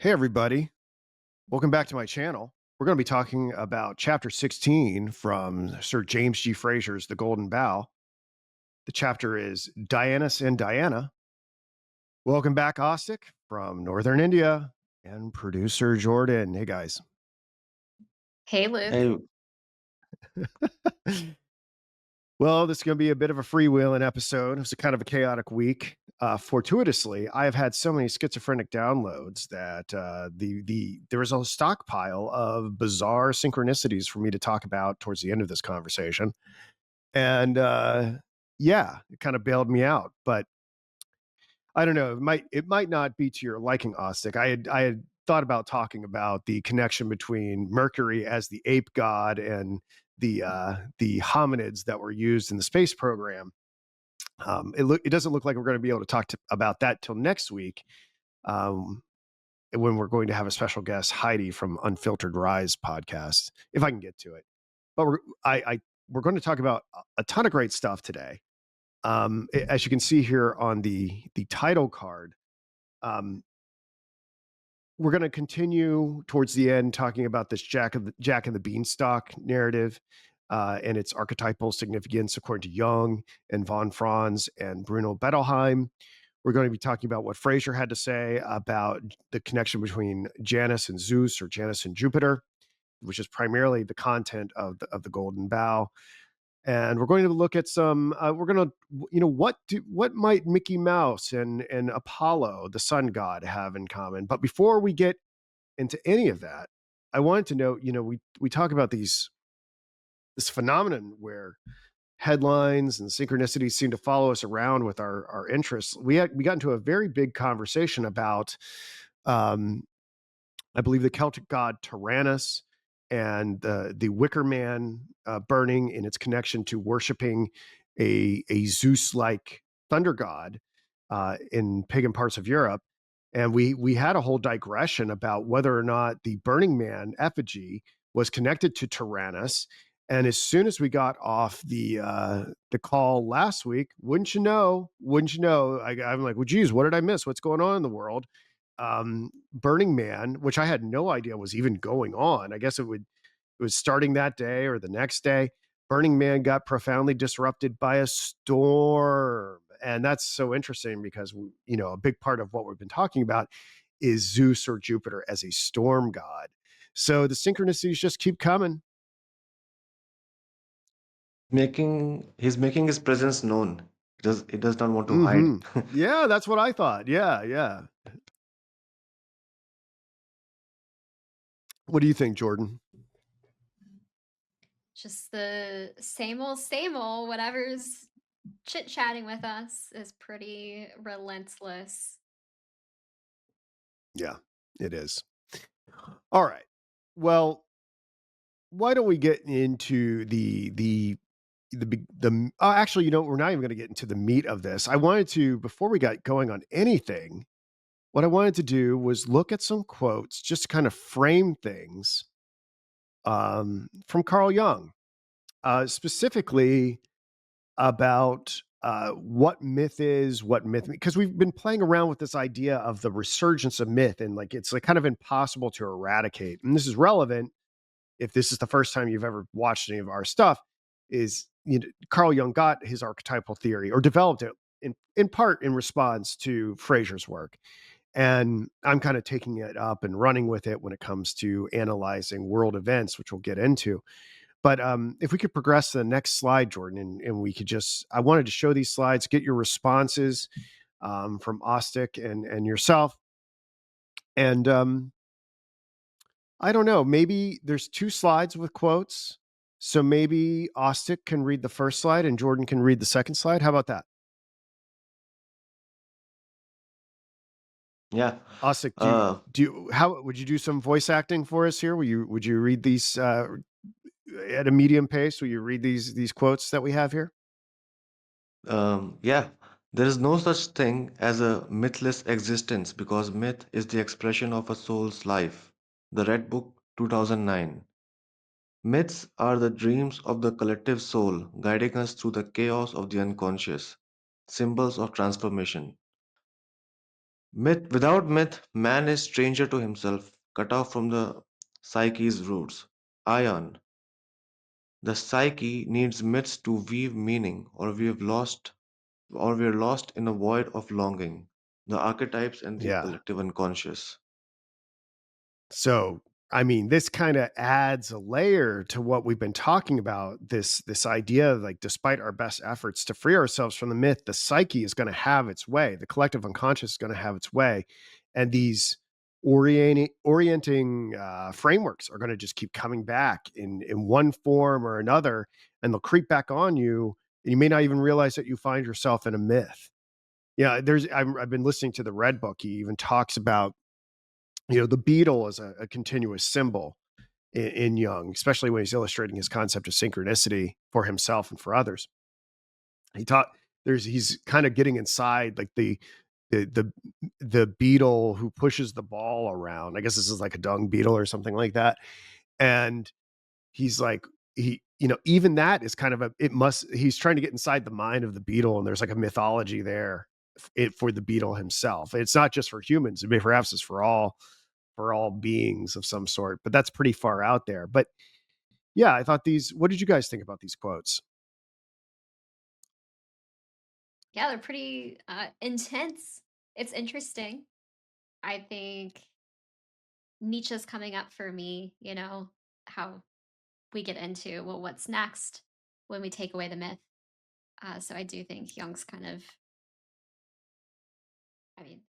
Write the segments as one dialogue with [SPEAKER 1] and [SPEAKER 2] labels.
[SPEAKER 1] Hey, everybody. Welcome back to my channel. We're going to be talking about chapter 16 from Sir James G. Frazer's The Golden Bough. The chapter is Dianus and Diana. Welcome back, Ostic, from Northern India, and producer Jordan. Hey, guys.
[SPEAKER 2] Hey, Luke.
[SPEAKER 3] Hey,
[SPEAKER 1] Well, this is going to be a bit of a freewheeling episode. It was a kind of a chaotic week. Fortuitously, I have had so many schizophrenic downloads that there was a stockpile of bizarre synchronicities for me to talk about towards the end of this conversation, and yeah, it kind of bailed me out. But I don't know. It might not be to your liking, Ostic. I had thought about talking about the connection between Mercury as the ape god and the hominids that were used in the space program. It doesn't look like we're going to be able to talk about that till next week, um, when we're going to have a special guest, Heidi from Unfiltered Rise podcast, if I can get to it. But we're going to talk about a ton of great stuff today. As you can see here on the title card, um, we're going to continue towards the end talking about this Jack and the Beanstalk narrative, and its archetypal significance according to Jung and von Franz and Bruno Bettelheim. We're going to be talking about what Frazer had to say about the connection between Janus and Zeus, or Janus and Jupiter, which is primarily the content of the Golden Bough. And we're going to look at some. We're going to, what might Mickey Mouse and Apollo, the sun god, have in common? But before we get into any of that, I wanted to know, we talk about this phenomenon where headlines and synchronicities seem to follow us around with our interests. We got into a very big conversation about, um, I believe, the Celtic god Tyrannus and the Wicker Man burning in its connection to worshiping a Zeus-like thunder god in pagan parts of Europe. And we had a whole digression about whether or not the Burning Man effigy was connected to Tyrannus. And as soon as we got off the call last week, wouldn't you know, I'm like, well, geez, what did I miss? What's going on in the world? Burning Man, which I had no idea was even going on. I guess it was starting that day or the next day. Burning Man got profoundly disrupted by a storm. And that's so interesting because, a big part of what we've been talking about is Zeus or Jupiter as a storm god. So the synchronicities just keep coming.
[SPEAKER 3] he's making his presence known. He does not want to hide.
[SPEAKER 1] Mm-hmm. Yeah, that's what I thought. Yeah, yeah. What do you think, Jordan?
[SPEAKER 2] Just the same old, whatever's chit chatting with us is pretty relentless.
[SPEAKER 1] Yeah, it is. All right. Well, why don't we get into actually, we're not even going to get into the meat of this. I wanted to, before we got going on anything, what I wanted to do was look at some quotes just to kind of frame things, from Carl Jung, specifically about what myth is, because we've been playing around with this idea of the resurgence of myth, and like it's like kind of impossible to eradicate. And this is relevant if this is the first time you've ever watched any of our stuff. Is, Carl Jung got his archetypal theory, or developed it in part in response to Frazer's work. And I'm kind of taking it up and running with it when it comes to analyzing world events, which we'll get into. But if we could progress to the next slide, Jordan, and we could I wanted to show these slides, get your responses, from Ostic and yourself. And I don't know, maybe there's two slides with quotes. So maybe Ostic can read the first slide and Jordan can read the second slide. How about that?
[SPEAKER 3] Yeah.
[SPEAKER 1] Ostic,
[SPEAKER 3] Uh,
[SPEAKER 1] how would you do some voice acting for us here? Would you read these at a medium pace? Will you read these quotes that we have here?
[SPEAKER 3] yeah. There is no such thing as a mythless existence because myth is the expression of a soul's life. The Red Book, 2009. Myths are the dreams of the collective soul, guiding us through the chaos of the unconscious. Symbols of transformation. Without myth, man is stranger to himself, cut off from the psyche's roots. Ion. The psyche needs myths to weave meaning, or we are lost in a void of longing. The archetypes and the
[SPEAKER 1] Yeah.
[SPEAKER 3] collective unconscious.
[SPEAKER 1] So, I mean, this kind of adds a layer to what we've been talking about. This idea, like, despite our best efforts to free ourselves from the myth, the psyche is going to have its way. The collective unconscious is going to have its way, and these orienting frameworks are going to just keep coming back in one form or another, and they'll creep back on you, and you may not even realize that you find yourself in a myth. Yeah, I've been listening to the Red Book. He even talks about, the beetle is a continuous symbol in Jung, especially when he's illustrating his concept of synchronicity for himself and for others. He taught he's kind of getting inside, like, the the the beetle who pushes the ball around. I guess this is like a dung beetle or something like that. And he's like, even that is kind of he's trying to get inside the mind of the beetle, and there's like a mythology there for the beetle himself. It's not just for humans. Perhaps it's for all beings of some sort, but that's pretty far out there. But yeah, I thought what did you guys think about these quotes?
[SPEAKER 2] Yeah, they're pretty intense. It's interesting. I think Nietzsche's coming up for me, how we get into, well, what's next when we take away the myth. So I do think Jung's kind of, I mean,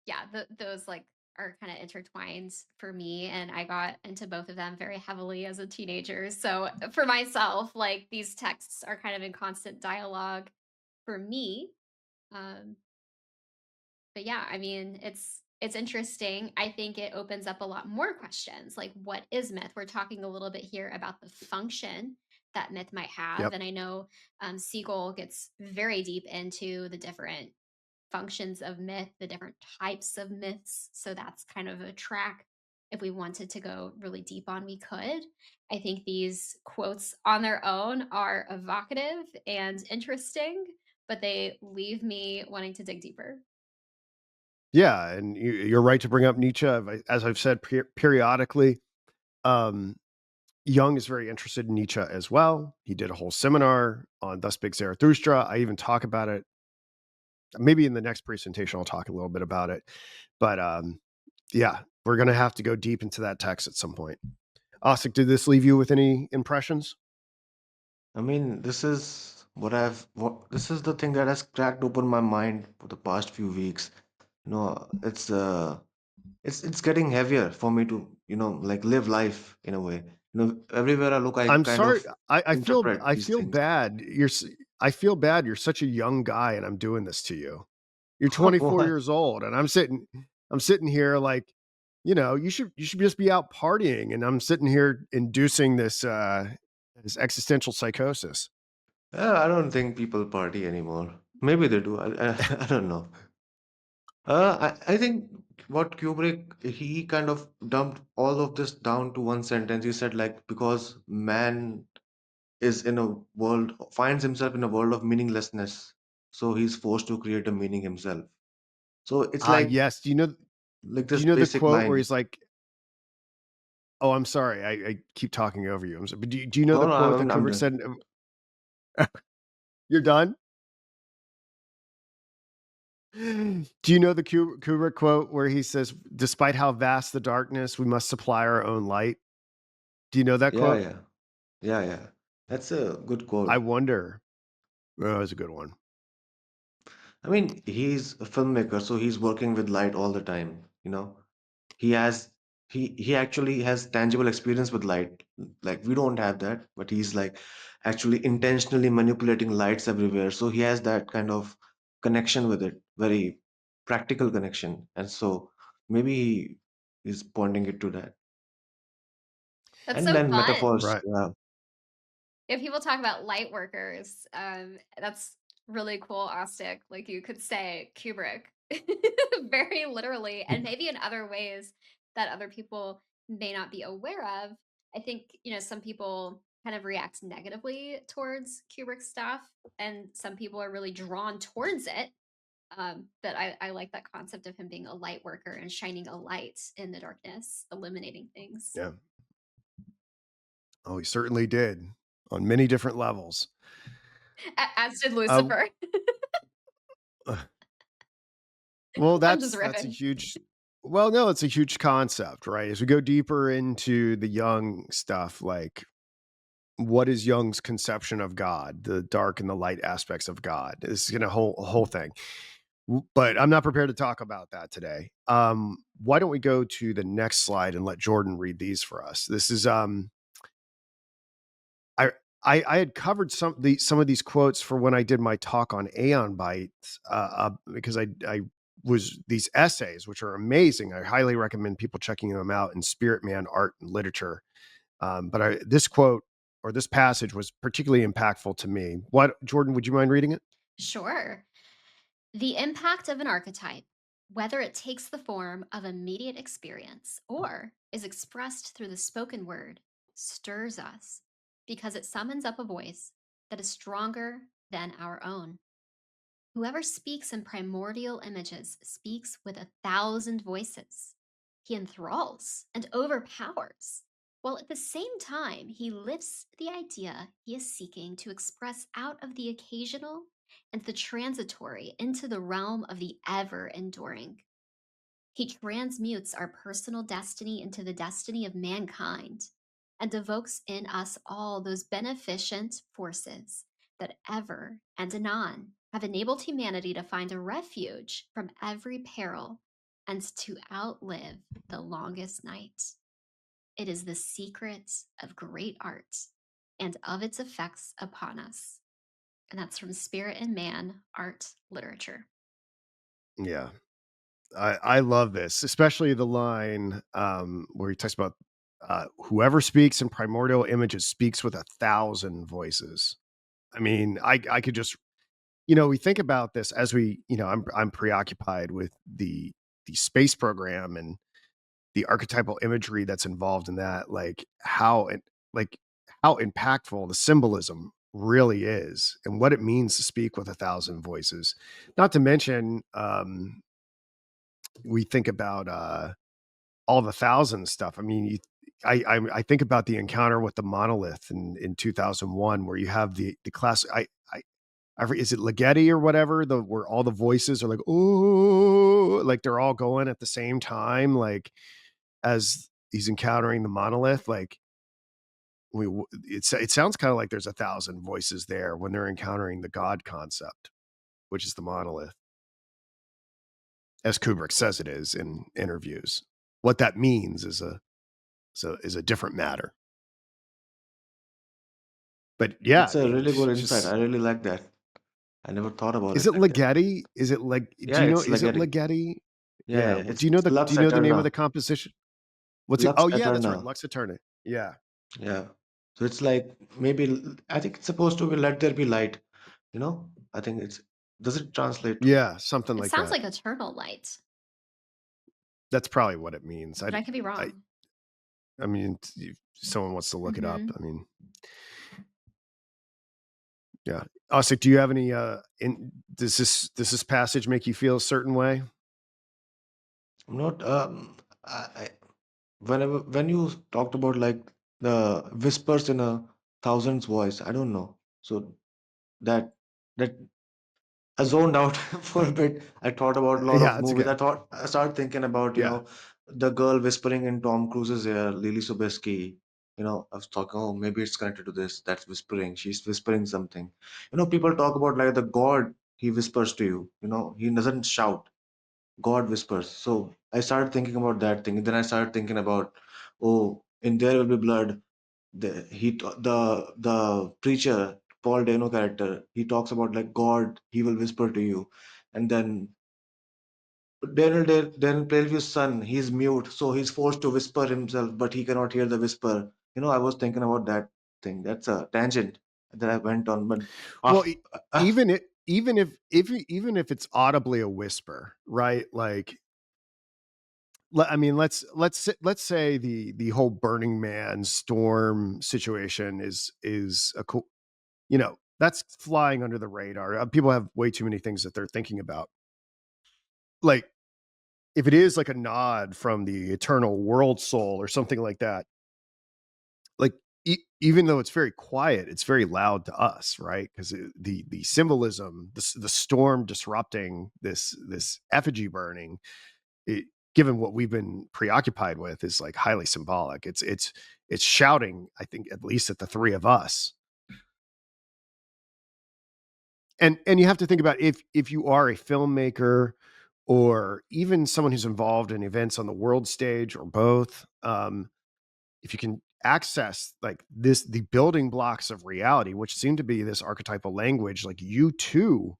[SPEAKER 2] yeah, those like are kind of intertwined for me. And I got into both of them very heavily as a teenager. So for myself, like these texts are kind of in constant dialogue for me. Um, but yeah, I mean, it's interesting. I think it opens up a lot more questions, like what is myth? We're talking a little bit here about the function that myth might have,
[SPEAKER 1] Yep.
[SPEAKER 2] and I know Siegel gets very deep into the different functions of myth, the different types of myths. So that's kind of a track. If we wanted to go really deep on, we could. I think these quotes on their own are evocative and interesting, but they leave me wanting to dig deeper.
[SPEAKER 1] Yeah, and you're right to bring up Nietzsche. As I've said periodically, um, Jung is very interested in Nietzsche as well. He did a whole seminar on Thus Spake Zarathustra. I even talk about it. Maybe in the next presentation, I'll talk a little bit about it. But yeah, we're going to have to go deep into that text at some point. Osik, did this leave you with any impressions?
[SPEAKER 3] I mean, this is the thing that has cracked open my mind for the past few weeks. It's getting heavier for me to, like live life in a way. Everywhere I look, I
[SPEAKER 1] I'm
[SPEAKER 3] kind
[SPEAKER 1] sorry.
[SPEAKER 3] of
[SPEAKER 1] I
[SPEAKER 3] interpret these
[SPEAKER 1] feel
[SPEAKER 3] things.
[SPEAKER 1] bad. I feel bad. You're such a young guy, and I'm doing this to you. You're 24
[SPEAKER 3] What?
[SPEAKER 1] years old, and I'm sitting here like, you should just be out partying, and I'm sitting here inducing this existential psychosis.
[SPEAKER 3] I don't think people party anymore. Maybe they do. I don't know. I think what Kubrick, he kind of dumped all of this down to one sentence. He said, like, because man finds himself in a world of meaninglessness, so he's forced to create a meaning himself. So it's
[SPEAKER 1] Ah,
[SPEAKER 3] like
[SPEAKER 1] yes.
[SPEAKER 3] like
[SPEAKER 1] Do
[SPEAKER 3] this
[SPEAKER 1] you know the
[SPEAKER 3] basic
[SPEAKER 1] quote where
[SPEAKER 3] line.
[SPEAKER 1] he's like, "Oh, I'm sorry, I keep talking over you." But do you know
[SPEAKER 3] No,
[SPEAKER 1] the
[SPEAKER 3] no,
[SPEAKER 1] quote that
[SPEAKER 3] I'm
[SPEAKER 1] Kubrick
[SPEAKER 3] done.
[SPEAKER 1] said? You're done. Do you know the Kubrick quote where he says, "Despite how vast the darkness, we must supply our own light"? Do you know that
[SPEAKER 3] Yeah,
[SPEAKER 1] quote?
[SPEAKER 3] yeah, yeah, yeah. That's a good
[SPEAKER 1] I
[SPEAKER 3] quote.
[SPEAKER 1] wonder. Oh, that was a good one.
[SPEAKER 3] I mean, he's a filmmaker, so he's working with light all the time. He has he actually has tangible experience with light. Like we don't have that, but he's like actually intentionally manipulating lights everywhere. So he has that kind of connection with it, very practical connection. And so maybe he is pointing it to that.
[SPEAKER 2] That's
[SPEAKER 3] And
[SPEAKER 2] so
[SPEAKER 3] then
[SPEAKER 2] fun.
[SPEAKER 3] metaphors.
[SPEAKER 1] Right.
[SPEAKER 3] Yeah.
[SPEAKER 2] If people talk about light workers, that's really cool, Ostic. Like you could say Kubrick very literally, and maybe in other ways that other people may not be aware of. I think, some people kind of react negatively towards Kubrick stuff, and some people are really drawn towards it. But I like that concept of him being a light worker and shining a light in the darkness, illuminating things.
[SPEAKER 1] Yeah. Oh, he certainly did on many different levels.
[SPEAKER 2] As did
[SPEAKER 1] Uh,
[SPEAKER 2] Lucifer.
[SPEAKER 1] well,
[SPEAKER 2] I'm just
[SPEAKER 1] that's a
[SPEAKER 2] riffing.
[SPEAKER 1] huge. Well, no, it's a huge concept, right? As we go deeper into the Jung stuff, like what is Jung's conception of God, the dark and the light aspects of God? This is gonna whole thing. But I'm not prepared to talk about that today. Why don't we go to the next slide and let Jordan read these for us? This is I I had covered some of these quotes for when I did my talk on Aeon Bites because I was these essays which are amazing. I highly recommend people checking them out in Spirit Man Art and Literature. But this quote or this passage was particularly impactful to me. What, Jordan? Would you mind reading it?
[SPEAKER 2] Sure. The impact of an archetype, whether it takes the form of immediate experience or is expressed through the spoken word, stirs us because it summons up a voice that is stronger than our own. Whoever speaks in primordial images speaks with 1,000 voices. He enthralls and overpowers, while at the same time he lifts the idea he is seeking to express out of the occasional and the transitory into the realm of the ever enduring. He transmutes our personal destiny into the destiny of mankind and evokes in us all those beneficent forces that ever and anon have enabled humanity to find a refuge from every peril and to outlive the longest night. It is the secret of great art and of its effects upon us. And that's from Spirit and Man, Art, Literature.
[SPEAKER 1] Yeah. I love this, especially the line where he talks about whoever speaks in primordial images speaks with 1,000 voices. I mean, I could just, we think about this as I'm preoccupied with the space program and the archetypal imagery that's involved in that, like how impactful the symbolism really is and what it means to speak with 1,000 voices. Not to mention, we think about all the thousand stuff. I mean, I think about the encounter with the monolith in 2001, where you have the class. Is it Ligeti or whatever? Where all the voices are like, oh, like they're all going at the same time, like as he's encountering the monolith. Like it sounds kind of like there's 1,000 voices there when they're encountering the God concept, which is the monolith, as Kubrick says it is in interviews. What that means is a different matter. But yeah,
[SPEAKER 3] It's
[SPEAKER 1] I
[SPEAKER 3] a
[SPEAKER 1] mean,
[SPEAKER 3] really good insight.
[SPEAKER 1] just
[SPEAKER 3] I really like that. I never thought about
[SPEAKER 1] is
[SPEAKER 3] it
[SPEAKER 1] it
[SPEAKER 3] like that.
[SPEAKER 1] Ligeti? Is it like do
[SPEAKER 3] Yeah,
[SPEAKER 1] you know
[SPEAKER 3] it's
[SPEAKER 1] is it
[SPEAKER 3] Legere.
[SPEAKER 1] Ligeti?
[SPEAKER 3] Yeah,
[SPEAKER 1] Yeah.
[SPEAKER 3] yeah,
[SPEAKER 1] Do you know
[SPEAKER 3] it's
[SPEAKER 1] the
[SPEAKER 3] Lux
[SPEAKER 1] name of
[SPEAKER 3] Eterna.
[SPEAKER 1] the composition? What's it?
[SPEAKER 3] Lux
[SPEAKER 1] Oh yeah, that's right.
[SPEAKER 3] Eterna.
[SPEAKER 1] Lux Eterna. Yeah.
[SPEAKER 3] Yeah. So it's like maybe I think it's supposed to be let there be light. You know? I think it's does it translate to
[SPEAKER 1] Yeah, something
[SPEAKER 2] It
[SPEAKER 1] like
[SPEAKER 2] sounds
[SPEAKER 1] that.
[SPEAKER 2] like eternal light,
[SPEAKER 1] That's probably what it means.
[SPEAKER 2] but I could be
[SPEAKER 1] I
[SPEAKER 2] wrong.
[SPEAKER 1] I mean, if someone wants to look it up.
[SPEAKER 2] Hmm.
[SPEAKER 1] I mean, yeah. Also, do you have any does this passage make you feel a certain way?
[SPEAKER 3] I'm not I whenever when you talked about like the whispers in a thousand's voice, I don't know. So that that I zoned out for a bit. I thought about a lot
[SPEAKER 1] Yeah,
[SPEAKER 3] of
[SPEAKER 1] that's
[SPEAKER 3] movies.
[SPEAKER 1] okay.
[SPEAKER 3] I started thinking about,
[SPEAKER 1] Yeah.
[SPEAKER 3] the girl whispering in Tom Cruise's ear, Lily Sobieski. I was talking, oh, maybe it's connected to this. That's whispering. She's whispering something. People talk about like the God, he whispers to you. He doesn't shout. God whispers. So I started thinking about that thing. Then I started thinking about, oh, in there will be blood. The preacher Paul Dano character, he talks about like God, he will whisper to you. And then Daniel Plainview's son, he's mute, so he's forced to whisper himself, but he cannot hear the whisper. I was thinking about that thing. That's a tangent that I went on, but
[SPEAKER 1] Well,
[SPEAKER 3] ah, ah,
[SPEAKER 1] even if it's audibly a whisper, right? Like I mean, let's say the whole Burning Man storm situation is a cool, that's flying under the radar. People have way too many things that they're thinking about. like if it is like a nod from the eternal world soul or something like that, like even though it's very quiet, it's very loud to us, right? Because the symbolism, the storm disrupting this effigy burning, it, given what we've been preoccupied with, is like highly symbolic. It's shouting, I think, at least at the three of us. And you have to think about, if you are a filmmaker or even someone who's involved in events on the world stage or both, if you can access like this, the building blocks of reality, which seem to be this archetypal language, like you too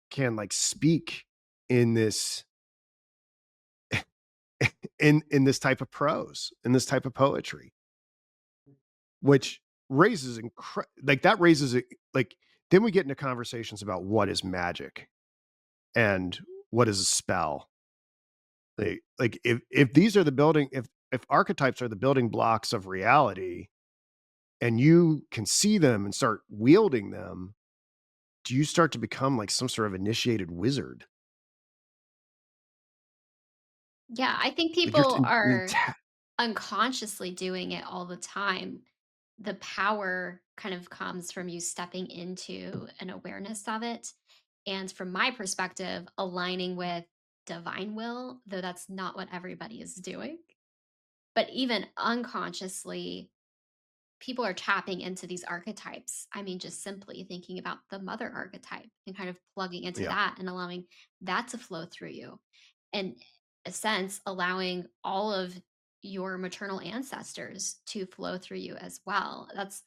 [SPEAKER 1] can like speak in this in this type of prose, in this type of poetry, which raises like that raises it, like then we get into conversations about what is magic and what is a spell. Like if these are the building, if archetypes are the building blocks of reality and you can see them and start wielding them, do you start to become like some sort of initiated wizard?
[SPEAKER 2] Yeah, I think
[SPEAKER 1] Like you're
[SPEAKER 2] people
[SPEAKER 1] in
[SPEAKER 2] are unconsciously doing it all the time. The power kind of comes from you stepping into an awareness of it. And from my perspective, aligning with divine will, though that's not what everybody is doing. But even unconsciously, people are tapping into these archetypes. I mean, just simply thinking about the mother archetype and kind of plugging into
[SPEAKER 1] yeah.
[SPEAKER 2] that and allowing that to flow through you. And a sense, allowing all of your maternal ancestors to flow through you as well. That's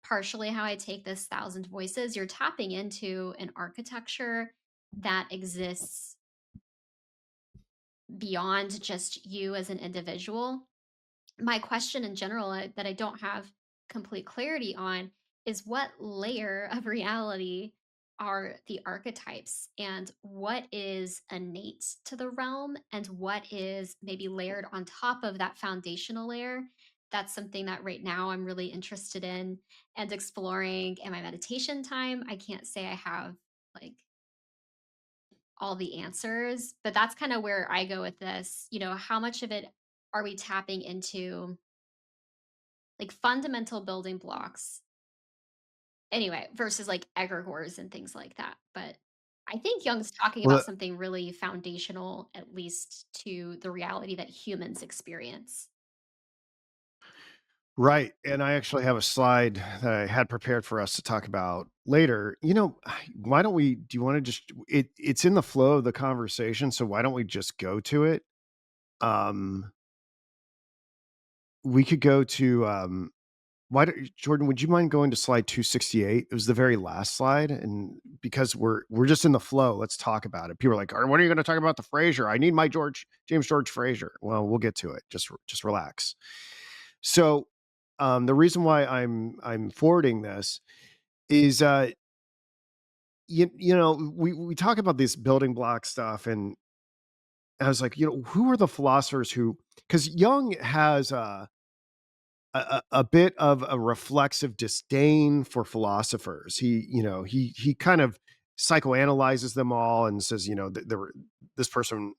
[SPEAKER 2] partially how I take this thousand voices. You're tapping into an architecture that exists beyond just you as an individual. My question in general, that I don't have complete clarity on, is what layer of reality are the archetypes, and what is innate to the realm, and what is maybe layered on top of that foundational layer. That's something that right now I'm really interested in and exploring in my meditation time. I can't say I have like all the answers, but that's kind of where I go with this. How much of it are we tapping into, like, fundamental building blocks anyway, versus like egregores and things like that. But I think Jung's talking about
[SPEAKER 1] Well,
[SPEAKER 2] something really foundational, at least to the reality that humans experience.
[SPEAKER 1] right. And I actually have a slide that I had prepared for us to talk about later. Why don't we, do you want to just, it's in the flow of the conversation. So why don't we just go to it? Um, we could go to, why don't Jordan, would you mind going to slide 268? It was the very last slide. And because we're just in the flow, let's talk about it. People are like, when are you going to talk about the Fraser? I need my James George Fraser. Well, we'll get to it. Just relax. So the reason why I'm forwarding this is we talk about this building block stuff, and I was like, who are the philosophers who, because Jung has a bit of a reflexive disdain for philosophers. He kind of psychoanalyzes them all and says, there were this person.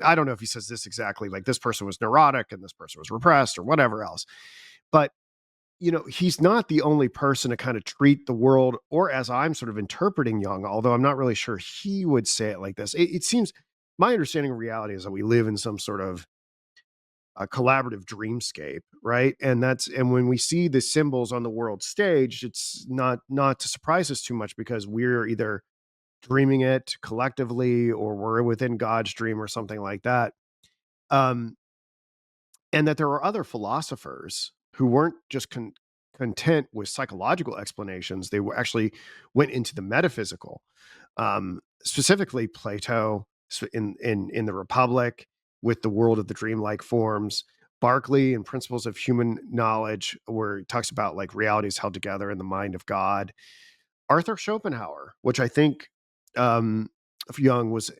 [SPEAKER 1] I don't know if he says this exactly, like this person was neurotic and this person was repressed or whatever else, but he's not the only person to kind of treat the world, or as I'm sort of interpreting Jung, although I'm not really sure he would say it like this. It seems, my understanding of reality is that we live in some sort of a collaborative dreamscape, right? And when we see the symbols on the world stage, it's not to surprise us too much, because we're either dreaming it collectively or we're within God's dream or something like that. Um, and that there are other philosophers who weren't just content with psychological explanations. They were actually went into the metaphysical, specifically Plato in the Republic, with the world of the dreamlike forms. Berkeley and Principles of Human Knowledge, where he talks about like reality is held together in the mind of God. Arthur Schopenhauer, which I think Jung was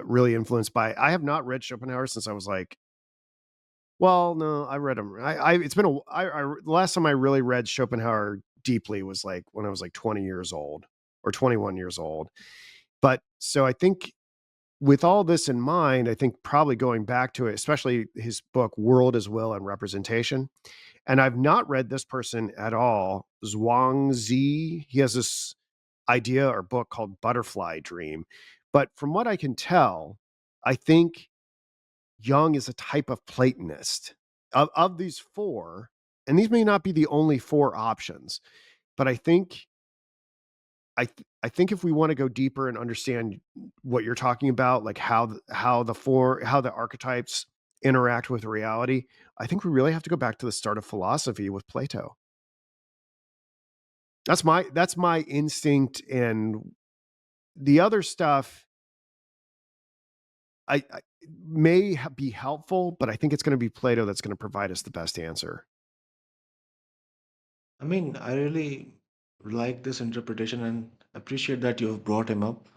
[SPEAKER 1] really influenced by. I have not read Schopenhauer since I was like, well, no, I read him. It's been the last time I really read Schopenhauer deeply was like when I was like 20 years old or 21 years old. But so I think with all this in mind, I think probably going back to it, especially his book World as Will and Representation. And I've not read this person at all, Zhuangzi. He has this idea or book called Butterfly Dream. But from what I can tell, I think Jung is a type of Platonist. Of these four, and these may not be the only four options, but I think if we want to go deeper and understand what you're talking about, like how the archetypes interact with reality, I think we really have to go back to the start of philosophy with Plato. That's my instinct, and the other stuff I may be helpful, but I think it's going to be Plato that's going to provide us the best answer.
[SPEAKER 3] I mean, I really like this interpretation and appreciate that you have brought him up.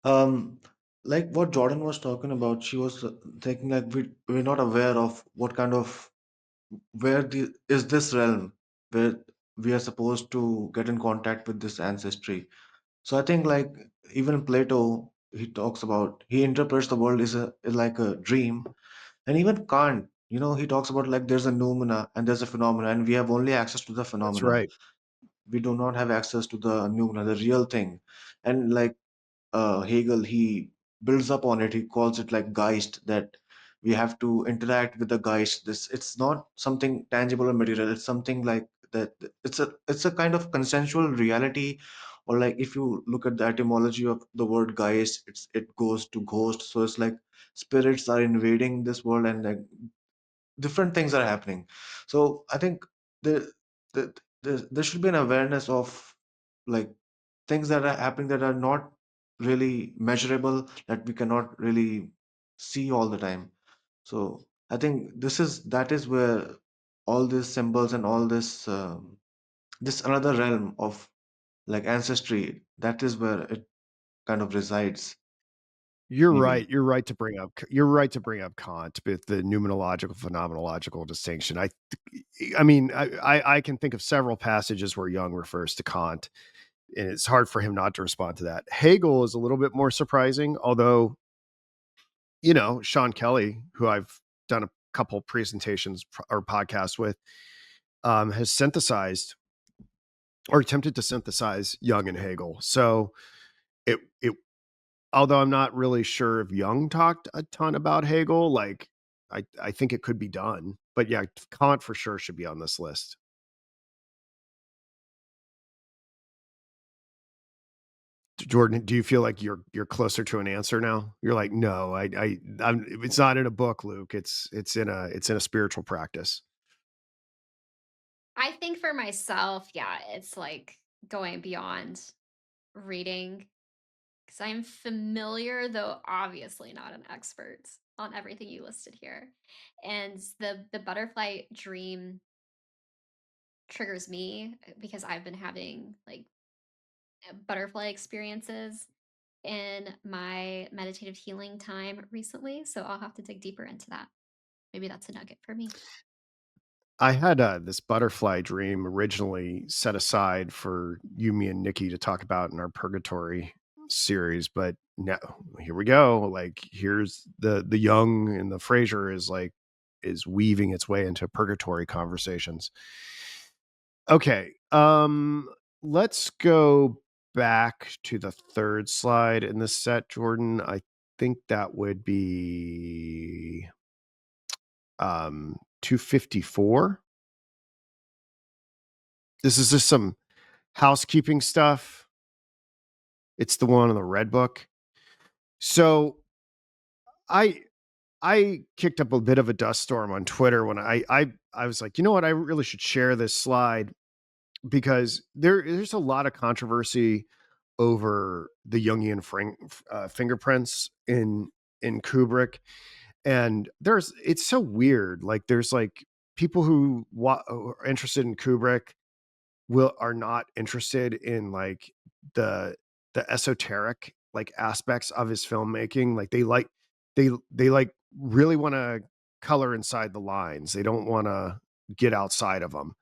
[SPEAKER 3] Um, like what Jordan was talking about, she was thinking like we're not aware of what kind of where is this realm where we are supposed to get in contact with this ancestry. So I think like even Plato, he talks about he interprets the world is like a dream, and even Kant, he talks about like there's a noumena and there's a phenomena, and we have only access to the
[SPEAKER 1] That's
[SPEAKER 3] phenomena.
[SPEAKER 1] right.
[SPEAKER 3] We do not have access to the noumena, the real thing. And like Hegel, he builds up on it. He calls it like Geist, that we have to interact with the Geist. This it's not something tangible or material. It's something like that. It's a kind of consensual reality, or like if you look at the etymology of the word Geist, it goes to ghost. So it's like spirits are invading this world, and like different things are happening. So I think the, there should be an awareness of like things that are happening that are not really measurable, that we cannot really see all the time. So I think that is where all these symbols and all this another realm of like ancestry, that is where it kind of resides,
[SPEAKER 1] You're
[SPEAKER 3] maybe.
[SPEAKER 1] right. You're right to bring up Kant with the noumenological phenomenological distinction. I mean, I can think of several passages where Jung refers to Kant, and it's hard for him not to respond to that. Hegel is a little bit more surprising, although Sean Kelly, who I've done a couple presentations or podcasts with, has synthesized or attempted to synthesize Jung and Hegel. So it although I'm not really sure if Jung talked a ton about Hegel, like I think it could be done. But yeah, Kant for sure should be on this list. Jordan, do you feel like you're closer to an answer now? You're like, no, it's not in a book, Luke. It's in a spiritual practice.
[SPEAKER 2] I think for myself, yeah, it's like going beyond reading because I'm familiar, though obviously not an expert on everything you listed here. And the butterfly dream triggers me because I've been having like butterfly experiences in my meditative healing time recently. So I'll have to dig deeper into that. Maybe that's a nugget for me.
[SPEAKER 1] I had this butterfly dream originally set aside for you, me, and Nikki to talk about in our purgatory series, but no, here we go. Like here's the young and the Frazer is weaving its way into purgatory conversations. Okay, let's go back to the third slide in this set, Jordan. I think that would be 254. This is just some housekeeping stuff. It's the one in the red book. So I I kicked up a bit of a dust storm on Twitter when I was like, you know what, I really should share this slide because there's a lot of controversy over the Jungian fingerprints in Kubrick, and it's so weird. Like there's like people who are interested in Kubrick are not interested in like the esoteric like aspects of his filmmaking. Like they like really want to color inside the lines. They don't want to get outside of them.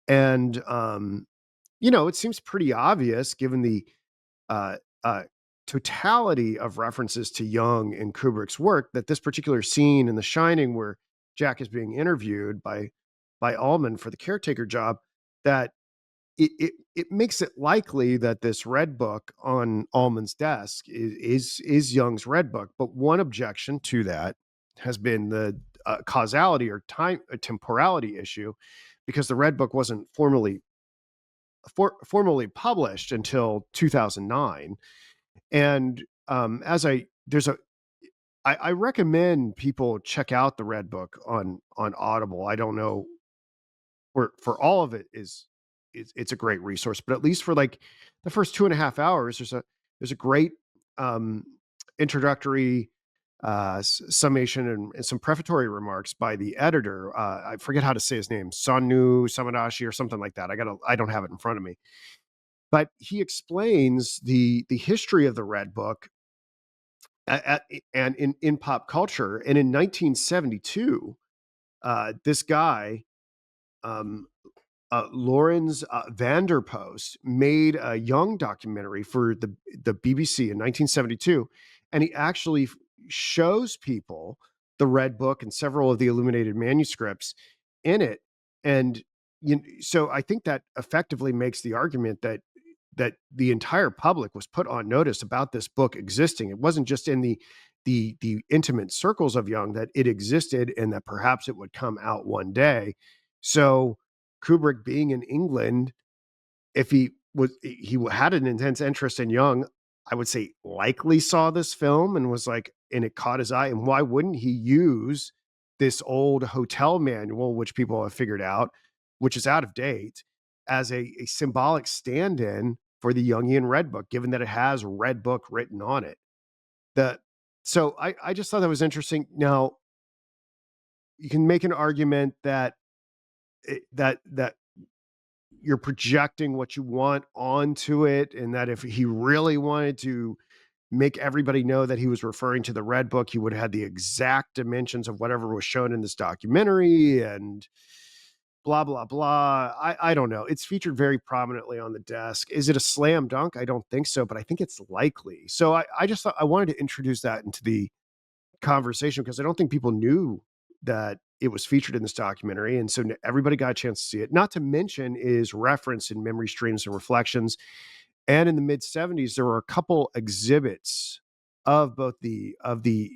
[SPEAKER 1] And it seems pretty obvious given the uh uh totality of references to Young in Kubrick's work, that this particular scene in The Shining where Jack is being interviewed by Ullman for the caretaker job, that it makes it likely that this red book on Ullman's desk is Young's red book. But one objection to that has been the causality or time temporality issue, because the red book wasn't formally published until 2009. And as I there's a I recommend people check out the red book on Audible. I don't know for all of it is it's a great resource, but at least for like the first 2.5 hours, there's a great um, introductory summation and some prefatory remarks by the editor. I forget how to say his name, Sanu Samadashi or something like that. I don't have it in front of me, but he explains the history of the red book and in pop culture. And in 1972, this guy, um, Lorenz Vanderpost, made a Young documentary for the BBC in 1972, and he actually shows people the Red Book and several of the illuminated manuscripts in it. And so I think that effectively makes the argument that the entire public was put on notice about this book existing. It wasn't just in the intimate circles of Young, that it existed and that perhaps it would come out one day. So Kubrick, being in England, if he had an intense interest in Young, I would say likely saw this film and was like, and it caught his eye. And why wouldn't he use this old hotel manual, which people have figured out, which is out of date, as a symbolic stand-in for the Jungian Red Book, given that it has Red Book written on it? The So I just thought that was interesting. Now, you can make an argument that that you're projecting what you want onto it, and that if he really wanted to make everybody know that he was referring to the red book, he would have had the exact dimensions of whatever was shown in this documentary, and blah blah blah. I don't know. It's featured very prominently on the desk. Is it a slam dunk? I don't think so, but I think it's likely. So I just thought I wanted to introduce that into the conversation, because I don't think people knew that it was featured in this documentary. And so everybody got a chance to see it. Not to mention is referenced in Memory Streams and Reflections. And in the mid 70s, there were a couple exhibits of both the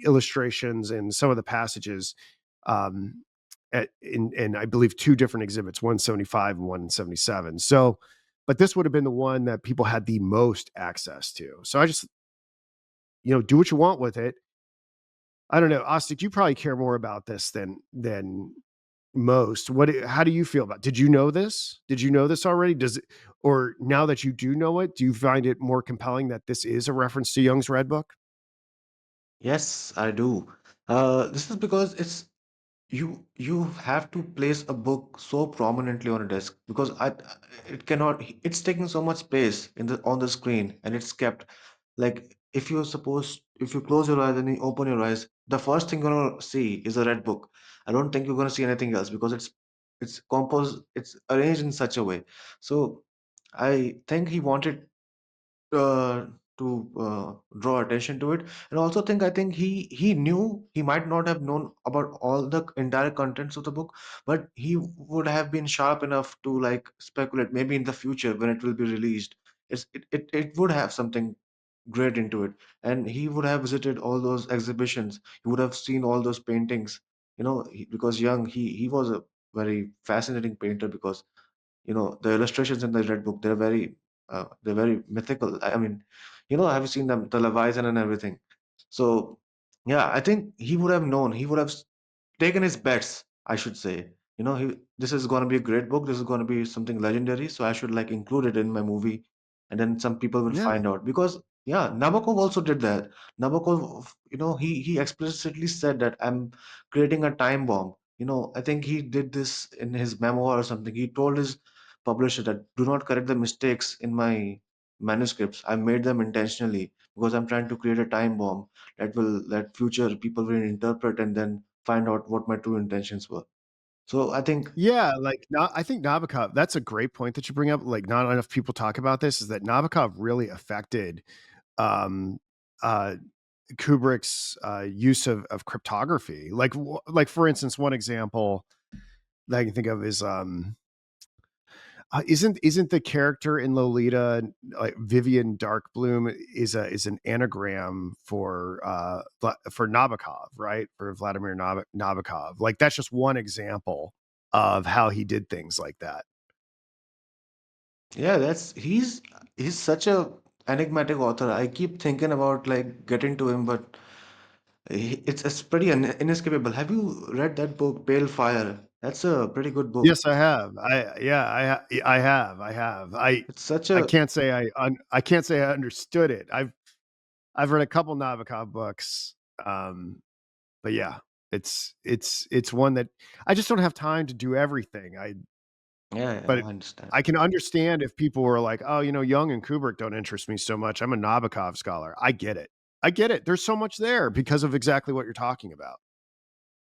[SPEAKER 1] illustrations and some of the passages, um, in I believe two different exhibits, 175 and 177. So, but this would have been the one that people had the most access to. So I just, do what you want with it. I don't know, Ostic, you probably care more about this than most. How do you feel about? Did you know this? Did you know this already? Does it, or now that you do know it, do you find it more compelling that this is a reference to Young's Red Book?
[SPEAKER 3] Yes, I do. This is because you have to place a book so prominently on a desk, because it cannot, it's taking so much space in the on the screen, and it's kept, like, if you close your eyes and you open your eyes, the first thing you're gonna see is a red book. I don't think you're gonna see anything else, because it's arranged in such a way. So I think he wanted uh, to draw attention to it. And also I think he knew, he might not have known about all the entire contents of the book, but he would have been sharp enough to, like, speculate maybe in the future when it will be released, it would have something great into it. And he would have visited all those exhibitions, he would have seen all those paintings, because Young, he was a very fascinating painter, because the illustrations in the red book, they're very mythical. I mean, have you seen them, the Leviathan and everything? So yeah, I think he would have known, he would have taken his bets, I should say. This is going to be a great book, this is going to be something legendary, so I should, like, include it in my movie, and then some people will
[SPEAKER 1] Yeah.
[SPEAKER 3] find out. Because yeah, Nabokov also did that. Nabokov, he explicitly said that I'm creating a time bomb. I think he did this in his memoir or something. He told his publisher that, do not correct the mistakes in my manuscripts, I made them intentionally, because I'm trying to create a time bomb that future people will interpret and then find out what my true intentions were. So I think,
[SPEAKER 1] Yeah, like, I think Nabokov, that's a great point that you bring up. Like, not enough people talk about this, is that Nabokov really affected uh, Kubrick's use of cryptography. Like for instance, one example that I can think of is isn't the character in Lolita like Vivian Darkbloom is an anagram for Nabokov, right? For Vladimir Nabokov. Like that's just one example of how he did things like that.
[SPEAKER 3] Yeah, he's such a enigmatic author. I keep thinking about like getting to him, but it's pretty inescapable. Have you read that book, Pale Fire? That's a pretty good book.
[SPEAKER 1] Yes, I have. I have.
[SPEAKER 3] It's such
[SPEAKER 1] I
[SPEAKER 3] a
[SPEAKER 1] can't say I can't say I understood it. I've read a couple Nabokov books. But yeah, it's one that I just don't have time to do everything.
[SPEAKER 3] yeah, yeah,
[SPEAKER 1] But
[SPEAKER 3] I understand.
[SPEAKER 1] I can understand if people were like, "Oh, Young and Kubrick don't interest me so much. I'm a Nabokov scholar." I get it. I get it. There's so much there because of exactly what you're talking about.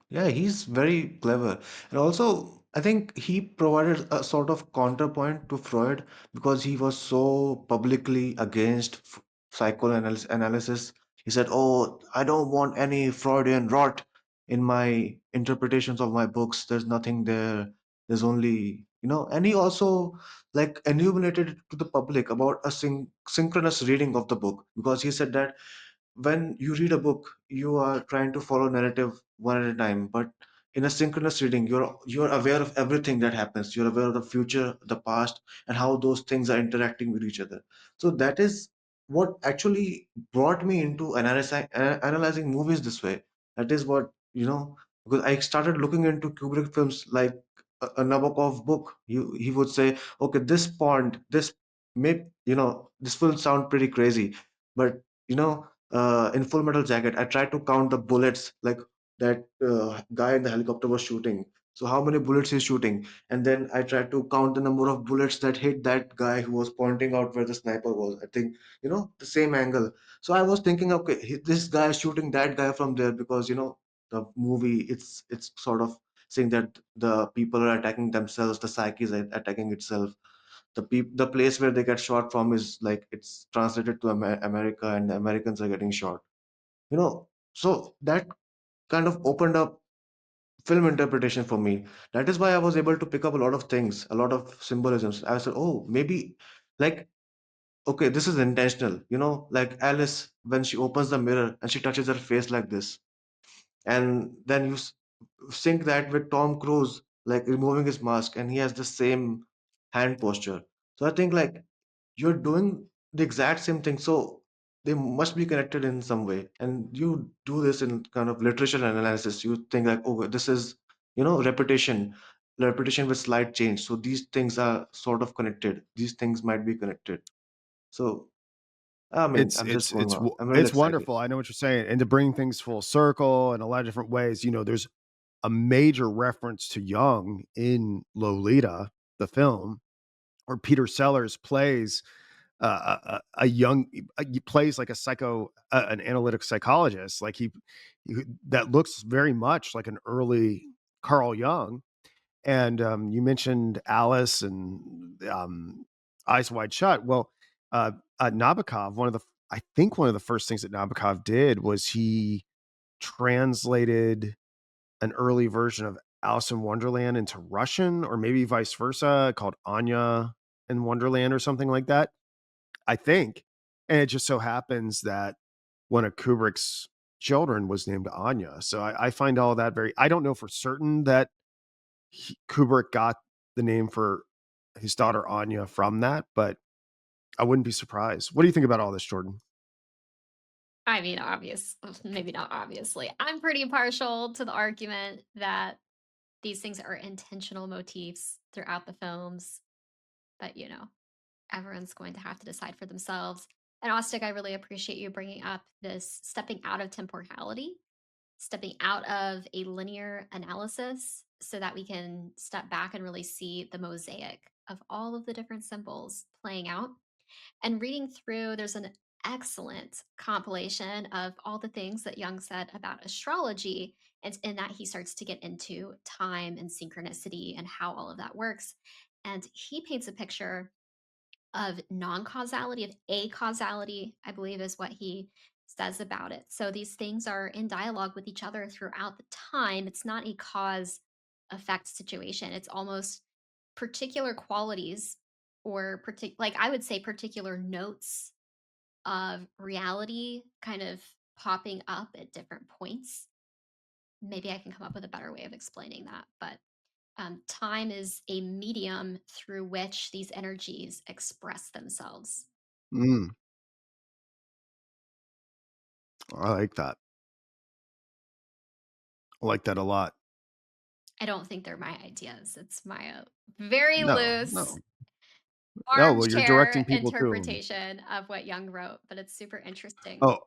[SPEAKER 3] Yeah, he's very clever. And also, I think he provided a sort of counterpoint to Freud because he was so publicly against psychoanalysis. He said, "Oh, I don't want any Freudian rot in my interpretations of my books. There's nothing there. There's only, and he also like illuminated to the public about a synchronous reading of the book because he said that when you read a book you are trying to follow narrative one at a time, but in a synchronous reading you're aware of everything that happens. You're aware of the future, the past, and how those things are interacting with each other. So that is what actually brought me into analyzing movies this way. That is what, because I started looking into Kubrick films like a Nabokov book. He would say, okay, this point, this may, this will sound pretty crazy, but in Full Metal Jacket, I tried to count the bullets like that guy in the helicopter was shooting. So how many bullets he's shooting, and then I tried to count the number of bullets that hit that guy who was pointing out where the sniper was. I think the same angle. So I was thinking, okay, this guy is shooting that guy from there because the movie it's sort of saying that the people are attacking themselves, the psyche is attacking itself. The place where they get shot from is like it's translated to America, and the Americans are getting shot. So that kind of opened up film interpretation for me. That is why I was able to pick up a lot of things, a lot of symbolisms. I said, oh, maybe like, okay, this is intentional. Like Alice when she opens the mirror and she touches her face like this, and then you sync that with Tom Cruise, like removing his mask, and he has the same hand posture. So I think like you're doing the exact same thing, so they must be connected in some way. And you do this in kind of literature analysis. You think like, oh, this is repetition with slight change. So these things are sort of connected. These things might be connected. So I mean,
[SPEAKER 1] It's
[SPEAKER 3] I'm just
[SPEAKER 1] it's
[SPEAKER 3] going
[SPEAKER 1] it's
[SPEAKER 3] on.
[SPEAKER 1] w-
[SPEAKER 3] I'm really
[SPEAKER 1] it's
[SPEAKER 3] excited.
[SPEAKER 1] wonderful. I know what you're saying, and to bring things full circle in a lot of different ways. There's a major reference to Jung in Lolita, the film, where Peter Sellers plays a young he plays like a an analytic psychologist, like he that looks very much like an early Carl Jung. And you mentioned Alice and Eyes Wide Shut. Well, Nabokov, I think one of the first things that Nabokov did was he translated an early version of Alice in Wonderland into Russian, or maybe vice versa, called Anya in Wonderland or something like that, I think. And it just so happens that one of Kubrick's children was named Anya. So I find all that I don't know for certain that Kubrick got the name for his daughter Anya from that, but I wouldn't be surprised. What do you think about all this, Jordan?
[SPEAKER 2] I mean, maybe not obviously. I'm pretty partial to the argument that these things are intentional motifs throughout the films, but everyone's going to have to decide for themselves. And Ostic, I really appreciate you bringing up this stepping out of temporality, stepping out of a linear analysis so that we can step back and really see the mosaic of all of the different symbols playing out. And reading through, there's an excellent compilation of all the things that Jung said about astrology. And in that, he starts to get into time and synchronicity and how all of that works. And he paints a picture of non causality, of a causality, I believe is what he says about it. So these things are in dialogue with each other throughout the time. It's not a cause effect situation. It's almost particular qualities or like I would say particular notes of reality kind of popping up at different points. Maybe I can come up with a better way of explaining that, but time is a medium through which these energies express themselves.
[SPEAKER 1] Mm, I like that. I like that a lot.
[SPEAKER 2] I don't think they're my ideas. It's my very
[SPEAKER 1] No,
[SPEAKER 2] loose
[SPEAKER 1] no, no. Well, you're
[SPEAKER 2] armchair
[SPEAKER 1] directing people to 'em.
[SPEAKER 2] interpretation of what Young wrote, but it's super interesting.
[SPEAKER 1] Oh,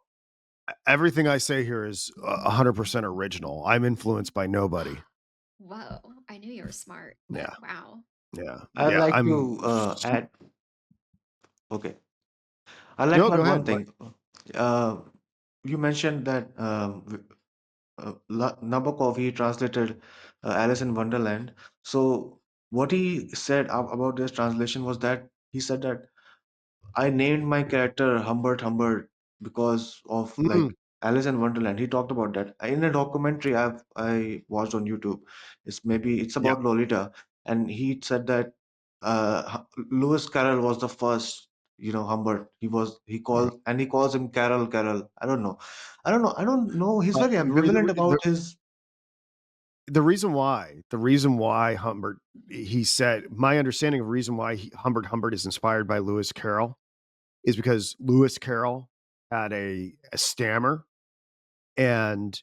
[SPEAKER 1] everything I say here is 100% original. I'm influenced by nobody.
[SPEAKER 2] Whoa, I knew you were smart, but
[SPEAKER 1] Yeah,
[SPEAKER 2] wow.
[SPEAKER 1] yeah,
[SPEAKER 3] I'd
[SPEAKER 1] yeah.
[SPEAKER 3] like
[SPEAKER 1] I'm.
[SPEAKER 3] to add, okay, I'd like
[SPEAKER 1] No,
[SPEAKER 3] to
[SPEAKER 1] go
[SPEAKER 3] add one
[SPEAKER 1] ahead. What?
[SPEAKER 3] thing. Uh, you mentioned that Nabokov, he translated Alice in Wonderland. So what he said about this translation was that he said that I named my character Humbert Humbert because of
[SPEAKER 1] Mm,
[SPEAKER 3] like Alice in Wonderland. He talked about that in a documentary I watched on YouTube. It's
[SPEAKER 1] yeah.
[SPEAKER 3] about Lolita, and he said that Lewis Carroll was the first, Humbert. He calls him Carol Carol. I don't know. He's very
[SPEAKER 1] The, re- the,
[SPEAKER 3] ambivalent
[SPEAKER 1] re-
[SPEAKER 3] about
[SPEAKER 1] the
[SPEAKER 3] his.
[SPEAKER 1] the reason why Humbert, he said, my understanding of the reason why Humbert is inspired by Lewis Carroll is because Lewis Carroll had a stammer, and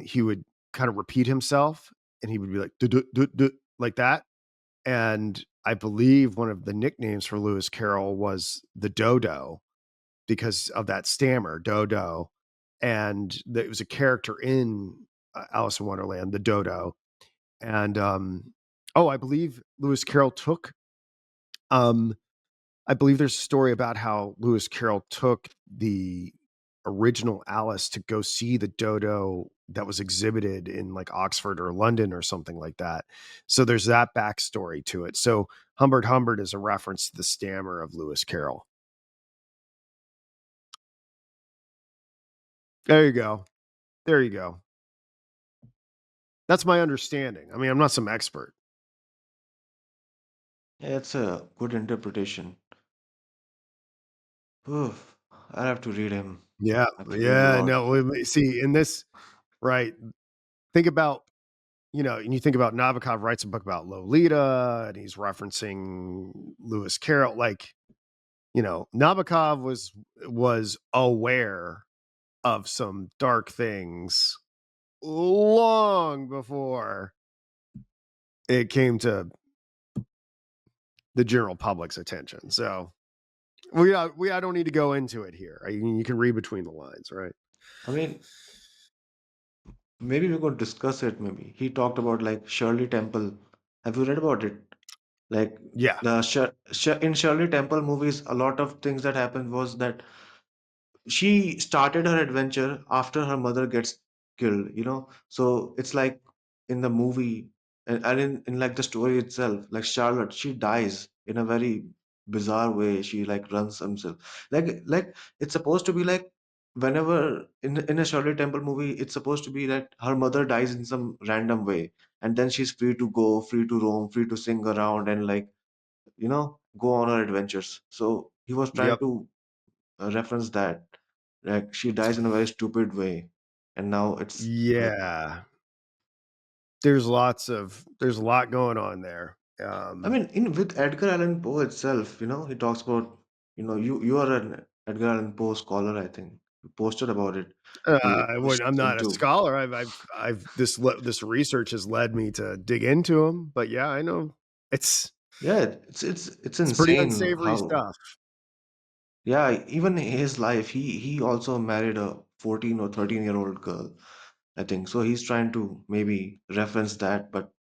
[SPEAKER 1] he would kind of repeat himself, and he would be like "Duh, duh, duh, duh," like that. And I believe one of the nicknames for Lewis Carroll was the Dodo because of that stammer, Dodo. And it was a character in Alice in Wonderland, the Dodo. And oh, I believe Lewis Carroll took um I believe there's a story about how Lewis Carroll took the original Alice to go see the dodo that was exhibited in like Oxford or London or something like that. So there's that backstory to it. So Humbert is a reference to the stammer of Lewis Carroll. There you go. There you go. That's my understanding. I mean, I'm not some expert.
[SPEAKER 3] Yeah, it's a good interpretation. Oof, I'll have to read him.
[SPEAKER 1] Yeah.
[SPEAKER 3] I have to read a
[SPEAKER 1] Yeah.
[SPEAKER 3] lot.
[SPEAKER 1] No, see, in this, right? Think about, and you think about Nabokov writes a book about Lolita and he's referencing Lewis Carroll. Like, Nabokov was aware of some dark things long before it came to the general public's attention. So I don't need to go into it here. You can read between the lines, right?
[SPEAKER 3] I mean, maybe we could discuss it. Maybe he talked about like Shirley Temple. Have you read about it? Like
[SPEAKER 1] Yeah.
[SPEAKER 3] in Shirley Temple movies, a lot of things that happened was that she started her adventure after her mother gets killed, so it's like in the movie, and in like the story itself, like Charlotte, she dies in a very bizarre way. She like runs himself, like it's supposed to be like whenever in a Shirley Temple movie, it's supposed to be that her mother dies in some random way, and then she's free to go, free to roam, free to sing around, and like go on her adventures. So he was trying
[SPEAKER 1] Yep.
[SPEAKER 3] to reference that. Like she dies in a very stupid way, and now it's like,
[SPEAKER 1] Yeah. There's a lot going on there.
[SPEAKER 3] I mean, in with Edgar Allan Poe itself, he talks about, you are an Edgar Allan Poe scholar, I think. You posted about it. You
[SPEAKER 1] I'm not a
[SPEAKER 3] into
[SPEAKER 1] scholar. This research has led me to dig into them, but yeah, I know it's
[SPEAKER 3] Yeah, it's
[SPEAKER 1] it's pretty
[SPEAKER 3] insane
[SPEAKER 1] unsavory
[SPEAKER 3] how,
[SPEAKER 1] stuff.
[SPEAKER 3] yeah, even his life, he also married a 14 or 13-year-old girl, I think. So he's trying to maybe reference that, but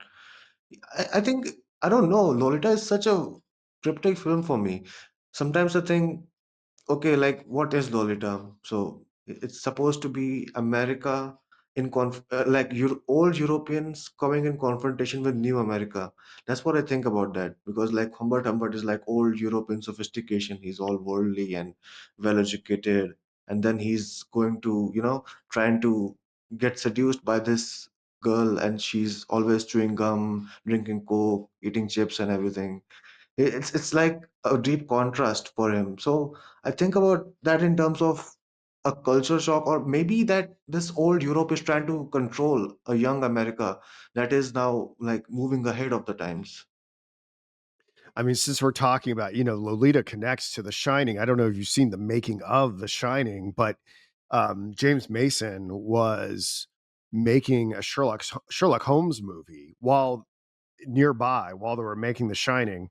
[SPEAKER 3] I think, I don't know. Lolita is such a cryptic film for me. Sometimes I think, okay, like what is Lolita? So it's supposed to be America like old Europeans coming in confrontation with new America. That's what I think about that, because like Humbert is like old European sophistication. He's all worldly and well educated. and then he's going to, trying to get seduced by this girl, and she's always chewing gum, drinking coke, eating chips and everything. It's like a deep contrast for him. So I think about that in terms of a culture shock, or maybe that this old Europe is trying to control a young America that is now like moving ahead of the times.
[SPEAKER 1] I mean, since we're talking about, Lolita connects to The Shining. I don't know if you've seen the making of The Shining, but James Mason was making a Sherlock Holmes movie while they were making The Shining,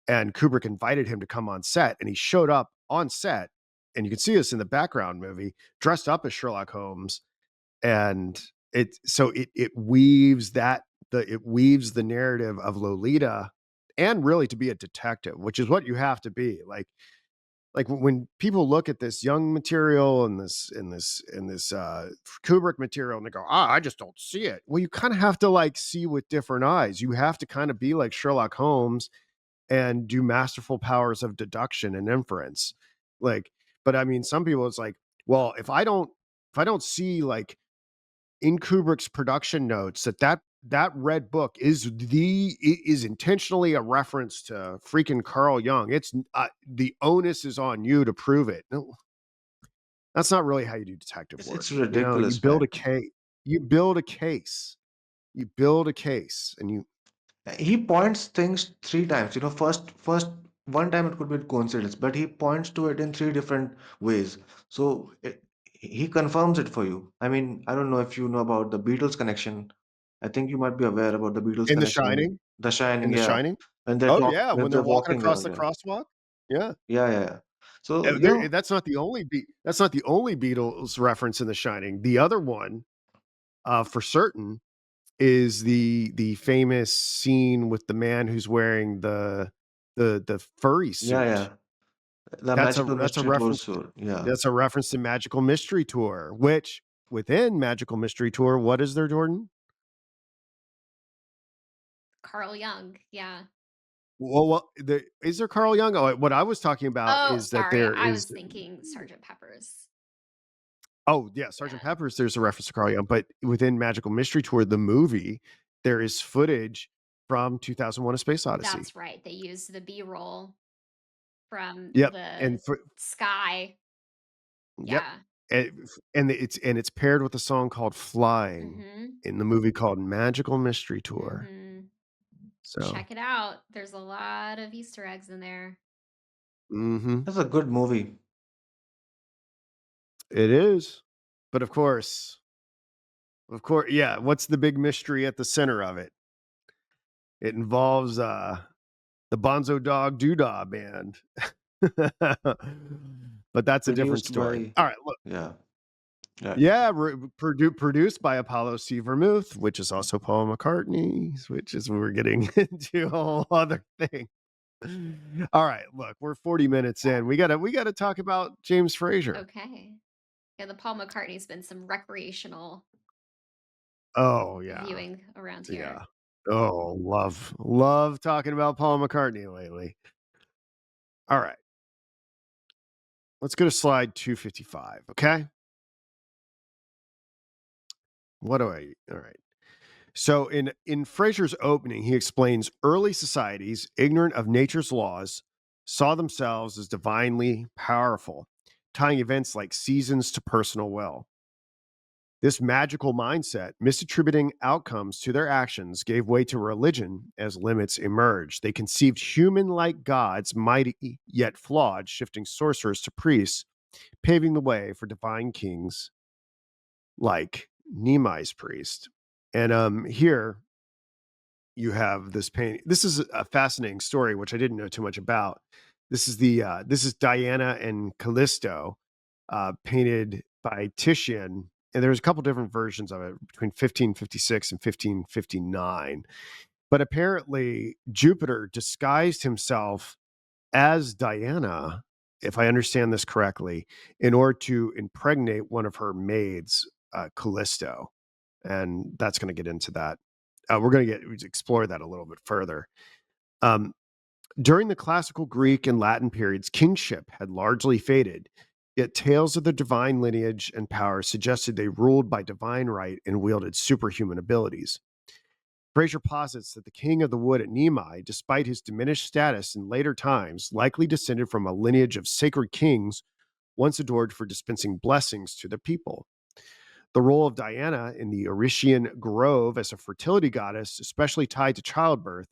[SPEAKER 1] and Kubrick invited him to come on set, and he showed up on set, and you can see this in the background movie, dressed up as Sherlock Holmes, and it weaves the narrative of Lolita, and really to be a detective, which is what you have to be. Like when people look at this young material and this Kubrick material, and they go, I just don't see it. Well, you kind of have to like see with different eyes. You have to kind of be like Sherlock Holmes and do masterful powers of deduction and inference. Like, but I mean, some people, it's like, well, if I don't see like in Kubrick's production notes that red book is intentionally a reference to freaking Carl Jung. It's the onus is on you to prove it. No, that's not really how you do detective
[SPEAKER 3] It's
[SPEAKER 1] work. You
[SPEAKER 3] ridiculous,
[SPEAKER 1] build
[SPEAKER 3] man.
[SPEAKER 1] a case. You build a case. You build a case, and you
[SPEAKER 3] He points things three times. First one time it could be a coincidence, but he points to it in three different ways. So he confirms it for you. I mean, I don't know if you know about the Beatles connection. I think you might be aware about the Beatles
[SPEAKER 1] in The
[SPEAKER 3] connection in
[SPEAKER 1] Shining,
[SPEAKER 3] The Shining.
[SPEAKER 1] in The
[SPEAKER 3] Yeah,
[SPEAKER 1] Shining.
[SPEAKER 3] when they
[SPEAKER 1] Oh
[SPEAKER 3] talk,
[SPEAKER 1] yeah,
[SPEAKER 3] when
[SPEAKER 1] when they're
[SPEAKER 3] they're
[SPEAKER 1] walking
[SPEAKER 3] walking
[SPEAKER 1] across
[SPEAKER 3] around.
[SPEAKER 1] the
[SPEAKER 3] Yeah,
[SPEAKER 1] crosswalk. Yeah.
[SPEAKER 3] yeah, yeah, yeah. So you know,
[SPEAKER 1] That's not the only Beatles reference in The Shining. The other one, for certain, is the famous scene with the man who's wearing the furry
[SPEAKER 3] yeah,
[SPEAKER 1] suit.
[SPEAKER 3] yeah. The
[SPEAKER 1] That's a
[SPEAKER 3] Magical
[SPEAKER 1] that's a
[SPEAKER 3] Mystery Tour
[SPEAKER 1] reference.
[SPEAKER 3] Tour. Yeah.
[SPEAKER 1] That's a reference to Magical Mystery Tour. Which within Magical Mystery Tour, what is there, Jordan?
[SPEAKER 2] Carl Jung. Yeah.
[SPEAKER 1] Well, is there Carl Jung? Oh, what I was talking about
[SPEAKER 2] Oh,
[SPEAKER 1] is that
[SPEAKER 2] sorry.
[SPEAKER 1] there
[SPEAKER 2] I
[SPEAKER 1] is.
[SPEAKER 2] was thinking Sergeant Pepper's.
[SPEAKER 1] Oh yeah, Sergeant
[SPEAKER 2] Yeah.
[SPEAKER 1] Pepper's. There's a reference to Carl Jung, but within Magical Mystery Tour, the movie, there is footage from 2001: A Space Odyssey.
[SPEAKER 2] That's right. They used the B-roll from
[SPEAKER 1] Yep,
[SPEAKER 2] the
[SPEAKER 1] and for
[SPEAKER 2] sky.
[SPEAKER 1] yep,
[SPEAKER 2] Yeah.
[SPEAKER 1] and it's paired with a song called "Flying"
[SPEAKER 2] Mhm.
[SPEAKER 1] in the movie called Magical Mystery Tour.
[SPEAKER 2] Mhm.
[SPEAKER 1] So,
[SPEAKER 2] Check it out. There's a lot of Easter eggs in there.
[SPEAKER 1] mhm,
[SPEAKER 3] That's a good movie.
[SPEAKER 1] it is. But of course, yeah. What's the big mystery at the center of it? It involves the Bonzo Dog Doodah Band. But that's a different
[SPEAKER 3] Produced
[SPEAKER 1] story.
[SPEAKER 3] by,
[SPEAKER 1] All right, look.
[SPEAKER 3] yeah, yeah.
[SPEAKER 1] Yeah, produced by Apollo C. Vermouth, which is also Paul McCartney, which is we're getting into a whole other thing. All right, look, we're 40 minutes in. We gotta talk about James Frazer.
[SPEAKER 2] Okay. Yeah, the Paul McCartney's been some recreational
[SPEAKER 1] Oh yeah,
[SPEAKER 2] viewing around here.
[SPEAKER 1] yeah. Oh, love talking about Paul McCartney lately. All right, let's go to slide 255. Okay, what do I? All right. So in Fraser's opening, he explains early societies, ignorant of nature's laws, saw themselves as divinely powerful, tying events like seasons to personal will. This magical mindset, misattributing outcomes to their actions, gave way to religion as limits emerged. They conceived human like gods, mighty yet flawed, shifting sorcerers to priests, paving the way for divine kings like Nemai's priest. And here you have this painting. This is a fascinating story, which I didn't know too much about. This is Diana and Callisto, painted by Titian, and there's a couple different versions of it between 1556 and 1559. But apparently, Jupiter disguised himself as Diana, if I understand this correctly, in order to impregnate one of her maids, Callisto, and that's going to get into that. We're going to explore that a little bit further. Um, During the classical Greek and Latin periods, kingship had largely faded. Yet tales of the divine lineage and power suggested they ruled by divine right and wielded superhuman abilities. Frazer posits that the king of the wood at Nemai, despite his diminished status in later times, likely descended from a lineage of sacred kings once adored for dispensing blessings to the people. The role of Diana in the Orician Grove as a fertility goddess, especially tied to childbirth,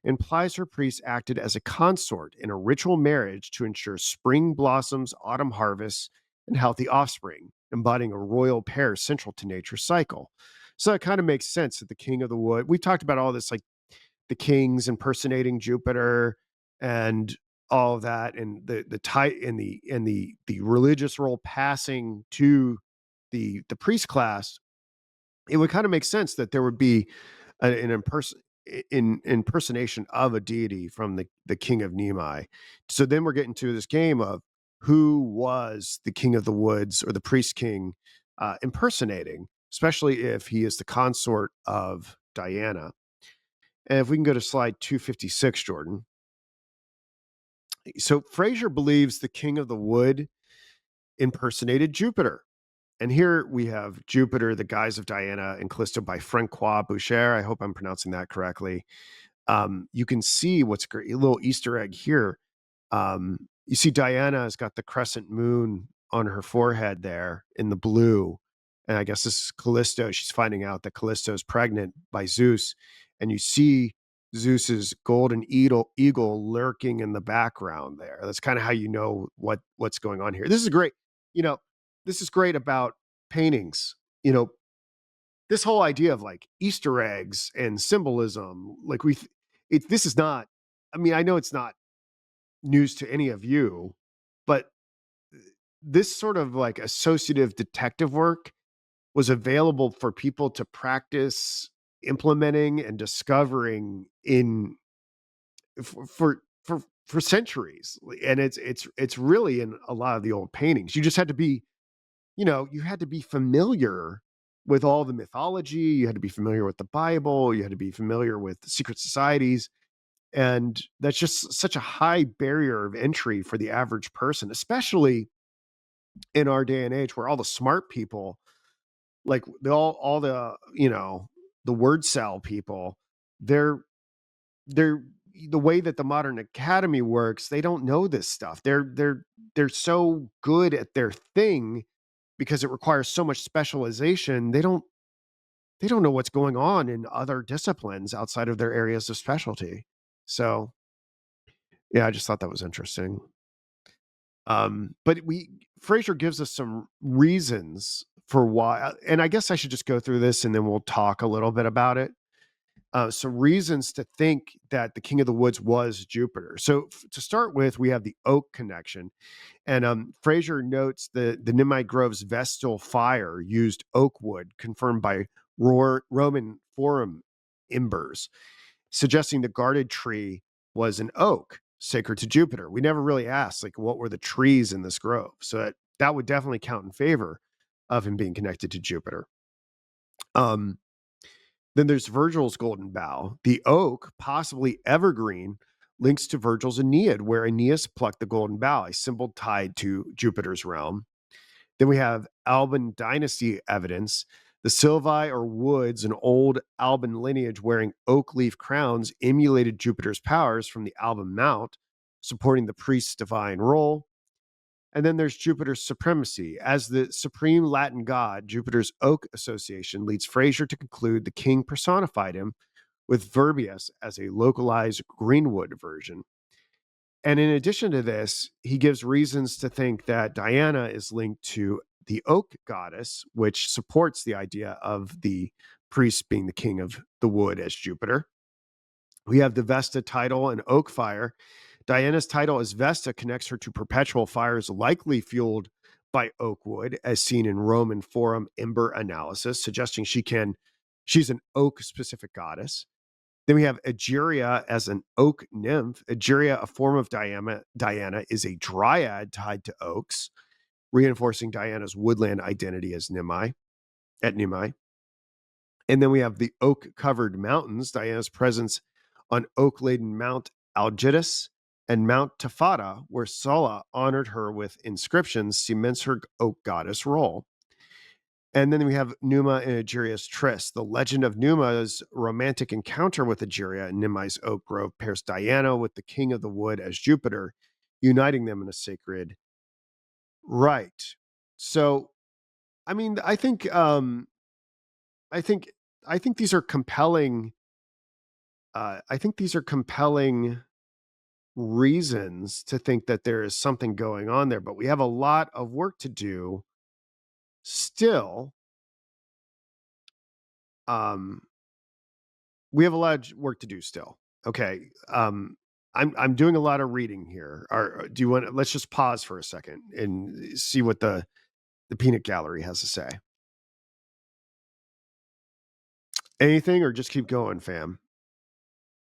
[SPEAKER 1] implies her priests acted as a consort in a ritual marriage to ensure spring blossoms, autumn harvests, and healthy offspring, embodying a royal pair central to nature's cycle. So it kind of makes sense that the king of the wood, we've talked about all this, like the kings impersonating Jupiter and all of that, and the tie and the religious role passing to the priest class. It would kind of make sense that there would be an impersonation of a deity from the king of Nemai. So then we're getting to this game of who was the king of the woods or the priest king impersonating, especially if he is the consort of Diana. And if we can go to slide 256, Jordan. So Frazer believes the king of the wood impersonated Jupiter. And here we have Jupiter, the guise of Diana, and Callisto by Francois Boucher. I hope I'm pronouncing that correctly. You can see what's great, a little Easter egg here. You see Diana has got the crescent moon on her forehead there in the blue. And I guess this is Callisto. She's finding out that Callisto is pregnant by Zeus. And you see Zeus's golden eagle lurking in the background there. That's kind of how you know what's going on here. This is great. You know, this is great about paintings. You know, this whole idea of like Easter eggs and symbolism, like this is not, I mean, I know it's not news to any of you, but this sort of like associative detective work was available for people to practice implementing and discovering in for centuries. And it's really in a lot of the old paintings. You just had to be, you had to be familiar with all the mythology. You had to be familiar with the Bible. You had to be familiar with the secret societies. And that's just such a high barrier of entry for the average person, especially in our day and age where all the smart people, like all the, the word cell people, they're, they're, the way that the modern academy works, they don't know this stuff. They're so good at their thing because it requires so much specialization. They don't know what's going on in other disciplines outside of their areas of specialty. So yeah, I just thought that was interesting. But Fraser gives us some reasons for why, and I guess I should just go through this and then we'll talk a little bit about it. Some reasons to think that the king of the woods was Jupiter. So to start with, we have the oak connection. And Fraser notes the Nimai Grove's Vestal fire used oak wood, confirmed by Roman Forum embers, suggesting the guarded tree was an oak sacred to Jupiter. We never really asked, like, what were the trees in this grove? So that would definitely count in favor of him being connected to Jupiter. Um, then there's Virgil's golden bough. The oak, possibly evergreen, links to Virgil's Aeneid, where Aeneas plucked the golden bough, a symbol tied to Jupiter's realm. Then we have Alban dynasty evidence. The Silvae or woods, an old Alban lineage wearing oak leaf crowns, emulated Jupiter's powers from the Alban Mount, supporting the priest's divine role. And then there's Jupiter's supremacy. As the supreme Latin god, Jupiter's oak association leads Fraser to conclude the king personified him, with Verbius as a localized Greenwood version. And in addition to this, he gives reasons to think that Diana is linked to the oak goddess, which supports the idea of the priest being the king of the wood as Jupiter. We have the Vesta title and oak fire. Diana's title as Vesta connects her to perpetual fires likely fueled by oak wood, as seen in Roman Forum ember analysis, suggesting she's an oak specific goddess. Then we have Egeria as an oak nymph. Egeria, a form of Diana, is a dryad tied to oaks, reinforcing Diana's woodland identity as at Nemai. And then we have the oak-covered mountains, Diana's presence on oak-laden Mount Algidus, And Mount Tafata, where Sulla honored her with inscriptions, cements her oak goddess role. And then we have Numa and Egeria's tryst. The legend of Numa's romantic encounter with Egeria in Nimai's oak grove pairs Diana with the king of the wood as Jupiter, uniting them in a sacred rite. So, I mean, I think, I think these are compelling. I think these are compelling reasons to think that there is something going on there, but we have a lot of work to do still. Um, we have a lot of work to do still. Okay. I'm doing a lot of reading here. Do you want? Let's just pause for a second and see what the peanut gallery has to say. Anything, or just keep going, fam?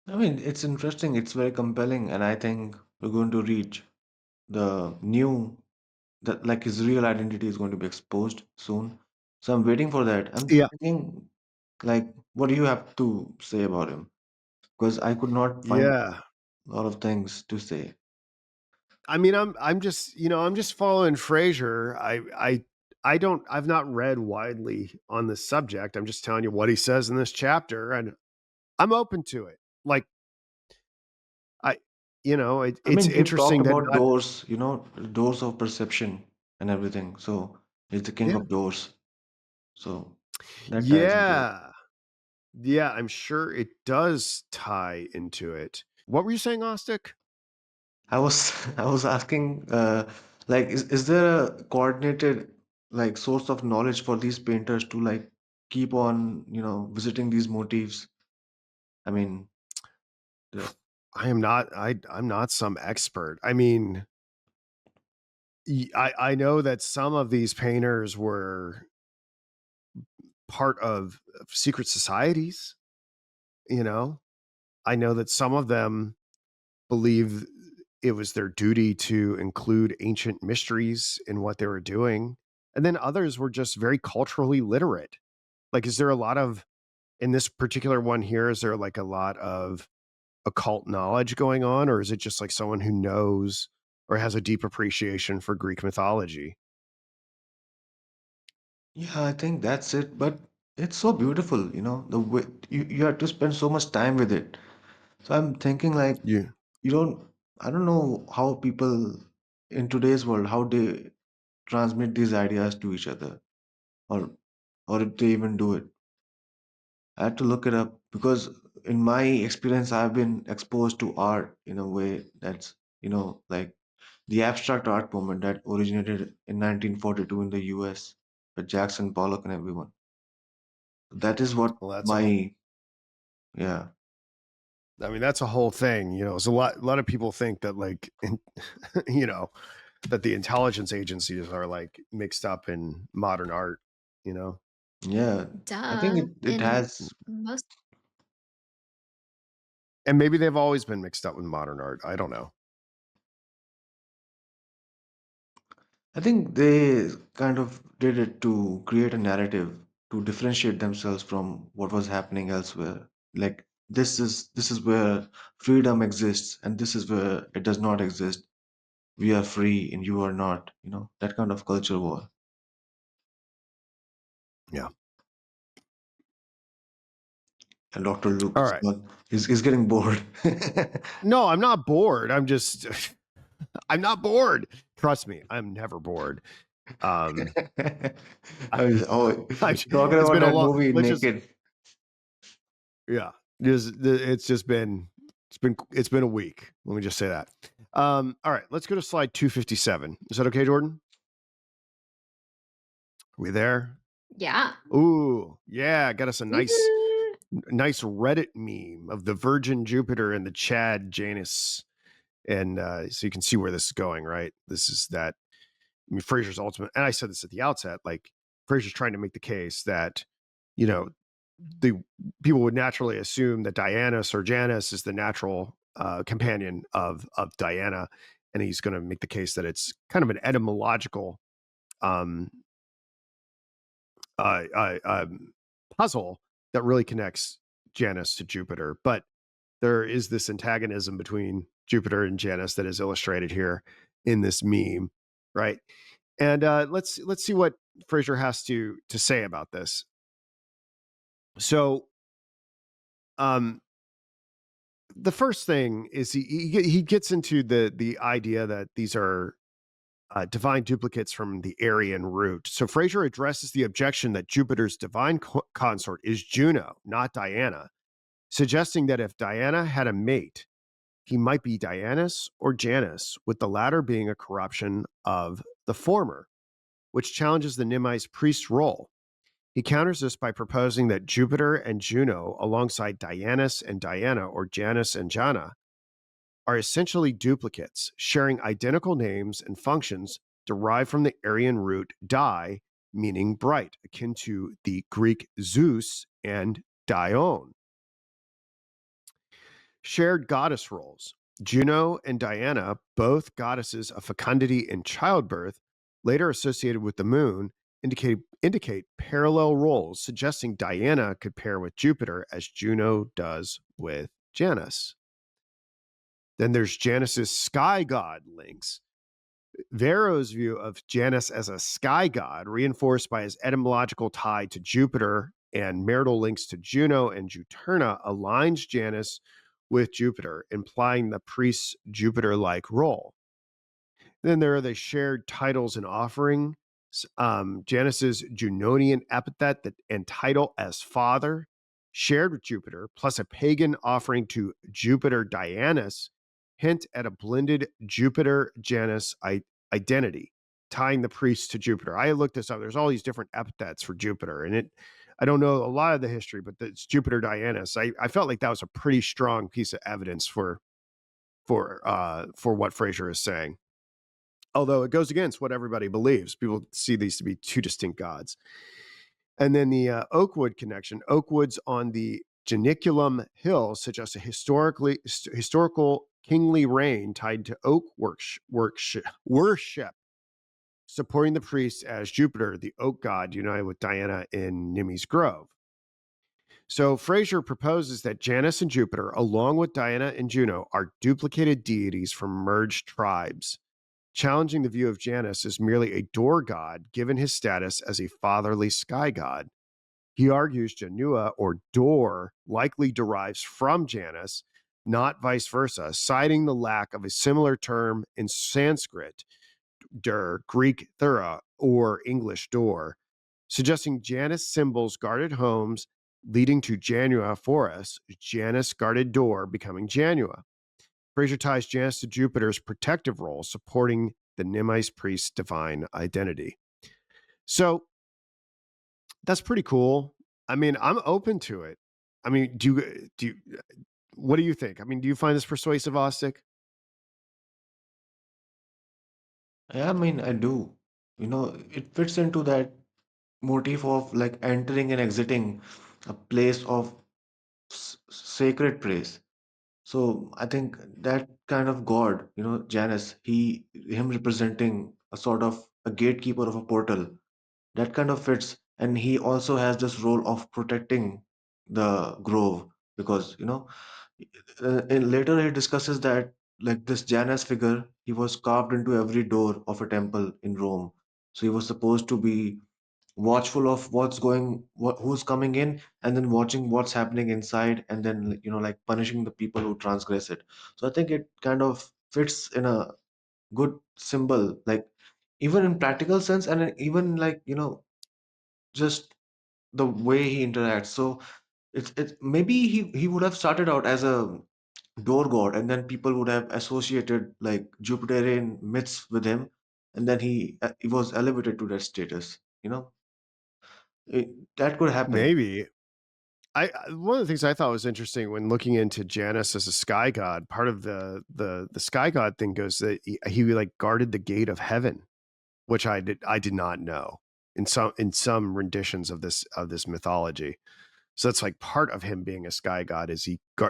[SPEAKER 3] I mean, it's interesting, it's very compelling, and I think we're going to reach the new that like his real identity is going to be exposed soon. So I'm waiting for that. I'm
[SPEAKER 1] Yeah,
[SPEAKER 3] thinking like what do you have to say about him? Because I could not find
[SPEAKER 1] yeah.
[SPEAKER 3] a lot of things to say.
[SPEAKER 1] I mean, I'm just I'm just following Fraser. I've not read widely on this subject. I'm just telling you what he says in this chapter, and I'm open to it. Like I,
[SPEAKER 3] I
[SPEAKER 1] it's
[SPEAKER 3] mean, he talked
[SPEAKER 1] interesting that
[SPEAKER 3] about
[SPEAKER 1] not.
[SPEAKER 3] doors, doors of perception and everything. So he's the king
[SPEAKER 1] Yeah,
[SPEAKER 3] of doors. So that ties into it.
[SPEAKER 1] yeah, yeah. I'm sure it does tie into it. What were you saying, Ostic?
[SPEAKER 3] I was I was asking like is there a coordinated like source of knowledge for these painters to like keep on, visiting these motifs? I mean, the,
[SPEAKER 1] I am not. I'm not some expert. I mean, I know that some of these painters were part of secret societies. You know, I know that some of them believe it was their duty to include ancient mysteries in what they were doing. And then others were just very culturally literate. Like, is there a lot of, in this particular one here, is there like a lot of occult knowledge going on? Or is it just like someone who knows or has a deep appreciation for Greek mythology?
[SPEAKER 3] yeah, I think that's it. But it's so beautiful, the way you have to spend so much time with it. So I'm thinking like
[SPEAKER 1] Yeah.
[SPEAKER 3] you don't I don't know how people in today's world how they transmit these ideas to each other or or if they even do it. I had to look it up because in my experience, I've been exposed to art in a way that's, like the abstract art movement that originated in 1942 in the US with Jackson Pollock and everyone. That is what
[SPEAKER 1] Well, that's a whole,
[SPEAKER 3] my, yeah,
[SPEAKER 1] I mean, that's a whole thing. It's a lot of people think that like, you know, that the intelligence agencies are like mixed up in modern art, you know?
[SPEAKER 3] yeah. I think
[SPEAKER 2] Duh.
[SPEAKER 3] it
[SPEAKER 2] In
[SPEAKER 3] has,
[SPEAKER 2] most
[SPEAKER 1] And maybe they've always been mixed up with modern art. I don't know.
[SPEAKER 3] I think they kind of did it to create a narrative to differentiate themselves from what was happening elsewhere. Like this is where freedom exists and this is where it does not exist. We are free and you are not, that kind of culture war.
[SPEAKER 1] Yeah.
[SPEAKER 3] And Dr. Luke
[SPEAKER 1] All
[SPEAKER 3] is
[SPEAKER 1] right.
[SPEAKER 3] not he's getting bored.
[SPEAKER 1] No, I'm not bored. I'm just I'm not bored. Trust me, I'm never bored. Um
[SPEAKER 3] Oh,
[SPEAKER 1] I,
[SPEAKER 3] talking
[SPEAKER 1] it's
[SPEAKER 3] about
[SPEAKER 1] been a
[SPEAKER 3] that
[SPEAKER 1] long
[SPEAKER 3] movie
[SPEAKER 1] let's just
[SPEAKER 3] Naked.
[SPEAKER 1] yeah. It's just been it's been a week. Let me just say that. All right, let's go to slide 257. Is that okay, Jordan? Are we there?
[SPEAKER 2] yeah.
[SPEAKER 1] Ooh, yeah, got us a nice
[SPEAKER 2] Woo!
[SPEAKER 1] nice Reddit meme of the Virgin Jupiter and the Chad Janus. And so you can see where this is going, right? This is that. I mean, Fraser's ultimate, and I said this at the outset. Like Fraser's trying to make the case that you know the people would naturally assume that Dianus or Janus is the natural companion of Diana, and he's going to make the case that it's kind of an etymological um, uh, puzzle that really connects Janus to Jupiter. But there is this antagonism between Jupiter and Janus that is illustrated here in this meme, right? And let's see what Frazer has to say about this. So, the first thing is he gets into the idea that these are divine duplicates from the Aryan root. So Frazer addresses the objection that Jupiter's divine consort is Juno, not Diana, suggesting that if Diana had a mate, he might be Dianus or Janus, with the latter being a corruption of the former, which challenges the Nemesis priest role. He counters this by proposing that Jupiter and Juno, alongside Dianus and Diana, or Janus and Jana, are essentially duplicates, sharing identical names and functions derived from the Aryan root di, meaning bright, akin to the Greek Zeus and Dione. Shared goddess roles. Juno and Diana, both goddesses of fecundity and childbirth, later associated with the moon, indicate parallel roles, suggesting Diana could pair with Jupiter as Juno does with Janus. Then there's Janus's sky god links. Varro's view of Janus as a sky god, reinforced by his etymological tie to Jupiter and marital links to Juno and Juturna, aligns Janus with Jupiter, implying the priest's Jupiter-like role. Then there are the shared titles and offerings. Janus's Junonian epithet and title as father, shared with Jupiter, plus a pagan offering to Jupiter Dianus, hint at a blended Jupiter Janus identity, tying the priest to Jupiter. I looked this up. There's all these different epithets for Jupiter, and I don't know a lot of the history, but it's Jupiter Dianus. I felt like that was a pretty strong piece of evidence for what Frazer is saying. Although it goes against what everybody believes. People see these to be two distinct gods. And then the Oakwood connection. Oakwoods on the Janiculum Hill suggest a historical kingly reign tied to oak worship, supporting the priests as Jupiter, the oak god, united with Diana in Nimi's Grove. So Frazer proposes that Janus and Jupiter, along with Diana and Juno, are duplicated deities from merged tribes, challenging the view of Janus as merely a door god given his status as a fatherly sky god. He argues Janua, or door, likely derives from Janus, not vice versa, citing the lack of a similar term in Sanskrit, Greek thura, or English door, suggesting Janus symbols guarded homes leading to Janua forests, Janus guarded door becoming Janua. Frazer ties Janus to Jupiter's protective role, supporting the Nemesis priest's divine identity. So that's pretty cool. I mean, I'm open to it. I mean, what do you think? I mean, do you find this persuasive, Ostic?
[SPEAKER 3] Yeah, I mean, I do. It fits into that motif of like entering and exiting a place of sacred praise. So I think that kind of god, Janus, him representing a sort of a gatekeeper of a portal, that kind of fits. And he also has this role of protecting the grove because, and later he discusses that like this Janus figure, he was carved into every door of a temple in Rome. So he was supposed to be watchful of who's coming in, and then watching what's happening inside, and then like punishing the people who transgress it. So I think it kind of fits in a good symbol, like even in practical sense, and even like just the way he interacts. So it's maybe he would have started out as a door god, and then people would have associated like Jupiterian myths with him, and then he was elevated to that status. That could happen.
[SPEAKER 1] Maybe. One of the things I thought was interesting when looking into Janus as a sky god, part of the sky god thing goes that he like guarded the gate of heaven, which I did not know in some renditions of this mythology. So that's like part of him being a sky god is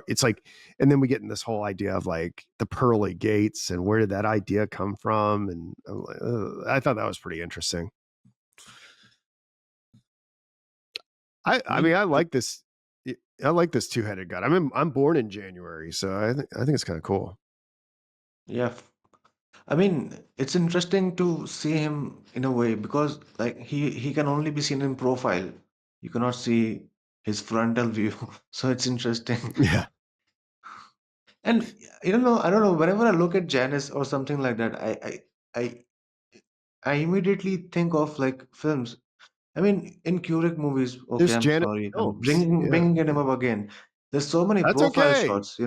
[SPEAKER 1] it's like, and then we get in this whole idea of like the pearly gates and where did that idea come from? And I thought that was pretty interesting. I
[SPEAKER 3] Me
[SPEAKER 1] mean, I
[SPEAKER 3] too.
[SPEAKER 1] like this. I like this two-headed god. I'm born in January, so I think it's kind of cool.
[SPEAKER 3] Yeah. I mean, it's interesting to see him in a way because like he can only be seen in profile. You cannot see his frontal view. So it's interesting.
[SPEAKER 1] Yeah.
[SPEAKER 3] And I don't know, whenever I look at Janice or something like that, I I immediately think of like films. I mean, in Kubrick movies, okay,
[SPEAKER 1] There's
[SPEAKER 3] I'm
[SPEAKER 1] Janet
[SPEAKER 3] sorry. I'm
[SPEAKER 1] Films.
[SPEAKER 3] bringing
[SPEAKER 1] Yeah.
[SPEAKER 3] bringing him
[SPEAKER 1] Yeah.
[SPEAKER 3] up again. There's so many
[SPEAKER 1] That's
[SPEAKER 3] profile
[SPEAKER 1] okay.
[SPEAKER 3] shots.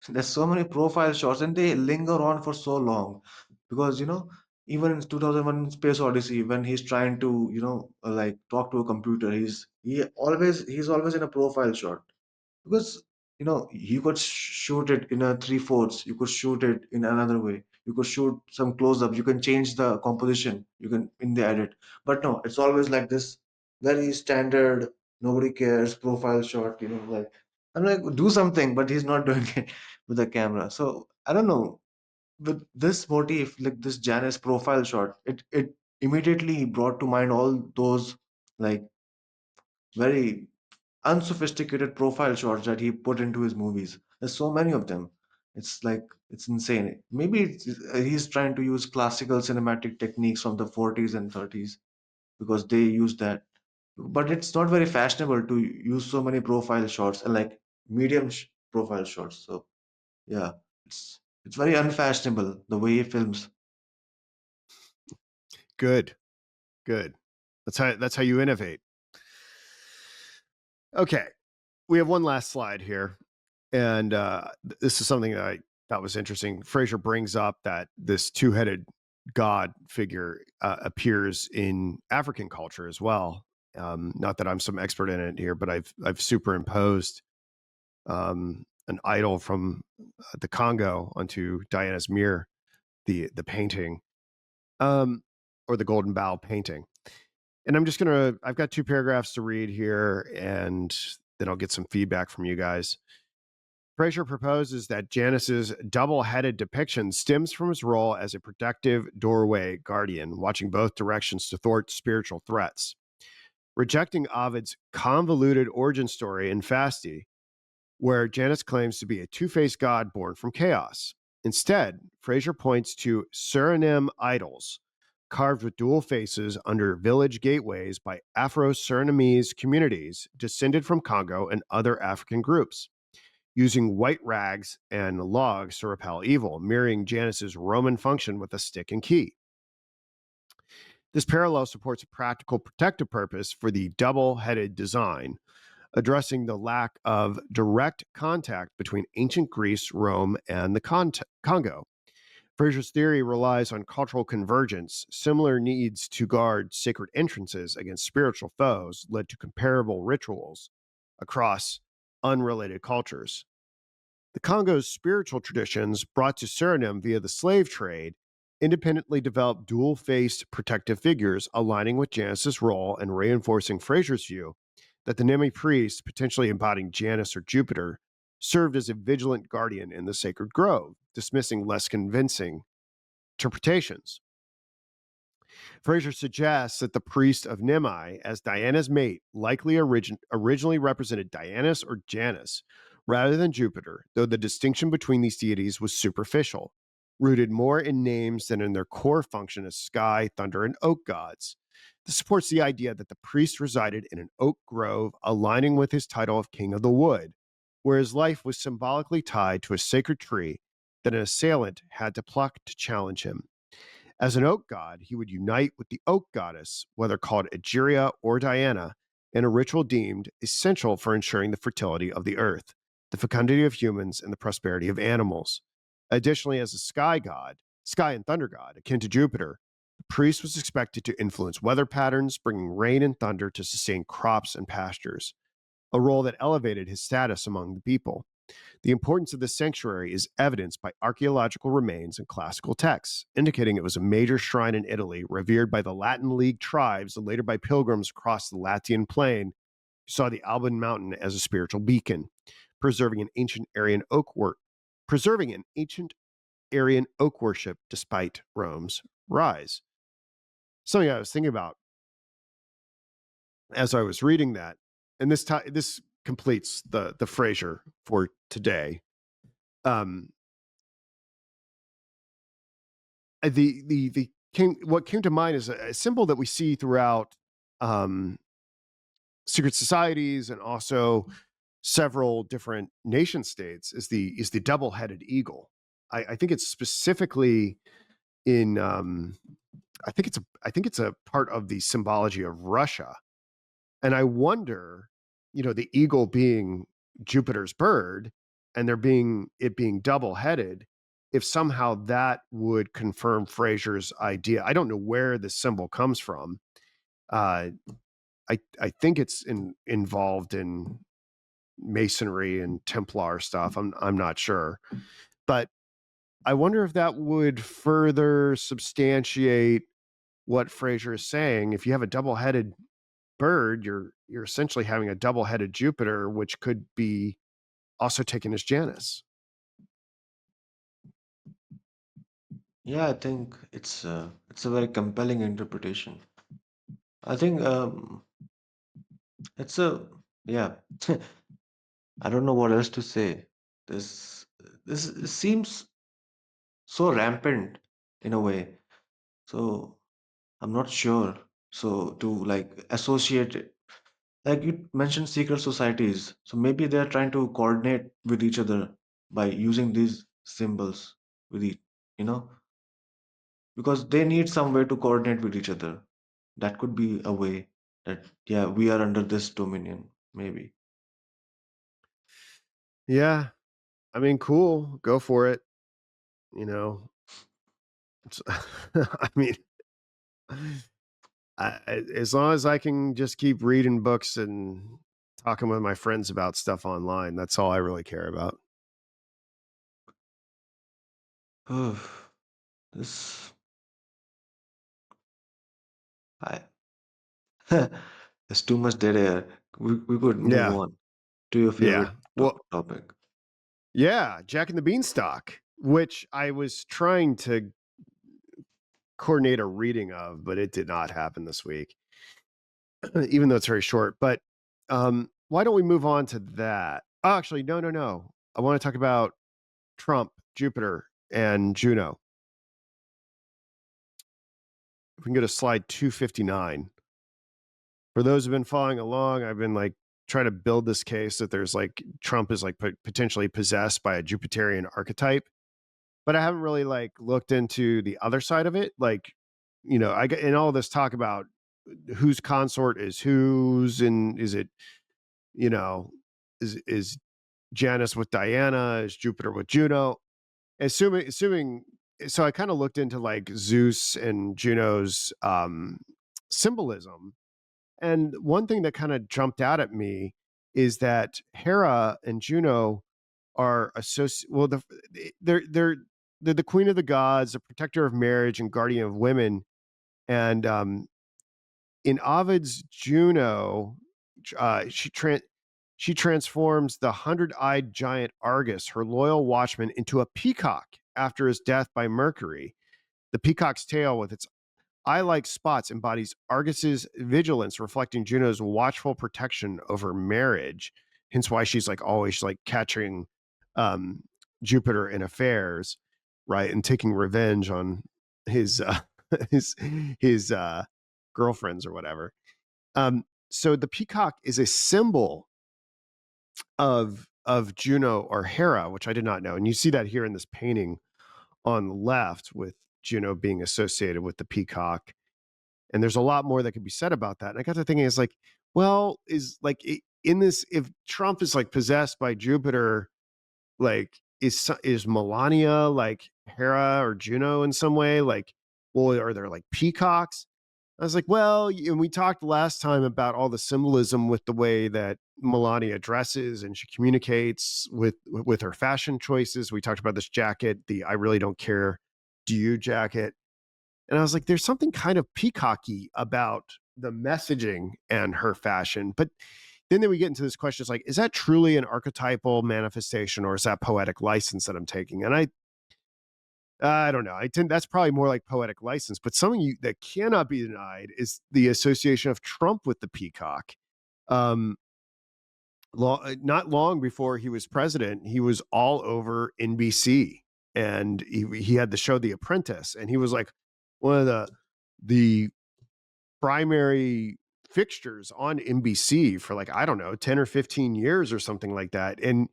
[SPEAKER 3] There's so many profile shots and they linger on for so long because even in 2001 Space Odyssey when he's trying to like talk to a computer he's always in a profile shot because you could shoot it in a three-fourths, you could shoot it in another way, you could shoot some close-ups, you can change the composition, you can in the edit, but no, it's always like this very standard, nobody cares profile shot, like I'm like do something, but he's not doing it with the camera. So I don't know, with this motif, like this Janus profile shot, it immediately brought to mind all those like very unsophisticated profile shots that he put into his movies. There's so many of them. It's like it's insane. Maybe he's trying to use classical cinematic techniques from the 40s and 30s because they use that. But it's not very fashionable to use so many profile shots and like medium profile shots. So yeah, it's very unfashionable the way he films.
[SPEAKER 1] Good. Good. That's how you innovate. Okay. We have one last slide here. And this is something that I thought was interesting. Fraser brings up that this two-headed god figure appears in African culture as well. Not that I'm some expert in it here, but I've superimposed an idol from the Congo onto Diana's mirror, the painting, or the Golden Bough painting. And I've got 2 paragraphs to read here, and then I'll get some feedback from you guys. Fraser proposes that Janus's double-headed depiction stems from his role as a protective doorway guardian, watching both directions to thwart spiritual threats. Rejecting Ovid's convoluted origin story in Fasti, where Janus claims to be a two-faced god born from chaos. Instead, Fraser points to Suriname idols carved with dual faces under village gateways by Afro-Surinamese communities descended from Congo and other African groups, using white rags and logs to repel evil, mirroring Janus's Roman function with a stick and key. This parallel supports a practical protective purpose for the double-headed design, addressing the lack of direct contact between ancient Greece, Rome, and the Congo. Fraser's theory relies on cultural convergence. Similar needs to guard sacred entrances against spiritual foes led to comparable rituals across unrelated cultures. The Congo's spiritual traditions, brought to Suriname via the slave trade, independently developed dual faced protective figures, aligning with Janus's role and reinforcing Fraser's view that the Nemi priest, potentially embodying Janus or Jupiter, served as a vigilant guardian in the sacred grove, dismissing less convincing interpretations. Fraser suggests that the priest of Nemi, as Diana's mate, likely originally represented Dianus or Janus rather than Jupiter, though the distinction between these deities was superficial, rooted more in names than in their core function as sky, thunder, and oak gods. This supports the idea that the priest resided in an oak grove, aligning with his title of King of the Wood, where his life was symbolically tied to a sacred tree that an assailant had to pluck to challenge him. As an oak god, he would unite with the oak goddess, whether called Egeria or Diana, in a ritual deemed essential for ensuring the fertility of the earth, the fecundity of humans, and the prosperity of animals. Additionally, as a sky and thunder god, akin to Jupiter, the priest was expected to influence weather patterns, bringing rain and thunder to sustain crops and pastures, a role that elevated his status among the people. The importance of this sanctuary is evidenced by archaeological remains and classical texts, indicating it was a major shrine in Italy, revered by the Latin League tribes and later by pilgrims across the Latian plain who saw the Alban Mountain as a spiritual beacon, preserving an ancient Aryan oak worship despite Rome's rise. Something I was thinking about as I was reading that and this completes the Frazer for today. Um, the came what came to mind is a symbol that we see throughout um, secret societies and also several different nation states is the double-headed eagle. I think it's specifically in I think it's a part of the symbology of Russia. And I wonder, the eagle being Jupiter's bird and it being double-headed, if somehow that would confirm Frazer's idea. I don't know where this symbol comes from. Uh, I think it's involved in masonry and Templar stuff. I'm not sure, but I wonder if that would further substantiate what Fraser is saying. If you have a double-headed bird, you're essentially having a double-headed Jupiter, which could be also taken as Janus.
[SPEAKER 3] Yeah, I think it's a very compelling interpretation. I think it's a yeah. I don't know what else to say. This this seems so rampant in a way. So I'm not sure. So to like associate it, like you mentioned secret societies. So maybe they're trying to coordinate with each other by using these symbols with each, you know, because they need some way to coordinate with each other. That could be a way that yeah, we are under this dominion, maybe.
[SPEAKER 1] Yeah, I mean, cool. Go for it. You know, I mean, as long as I can just keep reading books and talking with my friends about stuff online, that's all I really care about.
[SPEAKER 3] This I there's too much dead air. We could move
[SPEAKER 1] Yeah,
[SPEAKER 3] on to your
[SPEAKER 1] yeah.
[SPEAKER 3] favorite
[SPEAKER 1] Well,
[SPEAKER 3] topic.
[SPEAKER 1] yeah, Jack and the Beanstalk, which I was trying to coordinate a reading of, but it did not happen this week, even though it's very short. But why don't we move on to that? Oh, actually, no, no, no. I want to talk about Trump, Jupiter, and Juno. If we can go to slide 259. For those who've been following along, I've been like trying to build this case that there's like Trump is like potentially possessed by a Jupiterian archetype, but I haven't really like looked into the other side of it. Like, I get in all this talk about whose consort is whose, and is it, you know, is Janus with Diana, is Jupiter with Juno? Assuming so I kind of looked into like Zeus and Juno's symbolism. And one thing that kind of jumped out at me is that Hera and Juno are associated. Well, they're they're they're the queen of the gods, the protector of marriage, and guardian of women. And in Ovid's Juno, uh, she tran she transforms the hundred-eyed giant Argus, her loyal watchman, into a peacock after his death by Mercury. The peacock's tail, with its eye-like spots, embodies Argus's vigilance, reflecting Juno's watchful protection over marriage. Hence why she's like always like catching um, Jupiter in affairs, right, and taking revenge on his his his girlfriends or whatever. So the peacock is a symbol of Juno or Hera, which I did not know, and you see that here in this painting on the left with Juno being associated with the peacock. And there's a lot more that could be said about that. And I got to thinking, it's like, well, is like in this, if Trump is like possessed by Jupiter, like is Melania like Hera or Juno in some way? Like, well, are there like peacocks? I was like, well, and we talked last time about all the symbolism with the way that Melania dresses and she communicates with her fashion choices. We talked about this jacket, the "I really don't care, do you" jacket, and I was like, there's something kind of peacocky about the messaging and her fashion. But then we get into this question: is like, is that truly an archetypal manifestation, or is that poetic license that I'm taking? And I don't know. I tend that's probably more like poetic license, but something that cannot be denied is the association of Trump with the peacock. Um, not long before he was president, he was all over NBC, and he had the show The Apprentice, and he was like one of the primary fixtures on NBC for like, I don't know, 10 or 15 years or something like that. And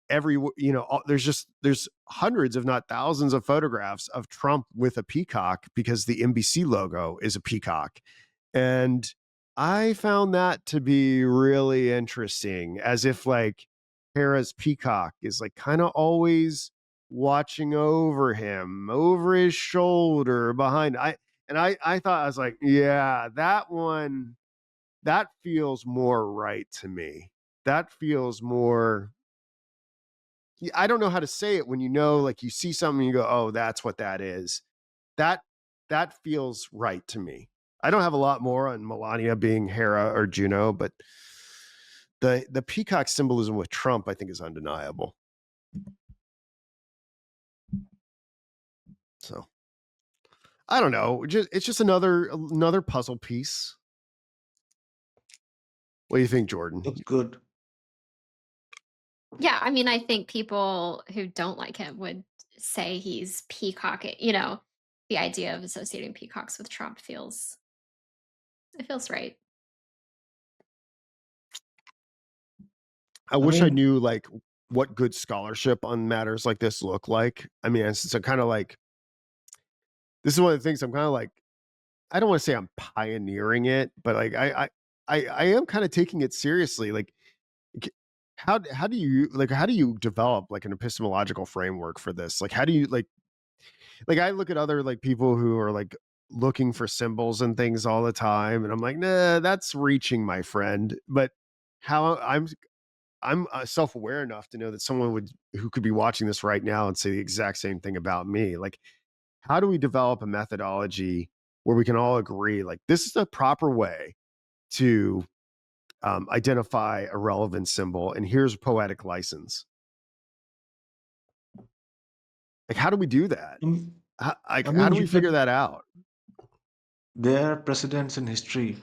[SPEAKER 1] every, there's hundreds if not thousands of photographs of Trump with a peacock because the NBC logo is a peacock. And I found that to be really interesting, as if like Hera's peacock is like kind of always watching over him, over his shoulder, behind. I thought, I was like, yeah, that one, that feels more right to me. That feels more, I don't know how to say it when like you see something, you go, oh, that's what that is. That that feels right to me. I don't have a lot more on Melania being Hera or Juno, but the peacock symbolism with Trump, I think, is undeniable. So I don't know. It's just another puzzle piece. What do you think, Jordan?
[SPEAKER 3] Looks good.
[SPEAKER 2] Yeah, I mean, I think people who don't like him would say he's peacocking. The idea of associating peacocks with Trump feels right.
[SPEAKER 1] I
[SPEAKER 3] I
[SPEAKER 1] wish I
[SPEAKER 3] mean,
[SPEAKER 1] knew like what good scholarship on matters like this look like. I mean, it's kind of like, this is one of the things I'm kind of like, I don't want to say I'm pioneering it, but like I am kind of taking it seriously. Like, how do you develop like an epistemological framework for this? Like, how do you like I look at other like people who are like looking for symbols and things all the time, and I'm like, nah, that's reaching, my friend. But how I'm self-aware enough to know that someone who could be watching this right now and say the exact same thing about me. Like, how do we develop a methodology where we can all agree like this is the proper way to identify a relevant symbol, and here's poetic license? Like, how do we do that?
[SPEAKER 3] mm, I
[SPEAKER 1] How
[SPEAKER 3] mean,
[SPEAKER 1] do
[SPEAKER 3] you
[SPEAKER 1] we figure
[SPEAKER 3] could.
[SPEAKER 1] that out?
[SPEAKER 3] There are precedents in history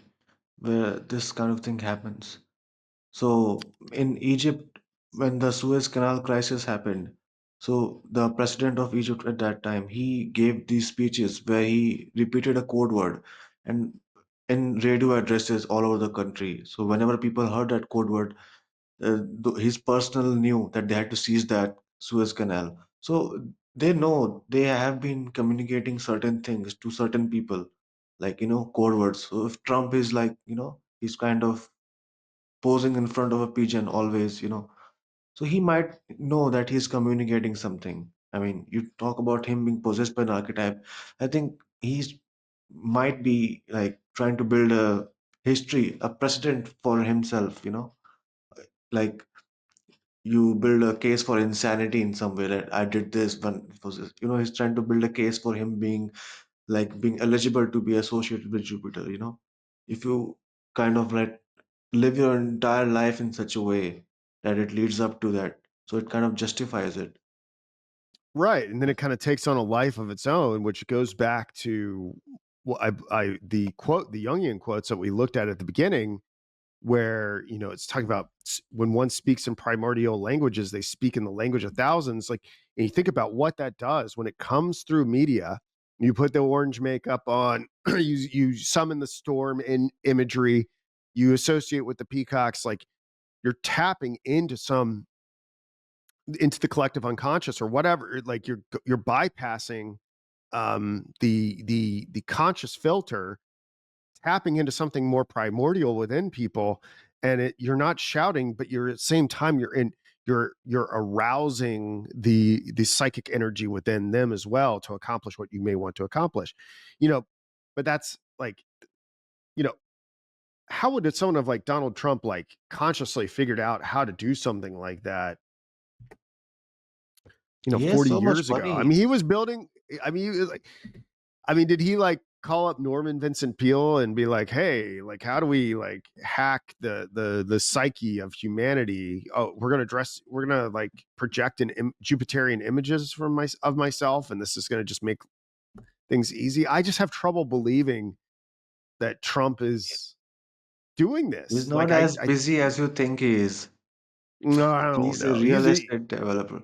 [SPEAKER 3] where this kind of thing happens. So in Egypt, when the Suez Canal crisis happened, so the president of Egypt at that time, he gave these speeches where he repeated a code word and in radio addresses all over the country. So whenever people heard that code word, his personnel knew that they had to seize that Suez Canal. So they know they have been communicating certain things to certain people, like code words. So if Trump is like he's kind of posing in front of a pigeon always, so he might know that he's communicating something. I mean, you talk about him being possessed by an archetype. I think he's might be like trying to build a history, a precedent for himself, like you build a case for insanity in some way, that I did this when he's trying to build a case for him being like being eligible to be associated with Jupiter. If you kind of like live your entire life in such a way that it leads up to that, so it kind of justifies it.
[SPEAKER 1] Right, and then it kind of takes on a life of its own, which goes back to the quote, the Jungian quotes that we looked at the beginning, where it's talking about when one speaks in primordial languages, they speak in the language of thousands. Like, and you think about what that does when it comes through media. You put the orange makeup on, you summon the storm in imagery, you associate with the peacocks, like you're tapping into the collective unconscious or whatever. Like you're bypassing the conscious filter, tapping into something more primordial within people, and you're not shouting, but you're at the same time you're arousing the psychic energy within them as well to accomplish what you may want to accomplish. you know but that's like, you know how would someone of like Donald Trump like consciously figured out how to do something like that
[SPEAKER 3] He has
[SPEAKER 1] 40
[SPEAKER 3] so much
[SPEAKER 1] years ago? I
[SPEAKER 3] money.
[SPEAKER 1] mean, he was building, I mean, he was like, I mean, did he like call up Norman Vincent Peale and be like, "Hey, like, how do we like hack the psyche of humanity? Oh, we're gonna like project Jupiterian images from myself, and this is gonna just make things easy." I just have trouble believing that Trump is doing
[SPEAKER 3] He's
[SPEAKER 1] this? Like
[SPEAKER 3] not as busy as you think he is.
[SPEAKER 1] no, I don't
[SPEAKER 3] He's a
[SPEAKER 1] know.
[SPEAKER 3] real estate developer.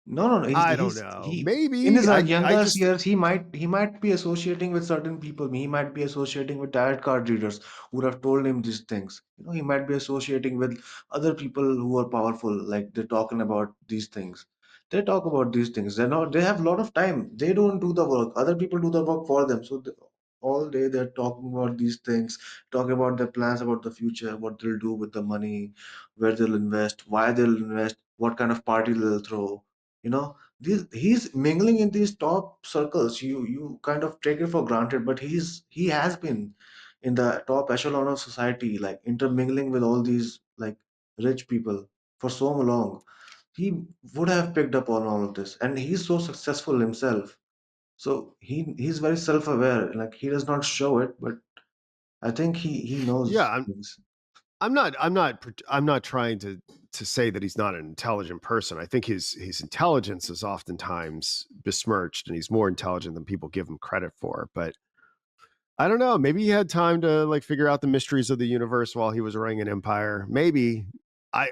[SPEAKER 3] No, no, no.
[SPEAKER 1] I don't know.
[SPEAKER 3] He in
[SPEAKER 1] Maybe
[SPEAKER 3] his
[SPEAKER 1] I
[SPEAKER 3] younger
[SPEAKER 1] just
[SPEAKER 3] years he might be associating with certain people. He might be associating with tarot card readers who would have told him these things. He might be associating with other people who are powerful, like they're talking about these things. They talk about these things. They're not. They have a lot of time. They don't do the work. Other people do the work for them. So all day they're talking about these things, talking about their plans about the future, what they'll do with the money, where they'll invest, why they'll invest, what kind of party they'll throw he's mingling in these top circles. You kind of take it for granted, but he has been in the top echelon of society, like intermingling with all these like rich people for so long. He would have picked up on all of this, and he's so successful himself. So he's very self-aware. Like he does not show it, but I think he
[SPEAKER 1] yeah,
[SPEAKER 3] knows things.
[SPEAKER 1] I'm not trying to say that he's not an intelligent person. I think his intelligence is oftentimes besmirched, and he's more intelligent than people give him credit for. But I don't know. Maybe he had time to like figure out the mysteries of the universe while he was running an empire. Maybe I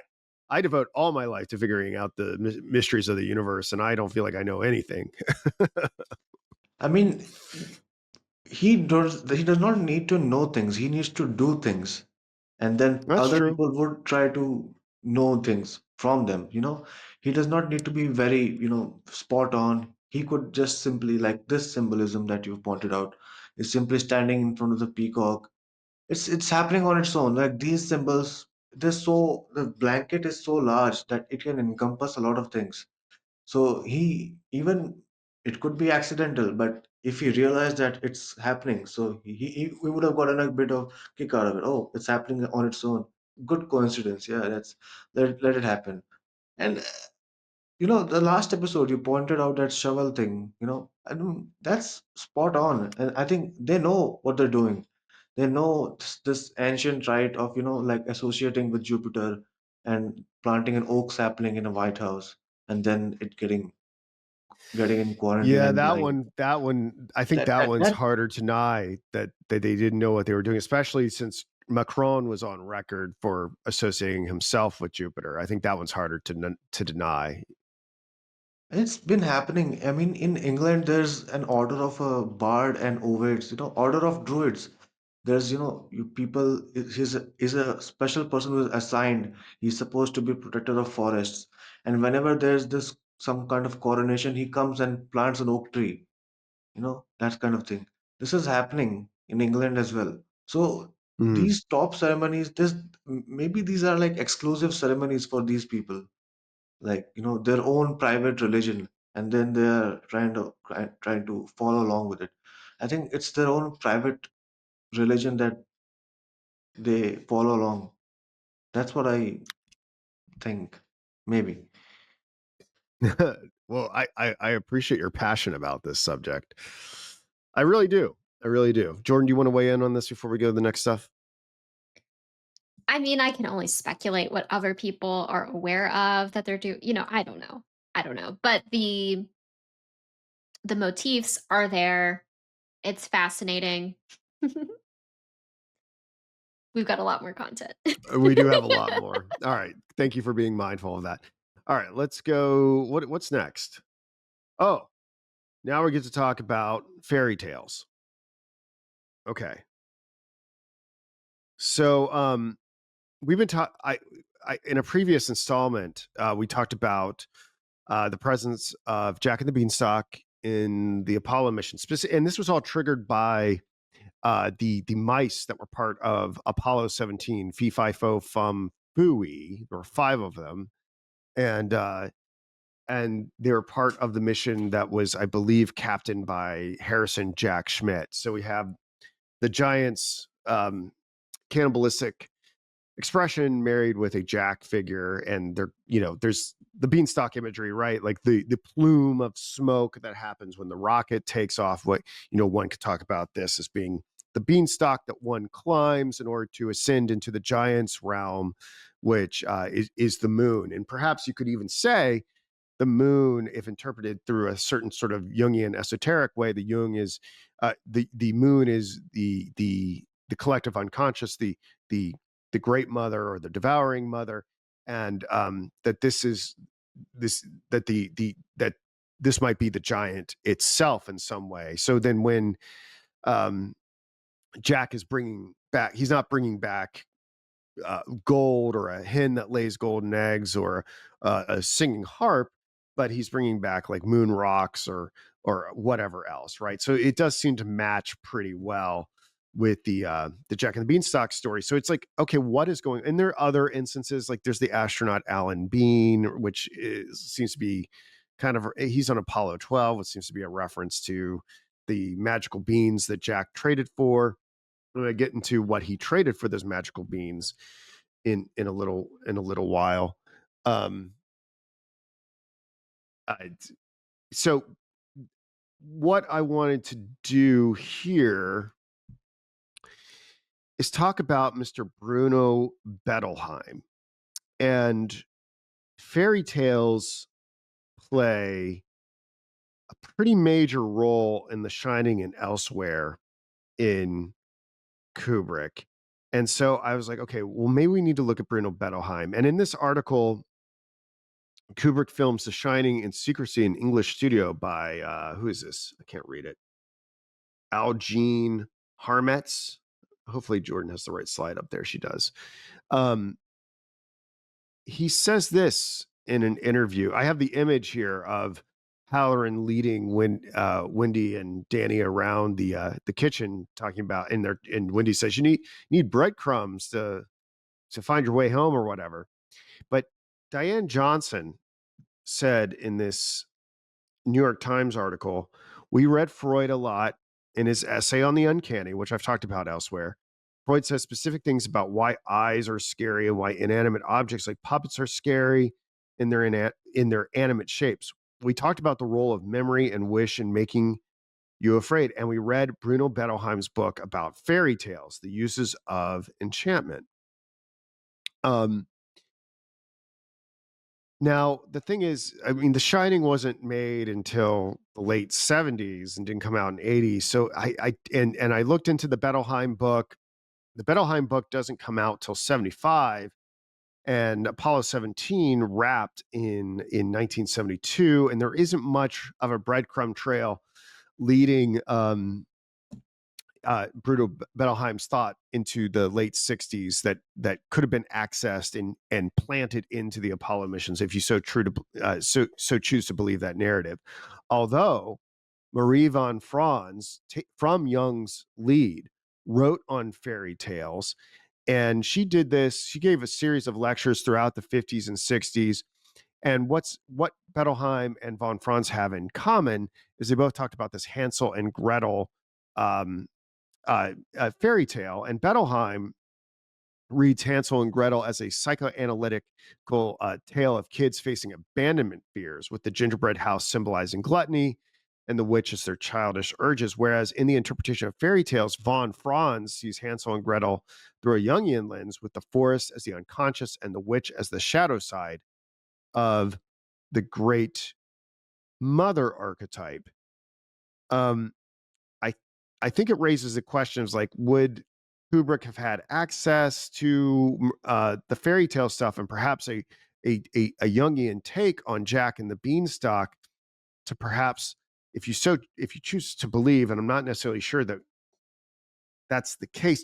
[SPEAKER 1] I devote all my life to figuring out the mysteries of the universe, and I don't feel like I know anything.
[SPEAKER 3] I mean, he does not need to know things. He needs to do things, and then
[SPEAKER 1] That's
[SPEAKER 3] other
[SPEAKER 1] true.
[SPEAKER 3] people would try to know things from them. He does not need to be very spot on. He could just simply, like this symbolism that you've pointed out, is simply standing in front of the peacock. It's happening on its own. Like these symbols, the blanket is so large that it can encompass a lot of things. So he even it could be accidental, but if he realized that it's happening, so we would have gotten a bit of kick out of it. Oh, it's happening on its own. Good coincidence. Yeah, let it happen. And the last episode you pointed out that shovel thing. I mean that's spot on, and I think they know what they're doing. They know this ancient rite of like associating with Jupiter and planting an oak sapling in a White House, and then it getting in quarantine
[SPEAKER 1] Yeah,
[SPEAKER 3] and dying.
[SPEAKER 1] that one, I think
[SPEAKER 3] That
[SPEAKER 1] that
[SPEAKER 3] that
[SPEAKER 1] one's
[SPEAKER 3] that
[SPEAKER 1] harder to deny that they didn't know what they were doing, especially since Macron was on record for associating himself with Jupiter. I think that one's harder to deny.
[SPEAKER 3] it's been happening. I mean, in England, there's an order of a bard and ovids. Order of druids. There's you people. He's a special person who is assigned. He's supposed to be protector of forests. And whenever there's this some kind of coronation, he comes and plants an oak tree. That kind of thing. This is happening in England as well. So
[SPEAKER 1] Mm.
[SPEAKER 3] these top ceremonies, maybe these are like exclusive ceremonies for these people, like their own private religion, and then they're trying to follow along with it. I think it's their own private religion that they follow along. That's what I think, maybe.
[SPEAKER 1] Well, I appreciate your passion about this subject. I really do. I really do. Jordan, do you want to weigh in on this before we go to the next stuff?
[SPEAKER 2] I mean, I can only speculate what other people are aware of that they're doing. I don't know. I don't know. But the motifs are there. It's fascinating. We've got a lot more content.
[SPEAKER 1] We do have a lot more. All right. Thank you for being mindful of that. All right, let's go. What's next? Oh, now we get to talk about fairy tales. Okay. So we've been talking I in a previous installment, we talked about the presence of Jack and the Beanstalk in the Apollo mission. And this was all triggered by the mice that were part of Apollo 17, Fee Fi Fo Fum Fooey. There were 5 of them, and they were part of the mission that was, I believe, captained by Harrison Jack Schmidt. So we have the giants, cannibalistic expression married with a Jack figure, and there's the beanstalk imagery, right? Like the plume of smoke that happens when the rocket takes off. What one could talk about this as being the beanstalk that one climbs in order to ascend into the giants realm, which is the moon. And perhaps you could even say the moon, if interpreted through a certain sort of Jungian esoteric way, the Jung is the moon is the collective unconscious, the great mother or the devouring mother, and that this is this that the that this might be the giant itself in some way. So then when um, Jack is bringing back, he's not bringing back gold or a hen that lays golden eggs or a singing harp, but he's bringing back like moon rocks or whatever else, right? So it does seem to match pretty well with the Jack and the Beanstalk story. So it's like, okay, what is going? And there are other instances, like there's the astronaut Alan Bean, which seems to be kind of, he's on Apollo 12, which seems to be a reference to the magical beans that Jack traded for. I'm going to get into what he traded for those magical beans in a little while. Um, so what I wanted to do here is talk about Mr. Bruno Bettelheim. And fairy tales play a pretty major role in The Shining and elsewhere in Kubrick. And so I was like, okay, well, maybe we need to look at Bruno Bettelheim. And in this article, Kubrick films The Shining in secrecy in English studio by who is this? I can't read it. Algene Harmetz. Hopefully Jordan has the right slide up there. She does. He says this in an interview. I have the image here of Halloran leading Wendy and Danny around the kitchen, talking about and Wendy says you need breadcrumbs to find your way home or whatever. But Diane Johnson said in this New York Times article, we read Freud a lot in his essay on the uncanny, which I've talked about elsewhere. Freud says specific things about why eyes are scary and why inanimate objects like puppets are scary in their animate shapes. We talked about the role of memory and wish in making you afraid, and we read Bruno Bettelheim's book about fairy tales, the uses of enchantment. Now, the thing is, I mean, The Shining wasn't made until the late 70s and didn't come out in 80s. So I looked into the Bettelheim book. The Bettelheim book doesn't come out till 75, and Apollo 17 wrapped in 1972, and there isn't much of a breadcrumb trail leading Bruno Bettelheim's thought into the late 60s that could have been accessed and planted into the Apollo missions if you so choose to believe that narrative. Although Marie von Franz from Jung's lead wrote on fairy tales, and she did this. She gave a series of lectures throughout the 50s and 60s. And what Bettelheim and von Franz have in common is they both talked about this Hansel and Gretel um, fairy tale, and Bettelheim reads Hansel and Gretel as a psychoanalytical tale of kids facing abandonment fears, with the gingerbread house symbolizing gluttony and the witch as their childish urges. Whereas in the interpretation of fairy tales, von Franz sees Hansel and Gretel through a Jungian lens, with the forest as the unconscious and the witch as the shadow side of the great mother archetype. Um, I I think it raises the questions like, would Kubrick have had access to the fairy tale stuff and perhaps a Jungian take on Jack and the Beanstalk to perhaps, if you choose to believe, and I'm not necessarily sure that that's the case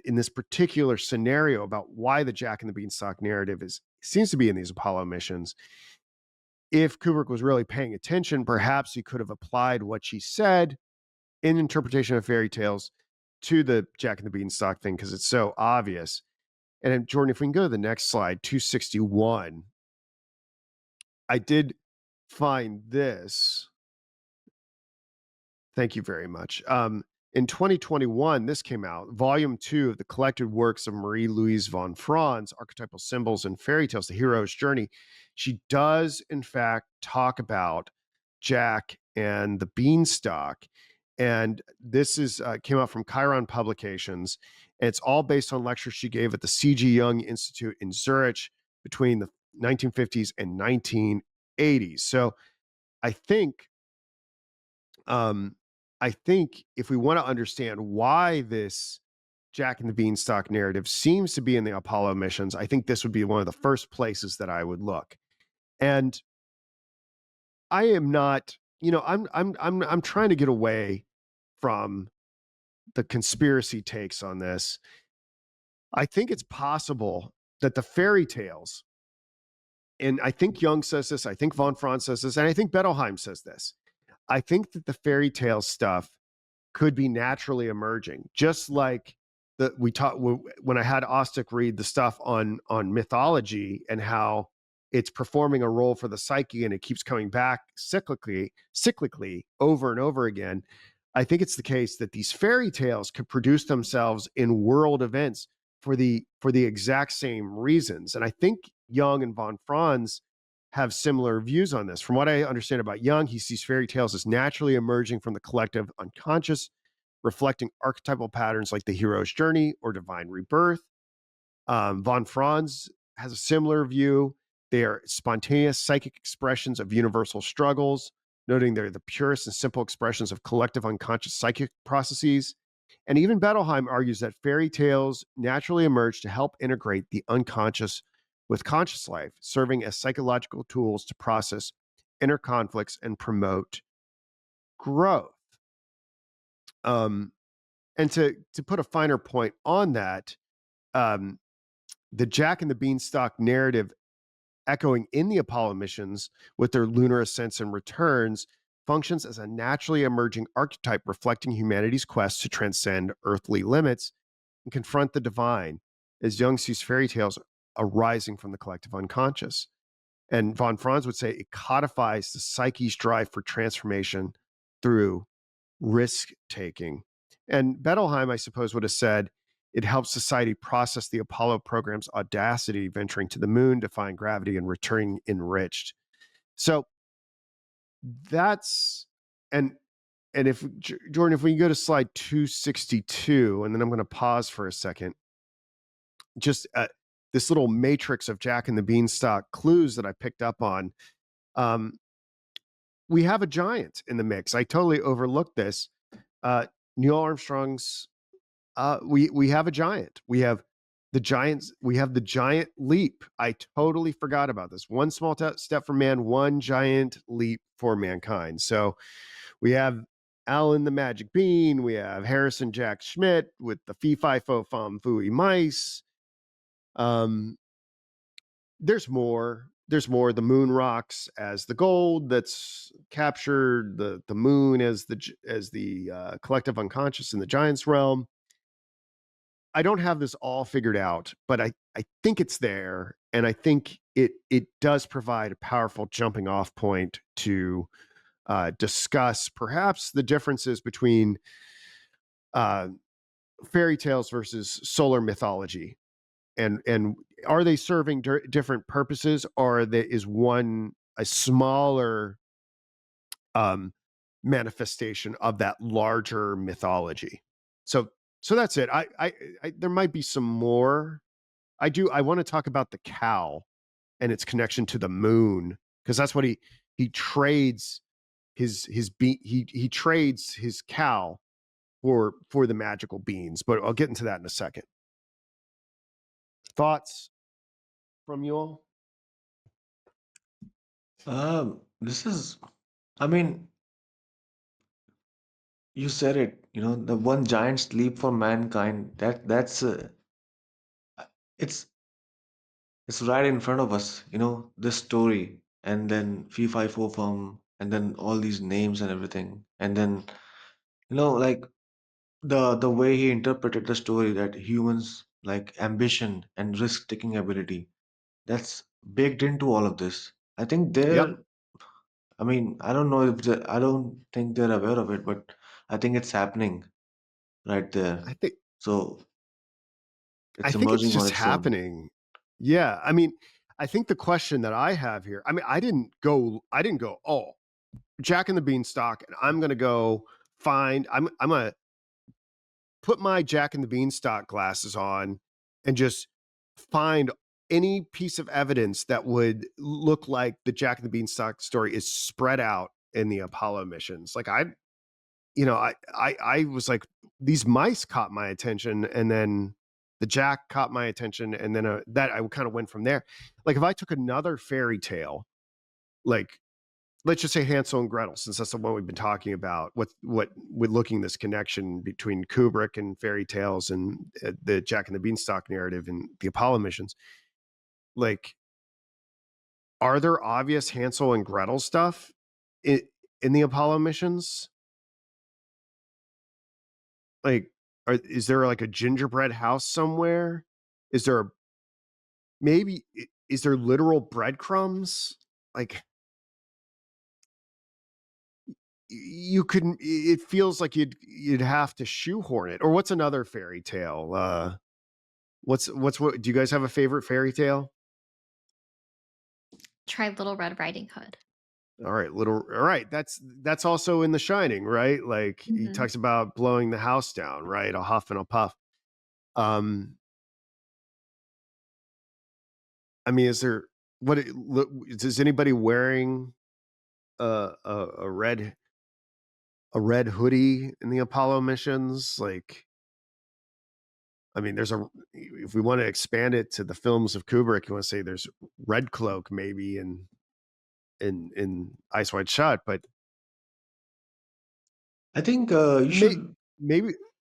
[SPEAKER 1] in this particular scenario about why the Jack and the Beanstalk narrative seems to be in these Apollo missions. If Kubrick was really paying attention, perhaps he could have applied what she said in interpretation of fairy tales to the Jack and the Beanstalk thing because it's so obvious. And then, Jordan, if we can go to the next slide, 261, I did find this. Thank you very much. In 2021, this came out, volume 2 of the collected works of Marie-Louise von Franz, Archetypal Symbols and Fairy Tales, The Hero's Journey. She does, in fact, talk about Jack and the Beanstalk. And this came out from Chiron Publications. And it's all based on lectures she gave at the C.G. Jung Institute in Zurich between the 1950s and 1980s. So I think I think if we want to understand why this Jack and the Beanstalk narrative seems to be in the Apollo missions, I think this would be one of the first places that I would look. And I am not, I'm trying to get away from the conspiracy takes on this. I think it's possible that the fairy tales, and I think Jung says this, I think von Franz says this, and I think Bettelheim says this. I think that the fairy tale stuff could be naturally emerging, just like we taught when I had Ostick read the stuff on mythology and how it's performing a role for the psyche and it keeps coming back cyclically over and over again. I think it's the case that these fairy tales could produce themselves in world events for the exact same reasons. And I think Jung and von Franz have similar views on this. From what I understand about Jung, he sees fairy tales as naturally emerging from the collective unconscious, reflecting archetypal patterns like the hero's journey or divine rebirth. Von Franz has a similar view. They are spontaneous psychic expressions of universal struggles, noting they're the purest and simple expressions of collective unconscious psychic processes. And even Bettelheim argues that fairy tales naturally emerge to help integrate the unconscious with conscious life, serving as psychological tools to process inner conflicts and promote growth. And to put a finer point on that, the Jack and the Beanstalk narrative echoing in the Apollo missions with their lunar ascents and returns functions as a naturally emerging archetype reflecting humanity's quest to transcend earthly limits and confront the divine, as Jung sees fairy tales arising from the collective unconscious. And von Franz would say it codifies the psyche's drive for transformation through risk taking. And Bettelheim, I suppose, would have said it helps society process the Apollo program's audacity, venturing to the moon, defying gravity, and returning enriched. So that's and if Jordan, if we can go to slide 262, and then I'm going to pause for a second, just this little matrix of Jack and the Beanstalk clues that I picked up on. We have a giant in the mix. I totally overlooked this. Neil Armstrong's. We have a giant. We have the giants. We have the giant leap. I totally forgot about this. One small step for man, one giant leap for mankind. So we have Alan the Magic Bean. We have Harrison Jack Schmidt with the Fee Fi Fo Fum Fooey mice. There's more. There's more. The moon rocks as the gold that's captured. The moon as the collective unconscious in the giant's realm. I don't have this all figured out, but I think it's there, and I think it does provide a powerful jumping off point to discuss perhaps the differences between fairy tales versus solar mythology, and are they serving different purposes, or is one a smaller manifestation of that larger mythology? So that's it. I there might be some more. I want to talk about the cow and its connection to the moon, because that's what he trades he trades his cow for the magical beans. But I'll get into that in a second. Thoughts from you all?
[SPEAKER 3] This is, I mean, you said it, the one giant leap for mankind. It's it's right in front of us, this story, and then fee fi fo fum, and then all these names and everything, and then like the way he interpreted the story, that humans like ambition and risk-taking ability, that's baked into all of this. I think
[SPEAKER 1] Yep.
[SPEAKER 3] I mean, I don't know if I don't think they're aware of it, but I think it's happening right there.
[SPEAKER 1] I think
[SPEAKER 3] So
[SPEAKER 1] I
[SPEAKER 3] it's
[SPEAKER 1] think it's
[SPEAKER 3] emerging on
[SPEAKER 1] just
[SPEAKER 3] its own.
[SPEAKER 1] happening. Yeah. I mean, I think the question that I have here, I mean, I didn't go, oh, Jack and the Beanstalk, and I'm gonna go I'm gonna put my Jack and the Beanstalk glasses on and just find any piece of evidence that would look like the Jack and the Beanstalk story is spread out in the Apollo missions. Like I was like, these mice caught my attention, and then the Jack caught my attention, and then that I kind of went from there. Like if I took another fairy tale, like let's just say Hansel and Gretel, since that's the one we've been talking about. What with looking this connection between Kubrick and fairy tales and the Jack and the Beanstalk narrative and the Apollo missions. Like, are there obvious Hansel and Gretel stuff in, in the Apollo missions? Like, is there like a gingerbread house somewhere? Is there maybe is there literal breadcrumbs? Like you couldn't. It feels like you'd have to shoehorn it. Or what's another fairy tale? What? Do you guys have a favorite fairy tale?
[SPEAKER 2] Try Little Red Riding Hood.
[SPEAKER 1] All right, all right. That's also in The Shining, right? Like he
[SPEAKER 2] Mhm.
[SPEAKER 1] talks about blowing the house down, right? A huff and a puff. Um, I mean, is there is anybody wearing a red hoodie in the Apollo missions? Like, I mean, if we want to expand it to the films of Kubrick, you want to say there's Red Cloak maybe in Ice White Shut, but
[SPEAKER 3] I think you
[SPEAKER 1] may,
[SPEAKER 3] should.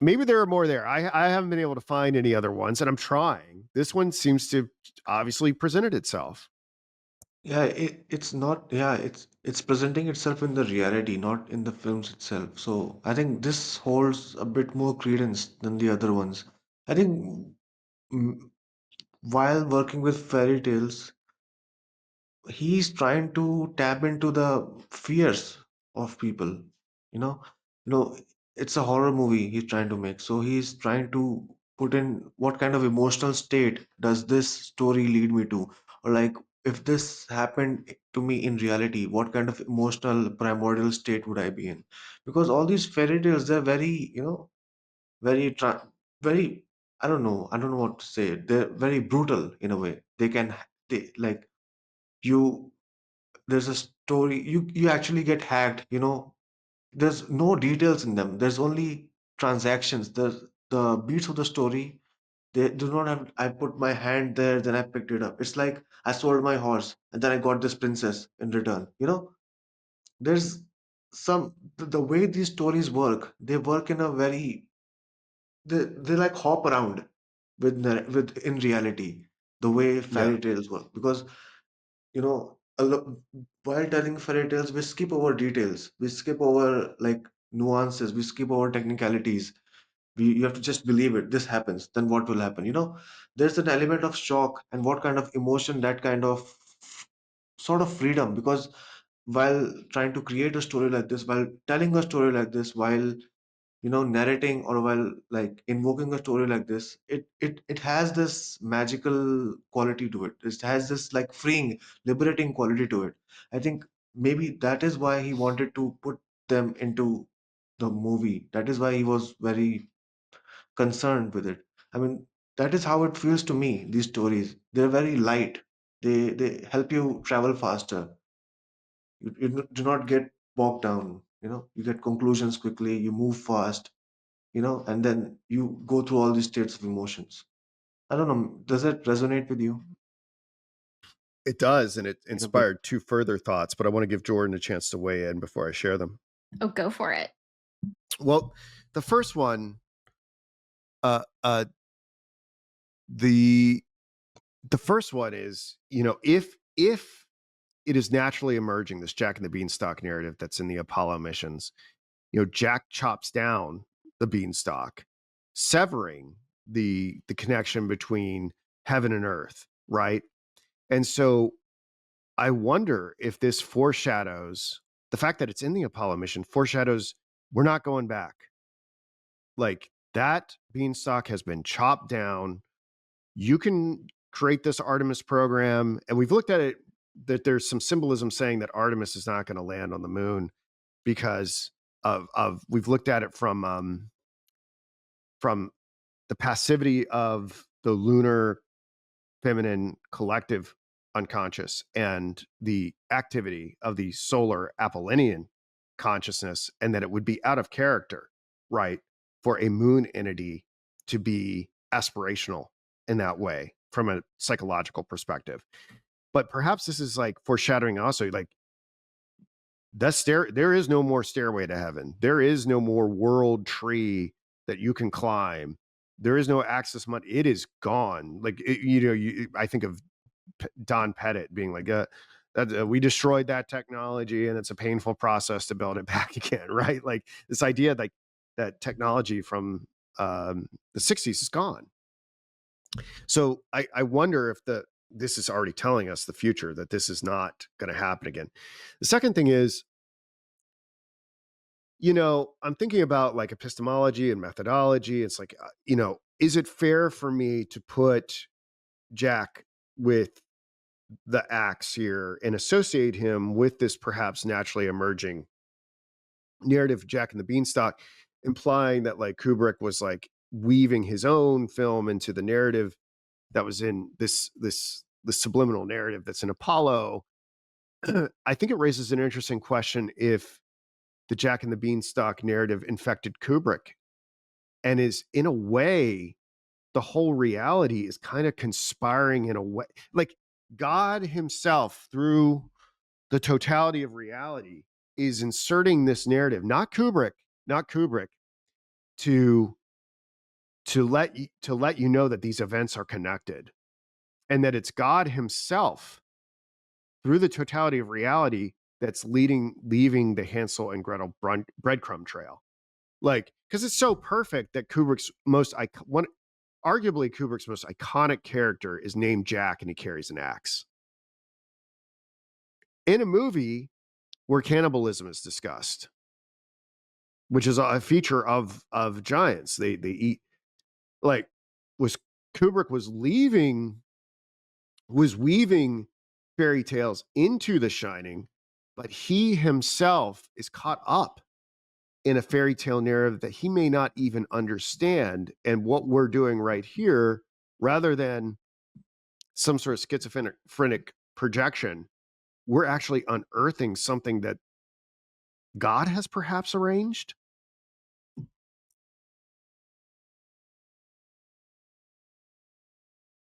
[SPEAKER 1] maybe there are more there. I haven't been able to find any other ones, and I'm trying. This one seems to obviously presented itself.
[SPEAKER 3] Yeah, it's not. Yeah, it's presenting itself in the reality, not in the films itself. So I think this holds a bit more credence than the other ones. I think mm, while working with fairy tales, he's trying to tap into the fears of people. You know, it's a horror movie he's trying to make. So he's trying to put in what kind of emotional state does this story lead me to, or like if this happened to me in reality, what kind of emotional primordial state would I be in? Because all these fairy tales, they're very, very, very. I don't know what to say. They're very brutal in a way. They like you there's a story you actually get hacked, there's no details in them, there's only transactions, the beats of the story, they do not have I put my hand there, then I picked it up. It's like I sold my horse and then I got this princess in return. There's the way these stories work, they work in a very, they like hop around with in reality, the way
[SPEAKER 1] Yeah,
[SPEAKER 3] fairy tales work. Because while telling fairy tales, we skip over details, we skip over like nuances, we skip over technicalities. You have to just believe it. This happens, then what will happen? There's an element of shock and what kind of emotion, that kind of sort of freedom. Because while trying to create a story like this, while telling a story like this, while narrating, or while like invoking a story like this, it has this magical quality to it. It has this like freeing, liberating quality to it. I think maybe that is why he wanted to put them into the movie. That is why he was very concerned with it. I mean, that is how it feels to me. These stories, they're very light. They help you travel faster. You do not get bogged down. You get conclusions quickly, you move fast, and then you go through all these states of emotions. I don't know. Does that resonate with you
[SPEAKER 1] it does, and it
[SPEAKER 3] in a bit?
[SPEAKER 1] inspired two further thoughts. But I want to give Jordan a chance to weigh in before I share them.
[SPEAKER 2] Oh, go for it.
[SPEAKER 1] Well, the first one, uh, uh, the the first one is, if it is naturally emerging, this Jack and the Beanstalk narrative that's in the Apollo missions, Jack chops down the beanstalk, severing the connection between heaven and earth, right? And so I wonder if this foreshadows the fact that it's in the Apollo mission foreshadows we're not going back. Like that beanstalk has been chopped down. You can create this Artemis program, and we've looked at it that there's some symbolism saying that Artemis is not going to land on the moon because of we've looked at it from the passivity of the lunar feminine collective unconscious and the activity of the solar Apollonian consciousness, and that it would be out of character, right, for a moon entity to be aspirational in that way from a psychological perspective. But perhaps this is like foreshadowing also, like there is no more stairway to heaven. There is no more world tree that you can climb. There is no access money. It is gone. Like I think of Don Pettit being like, that we destroyed that technology, and it's a painful process to build it back again, right? Like this idea like that technology from the '60s is gone. So I wonder if this is already telling us the future, that this is not going to happen again. The second thing is, I'm thinking about like epistemology and methodology. It's like, is it fair for me to put Jack with the axe here and associate him with this perhaps naturally emerging narrative, Jack and the Beanstalk, implying that like Kubrick was like weaving his own film into the narrative that was in this subliminal narrative that's in Apollo? I think it raises an interesting question if the Jack and the Beanstalk narrative infected Kubrick and is in a way the whole reality is kind of conspiring in a way, like God himself through the totality of reality is inserting this narrative, not Kubrick, to let you know that these events are connected, and that it's God himself through the totality of reality that's leaving the Hansel and Gretel breadcrumb trail. Like, because it's so perfect that arguably Kubrick's most iconic character is named Jack, and he carries an axe in a movie where cannibalism is discussed, which is a feature of giants. They eat, like, was Kubrick was weaving fairy tales into The Shining, but he himself is caught up in a fairy tale narrative that he may not even understand. And what we're doing right here, rather than some sort of schizophrenic projection, we're actually unearthing something that God has perhaps arranged.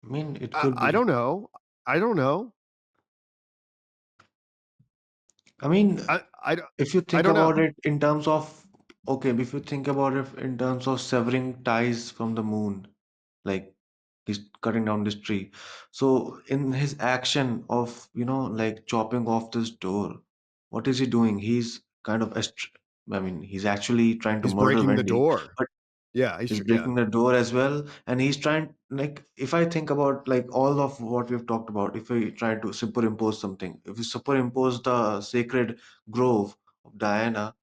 [SPEAKER 3] I mean, it
[SPEAKER 1] I,
[SPEAKER 3] could
[SPEAKER 1] I
[SPEAKER 3] be.
[SPEAKER 1] don't know. I don't know.
[SPEAKER 3] I mean,
[SPEAKER 1] I, I,
[SPEAKER 3] if you
[SPEAKER 1] I
[SPEAKER 3] think
[SPEAKER 1] don't
[SPEAKER 3] about
[SPEAKER 1] know.
[SPEAKER 3] it in terms of, okay, if you think about it in terms of severing ties from the moon, like he's cutting down this tree. So in his action of, like chopping off this door, what is he doing? He's kind of, I mean, he's actually trying to
[SPEAKER 1] He's
[SPEAKER 3] murder
[SPEAKER 1] breaking the
[SPEAKER 3] Wendy,
[SPEAKER 1] door.
[SPEAKER 3] but
[SPEAKER 1] Yeah,
[SPEAKER 3] he's
[SPEAKER 1] yeah.
[SPEAKER 3] breaking the door as well. And he's trying, like, if I think about like all of what we've talked about, if we try to superimpose something, if we superimpose the sacred grove of Diana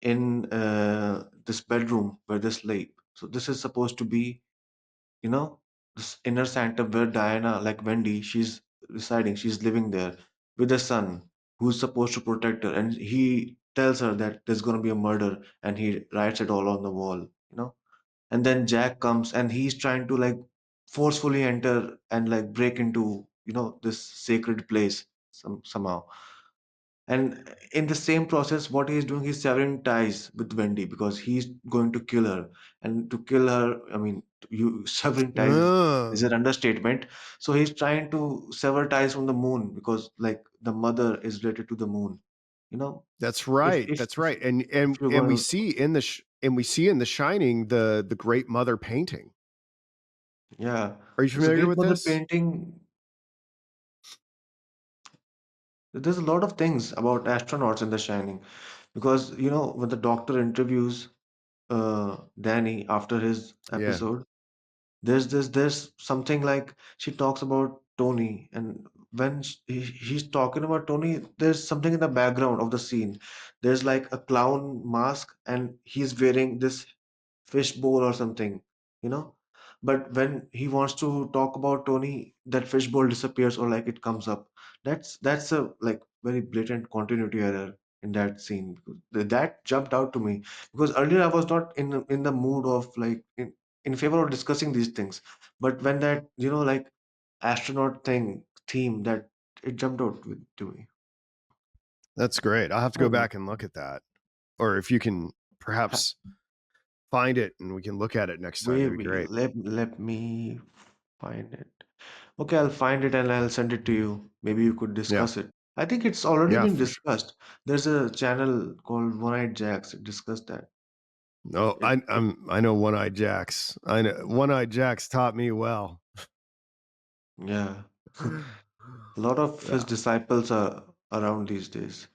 [SPEAKER 3] in this bedroom where they sleep. So this is supposed to be, you know, this inner sanctum where Diana, like Wendy, she's residing, she's living there with a son who's supposed to protect her. And he tells her that there's going to be a murder and he writes it all on the wall, And then Jack comes and he's trying to like forcefully enter and like break into, this sacred place somehow. And in the same process, what he's doing, he's severing ties with Wendy because he's going to kill her. And to kill her, I mean, you severing ties is
[SPEAKER 1] Oh,
[SPEAKER 3] an understatement. So he's trying to sever ties from the moon because, like, the mother is related to the moon. You know,
[SPEAKER 1] that's
[SPEAKER 3] if
[SPEAKER 1] right.
[SPEAKER 3] if
[SPEAKER 1] That's
[SPEAKER 3] if,
[SPEAKER 1] right. And
[SPEAKER 3] if
[SPEAKER 1] and
[SPEAKER 3] you're
[SPEAKER 1] and we
[SPEAKER 3] going,
[SPEAKER 1] see in The Shining the Great Mother painting.
[SPEAKER 3] yeah,
[SPEAKER 1] Are you
[SPEAKER 3] there's a
[SPEAKER 1] familiar
[SPEAKER 3] great
[SPEAKER 1] with
[SPEAKER 3] mother
[SPEAKER 1] this?
[SPEAKER 3] painting. There's a lot of things about astronauts in The Shining because when the doctor interviews Danny after his
[SPEAKER 1] Yeah.
[SPEAKER 3] episode. There's something like she talks about Tony, and when he's talking about Tony, there's something in the background of the scene. There's like a clown mask, and he's wearing this fishbowl or something, you know. But when he wants to talk about Tony, that fishbowl disappears or like it comes up. That's a like very blatant continuity error in that scene. That jumped out to me because earlier I was not in the mood of like in favor of discussing these things. But when that like astronaut theme that it jumped out to me.
[SPEAKER 1] That's great. I'll have to
[SPEAKER 3] I
[SPEAKER 1] go
[SPEAKER 3] don't know.
[SPEAKER 1] back and look at that. or if you can
[SPEAKER 3] Ha-
[SPEAKER 1] perhaps find it and we can look at it next time, that'd be
[SPEAKER 3] Wait,
[SPEAKER 1] great.
[SPEAKER 3] let me find it. Okay, I'll find it and I'll send it to you. Maybe you could
[SPEAKER 1] Yeah.
[SPEAKER 3] discuss it. I think it's already
[SPEAKER 1] Yeah,
[SPEAKER 3] been
[SPEAKER 1] for sure.
[SPEAKER 3] discussed. There's a channel called One Eyed Jacks. It discussed that.
[SPEAKER 1] No,
[SPEAKER 3] It
[SPEAKER 1] I know One Eyed Jacks. I know One Eyed Jacks taught me well.
[SPEAKER 3] yeah. A lot of his
[SPEAKER 1] Yeah.
[SPEAKER 3] disciples are around these days.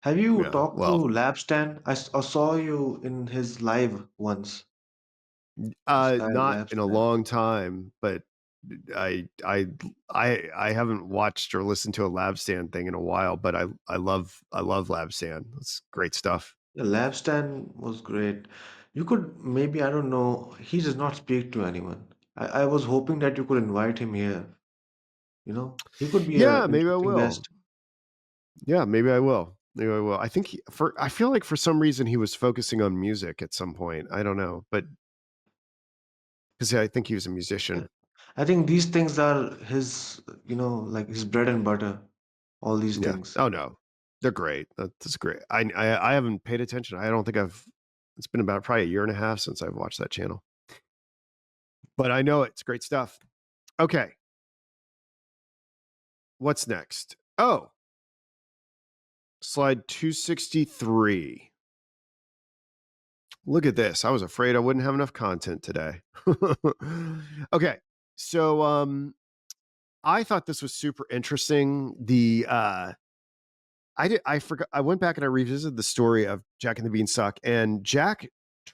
[SPEAKER 3] Have you
[SPEAKER 1] Yeah.
[SPEAKER 3] talked to
[SPEAKER 1] Well,
[SPEAKER 3] Labstan? I saw you in his live once. This guy
[SPEAKER 1] not in a
[SPEAKER 3] Labstan.
[SPEAKER 1] long time, but I I I haven't watched or listened to a Lab Stand thing in a while, but I love Lab Stand. It's great stuff.
[SPEAKER 3] Yeah, Labstan was great. You could maybe, I don't know, he does not speak to anyone. I was hoping that you could invite him here. He could be
[SPEAKER 1] Yeah,
[SPEAKER 3] an
[SPEAKER 1] maybe I
[SPEAKER 3] interesting
[SPEAKER 1] will.
[SPEAKER 3] guest.
[SPEAKER 1] Yeah, maybe I will. Maybe I will. I think I feel like for some reason he was focusing on music at some point. I don't know, but because I think he was a
[SPEAKER 3] Yeah.
[SPEAKER 1] musician.
[SPEAKER 3] I think these things are his, like his bread and butter, all these
[SPEAKER 1] Yeah.
[SPEAKER 3] things.
[SPEAKER 1] Oh no, they're great. That's great. I haven't paid attention. I don't think I've. It's been about probably a year and a half since I've watched that channel, but I know it's great stuff. Okay, what's next? Oh, slide 263. Look at this. I was afraid I wouldn't have enough content today. Okay, so I thought this was super interesting. I forgot. I went back and I revisited the story of Jack and the Beanstalk, and Jack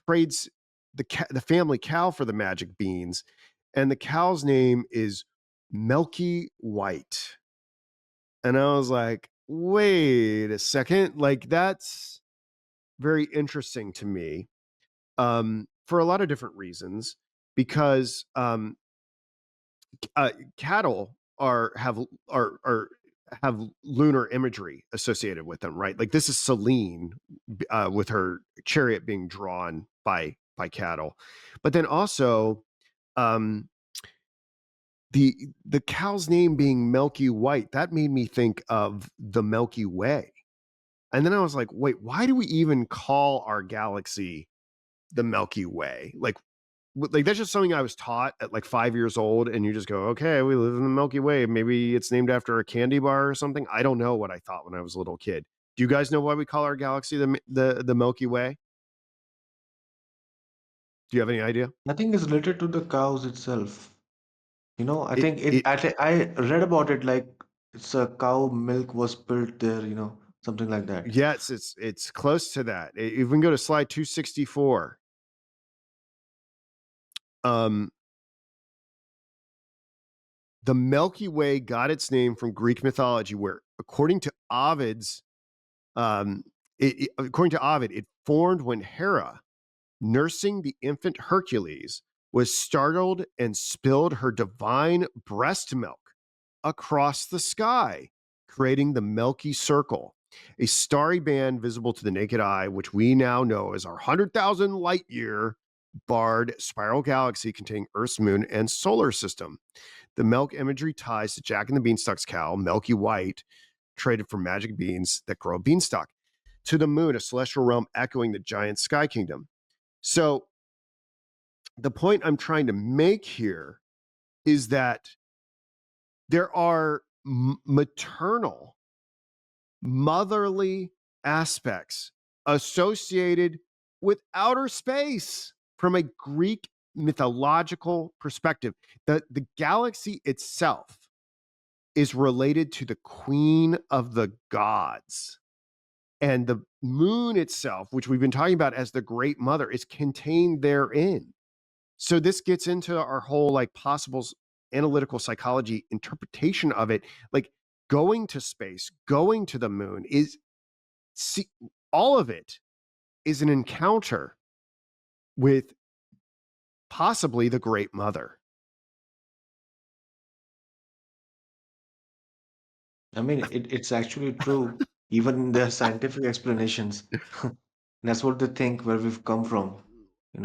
[SPEAKER 1] trades the family cow for the magic beans, and the cow's name is Milky White. And I was like, wait a second, like that's very interesting to me, for a lot of different reasons, because cattle are have lunar imagery associated with them, right? Like this is Selene with her chariot being drawn by cattle, but then also um, the cow's name being Milky White, that made me think of the Milky Way, and then I was like, wait, why do we even call our galaxy the Milky Way? Like that's just something I was taught at like 5 years old, and you just go, okay, we live in the Milky Way. Maybe it's named after a candy bar or something. I don't know what I thought when I was a little kid. Do you guys know why we call our galaxy the Milky Way? Do you have any idea?
[SPEAKER 3] I think it's related to the cows itself. I
[SPEAKER 1] It
[SPEAKER 3] think
[SPEAKER 1] it
[SPEAKER 3] I read about it like it's a cow milk was spilled there, something like that.
[SPEAKER 1] yes, it's close to that. If we can go to slide 264, um, the Milky Way got its name from Greek mythology, where according to Ovid's according to Ovid, it formed when Hera, nursing the infant Hercules, was startled and spilled her divine breast milk across the sky, creating the Milky Circle, a starry band visible to the naked eye, which we now know as our 100,000 light year barred spiral galaxy containing Earth's moon and solar system. The milk imagery ties to Jack and the Beanstalk's cow, Milky White, traded for magic beans that grow beanstalk. To the moon, a celestial realm echoing the giant sky kingdom. So the point I'm trying to make here is that there are maternal, motherly aspects associated with outer space from a Greek mythological perspective. The galaxy itself is related to the queen of the gods. And the moon itself, which we've been talking about as the great mother, is contained therein. So this gets into our whole like possible analytical psychology interpretation of it. Like going to space, going to the moon is see, all of it is an encounter with possibly the great mother.
[SPEAKER 3] I mean, it's actually true, even in their scientific explanations. That's what they think where we've come from,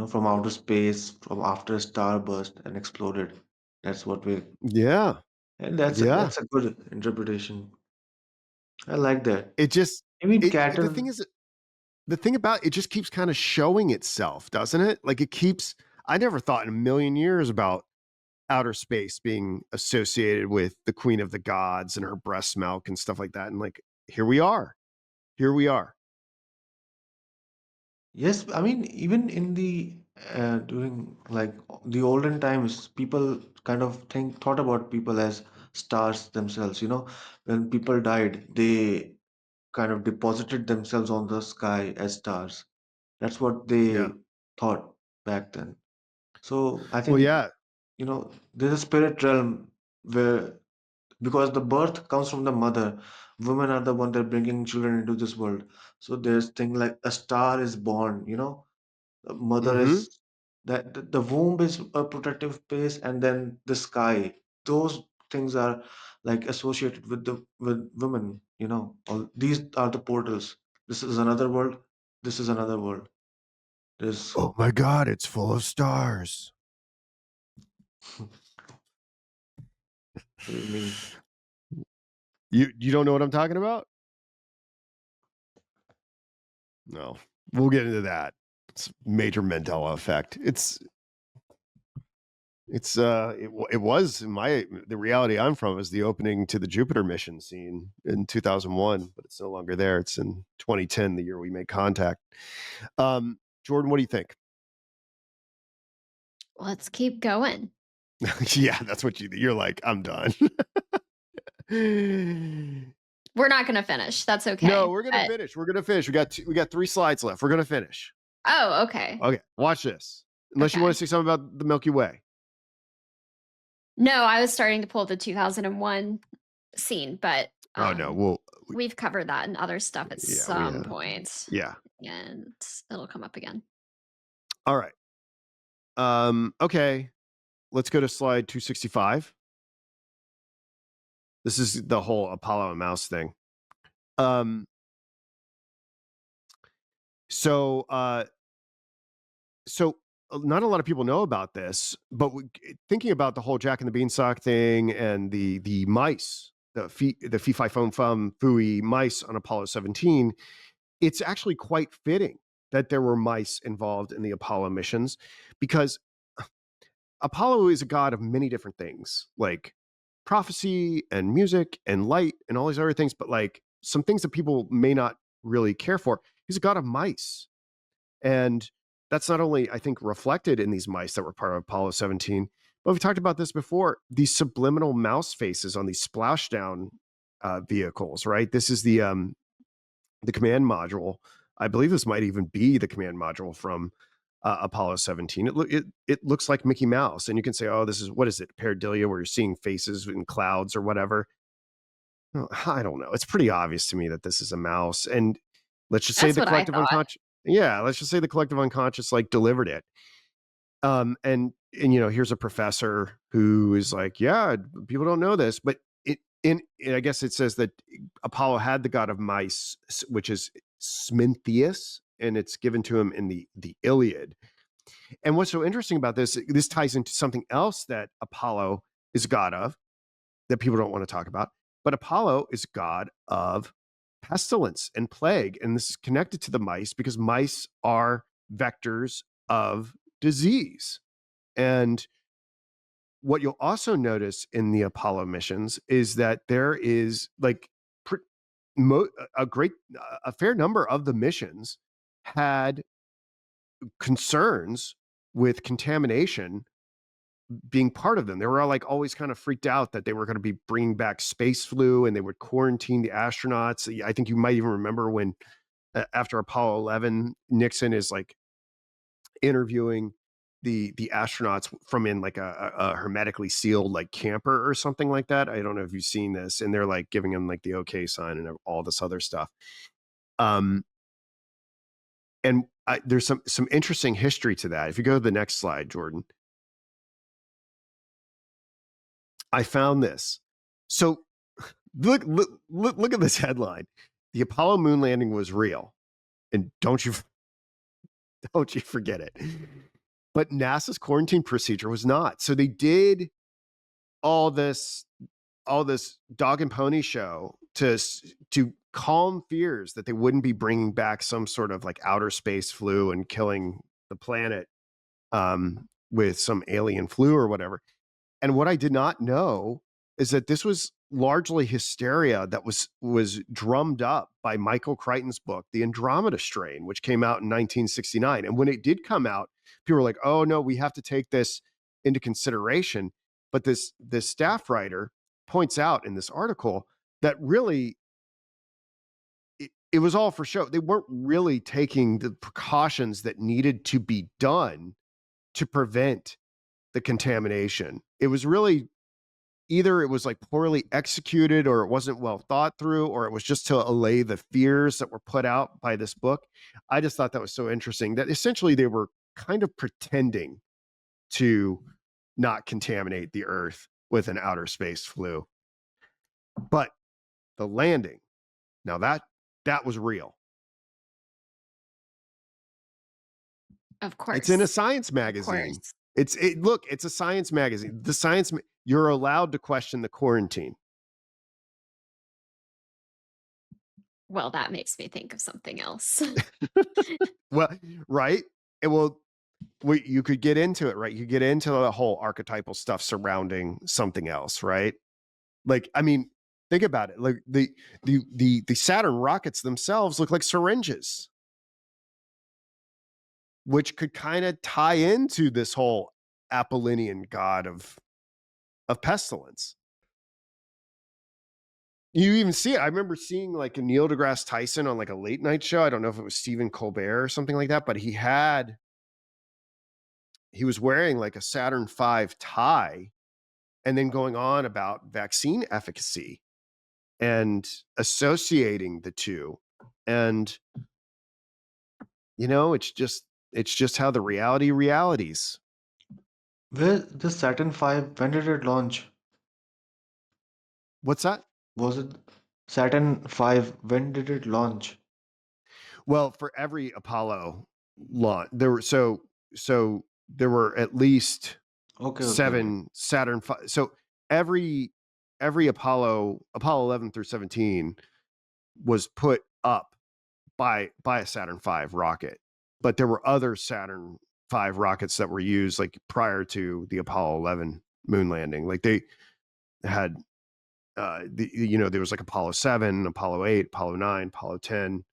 [SPEAKER 3] from outer space, from after a star burst and exploded. That's what we,
[SPEAKER 1] Yeah.
[SPEAKER 3] and that's a,
[SPEAKER 1] Yeah.
[SPEAKER 3] that's a good interpretation. I like that.
[SPEAKER 1] It just
[SPEAKER 3] I mean,
[SPEAKER 1] it the thing
[SPEAKER 3] cattle.
[SPEAKER 1] is the thing about it just keeps kind of showing itself, doesn't it? Like it keeps. I never thought in a million years about outer space being associated with the Queen of the Gods and her breast milk and stuff like that. And like, here we are. Here we are.
[SPEAKER 3] Yes, I mean, even in the during like the olden times, people kind of thought about people as stars themselves. When people died, they kind of deposited themselves on the sky as stars. That's what
[SPEAKER 1] Yeah.
[SPEAKER 3] they thought back then. So I
[SPEAKER 1] Well,
[SPEAKER 3] think,
[SPEAKER 1] yeah.
[SPEAKER 3] there's a spirit realm where, because the birth comes from the mother, women are the one that bringing children into this world. So there's thing like a star is born. The mother
[SPEAKER 1] Mm-hmm.
[SPEAKER 3] is that the womb is a protective space, and then the sky. Those things are like associated with the with women. All these are the portals. This is another world. This is another world. There's
[SPEAKER 1] Oh my God, it's full of stars.
[SPEAKER 3] what do you mean?
[SPEAKER 1] You don't know what I'm talking about? No. We'll get into that. It's major Mandela effect. It was the reality I'm from is the opening to the Jupiter mission scene in 2001, but it's no longer there. It's in 2010, the year we made contact. Jordan, what do you think?
[SPEAKER 2] Let's keep going.
[SPEAKER 1] Yeah, that's what you're like. I'm done.
[SPEAKER 2] We're not going to finish. That's okay.
[SPEAKER 1] No, we're gonna finish. We're gonna finish. We got 3 slides left. We're gonna finish.
[SPEAKER 2] Oh, okay.
[SPEAKER 1] Okay, watch this. Unless you want to say something about the Milky Way.
[SPEAKER 2] No, I was starting to pull the 2001 scene, but
[SPEAKER 1] Oh no,
[SPEAKER 2] we've covered that in other stuff at some point.
[SPEAKER 1] Yeah.
[SPEAKER 2] And it'll come up again.
[SPEAKER 1] All right. Okay. Let's go to slide 265. This is the whole Apollo and Mouse thing. So not a lot of people know about this, but thinking about the whole Jack and the Beanstalk thing and the mice, the fee fi fum fum fooey mice on Apollo 17, it's actually quite fitting that there were mice involved in the Apollo missions, because Apollo is a god of many different things, like prophecy and music and light and all these other things, but like some things that people may not really care for. He's a god of mice. And that's not only, I think, reflected in these mice that were part of Apollo 17, but we've talked about this before, these subliminal mouse faces on these splashdown vehicles, right? This is the command module. I believe this might even be the command module from Apollo 17. It looks like Mickey Mouse, and you can say, oh, this is, what is it, pareidolia, where you're seeing faces in clouds or whatever. No, I don't know. It's pretty obvious to me that this is a mouse, and let's just say the collective unconscious. Yeah, let's just say the collective unconscious like delivered it. And here's a professor who is like, yeah, people don't know this, but I guess it says that Apollo had the god of mice, which is Smintheus, and it's given to him in the Iliad. And what's so interesting about this ties into something else that Apollo is god of that people don't want to talk about. But Apollo is god of pestilence and plague, and this is connected to the mice because mice are vectors of disease. And what you'll also notice in the Apollo missions is that there is like a fair number of the missions had concerns with contamination being part of them. They were all like always kind of freaked out that they were going to be bringing back space flu, and they would quarantine the astronauts. I think you might even remember when after Apollo 11, Nixon is like interviewing the astronauts from in like a hermetically sealed like camper or something like that. I don't know if you've seen this, and they're like giving them like the okay sign and all this other stuff. And there's some interesting history to that. If you go to the next slide, Jordan, I found this. So look at this headline: the Apollo moon landing was real, and don't you forget it. But NASA's quarantine procedure was not. So they did all this dog and pony show to calm fears that they wouldn't be bringing back some sort of like outer space flu and killing the planet with some alien flu or whatever. And what I did not know is that this was largely hysteria that was drummed up by Michael Crichton's book, The Andromeda Strain, which came out in 1969. And when it did come out, people were like, "Oh no, we have to take this into consideration." But this staff writer points out in this article that really it was all for show. They weren't really taking the precautions that needed to be done to prevent the contamination. It was really either it was like poorly executed or it wasn't well thought through or it was just to allay the fears that were put out by this book. I just thought that was so interesting that essentially they were kind of pretending to not contaminate the earth with an outer space flu. But the landing, now that was real.
[SPEAKER 2] Of course.
[SPEAKER 1] It's in a science
[SPEAKER 2] Of
[SPEAKER 1] magazine.
[SPEAKER 2] course.
[SPEAKER 1] It's a science magazine. You're allowed to question the quarantine.
[SPEAKER 2] Well, that makes me think of something else.
[SPEAKER 1] Well, right? And you could get into it, right? You get into the whole archetypal stuff surrounding something else, right? Like, I mean, think about it. Like the Saturn rockets themselves look like syringes, which could kind of tie into this whole Apollonian god of pestilence. You even see it. I remember seeing like a Neil deGrasse Tyson on like a late night show. I don't know if it was Stephen Colbert or something like that, but he was wearing like a Saturn V tie and then going on about vaccine efficacy and associating the two. And it's just how the realities.
[SPEAKER 3] Where the Saturn V, when did it launch?
[SPEAKER 1] What's that?
[SPEAKER 3] Was it Saturn V? When did it launch?
[SPEAKER 1] Well, for every Apollo launch, there were at least
[SPEAKER 3] Okay, okay, okay.
[SPEAKER 1] 7 Saturn V. So every Apollo 11 through 17 was put up by a Saturn V rocket. But there were other Saturn V rockets that were used like prior to the Apollo 11 moon landing. Like they had there was like Apollo 7, Apollo 8, Apollo 9, Apollo 10.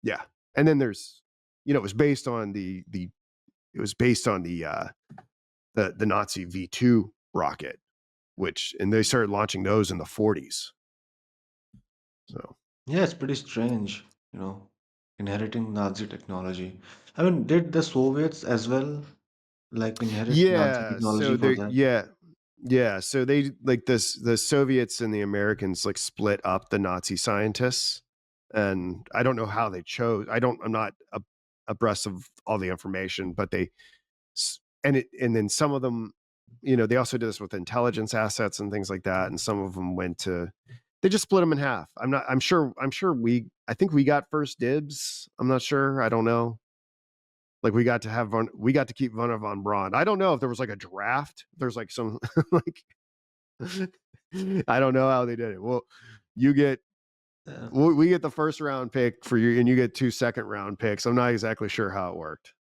[SPEAKER 1] Yeah. And then there's it was based on the Nazi V2 rocket, and they started launching those in the 40s. So
[SPEAKER 3] Yeah, it's pretty strange, inheriting Nazi technology. I mean, did the Soviets as well like inherit Nazi
[SPEAKER 1] yeah,
[SPEAKER 3] technology for that?
[SPEAKER 1] so they like the Soviets and the Americans like split up the Nazi scientists, and I don't know how they chose. I'm not abreast of all the information, but and then some of them, they also did this with intelligence assets and things like that, and some of them they just split them in half. I'm sure I think we got first dibs. I'm not sure. I don't know. Like we got to keep Werner von Braun. I don't know if there was like a draft. There's like some like I don't know how they did it. Well, you get
[SPEAKER 3] Uh,
[SPEAKER 1] we get the first round pick for you, and you get 2 second-round picks. I'm not exactly sure how it worked.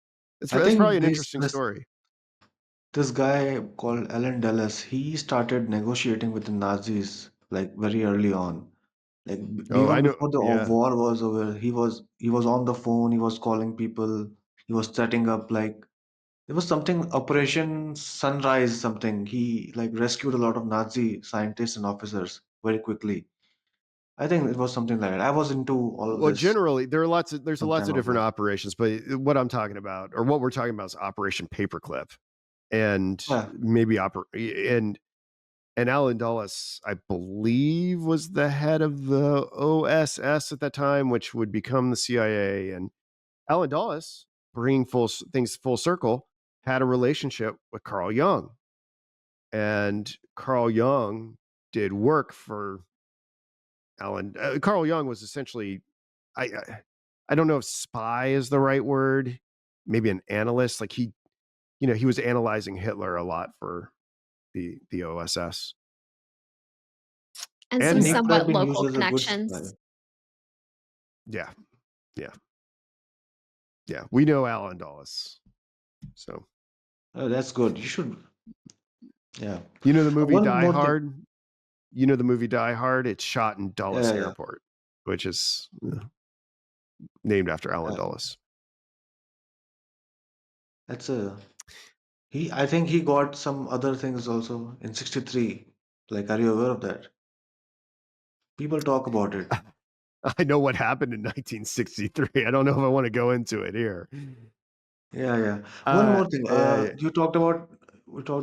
[SPEAKER 3] I
[SPEAKER 1] It's probably
[SPEAKER 3] think
[SPEAKER 1] an
[SPEAKER 3] this
[SPEAKER 1] interesting
[SPEAKER 3] this
[SPEAKER 1] story.
[SPEAKER 3] this guy called Alan Dulles, he started negotiating with the Nazis like very early on. Like
[SPEAKER 1] Oh,
[SPEAKER 3] even
[SPEAKER 1] I know.
[SPEAKER 3] before the
[SPEAKER 1] Yeah.
[SPEAKER 3] war was over, he was on the phone, he was calling people, he was setting up like there was something Operation Sunrise something. He like rescued a lot of Nazi scientists and officers very quickly. I think it was something like that. I was into all of
[SPEAKER 1] Well,
[SPEAKER 3] this
[SPEAKER 1] generally, there's
[SPEAKER 3] some
[SPEAKER 1] lots
[SPEAKER 3] time
[SPEAKER 1] of different
[SPEAKER 3] ago.
[SPEAKER 1] operations, but what I'm talking about, or what we're talking about, is Operation Paperclip, and
[SPEAKER 3] Yeah,
[SPEAKER 1] maybe and Alan Dulles, I believe, was the head of the OSS at that time, which would become the CIA. And Alan Dulles, bringing things full circle, had a relationship with Carl Jung, and Carl Jung did work for Alan. Carl Jung was essentially, I don't know if spy is the right word, maybe an analyst. Like he was analyzing Hitler a lot for the OSS.
[SPEAKER 2] And some
[SPEAKER 1] And
[SPEAKER 3] Nick could have
[SPEAKER 2] somewhat
[SPEAKER 3] been used
[SPEAKER 2] local
[SPEAKER 3] as a good spy.
[SPEAKER 2] connections.
[SPEAKER 1] yeah, yeah, yeah. We know Alan Dulles. So,
[SPEAKER 3] That's good. You should, yeah.
[SPEAKER 1] you know the movie
[SPEAKER 3] One
[SPEAKER 1] Die
[SPEAKER 3] more thing.
[SPEAKER 1] Hard? You know the movie Die Hard? It's shot in Dulles
[SPEAKER 3] Yeah, yeah,
[SPEAKER 1] Airport, which is named after Alan
[SPEAKER 3] yeah.
[SPEAKER 1] Dulles.
[SPEAKER 3] That's a I think he got some other things also in 63. Like, are you aware of that? People talk about it.
[SPEAKER 1] I know what happened in 1963. I don't know if I want to go into it here.
[SPEAKER 3] Yeah, yeah. One
[SPEAKER 1] Uh,
[SPEAKER 3] more thing.
[SPEAKER 1] uh,
[SPEAKER 3] We talked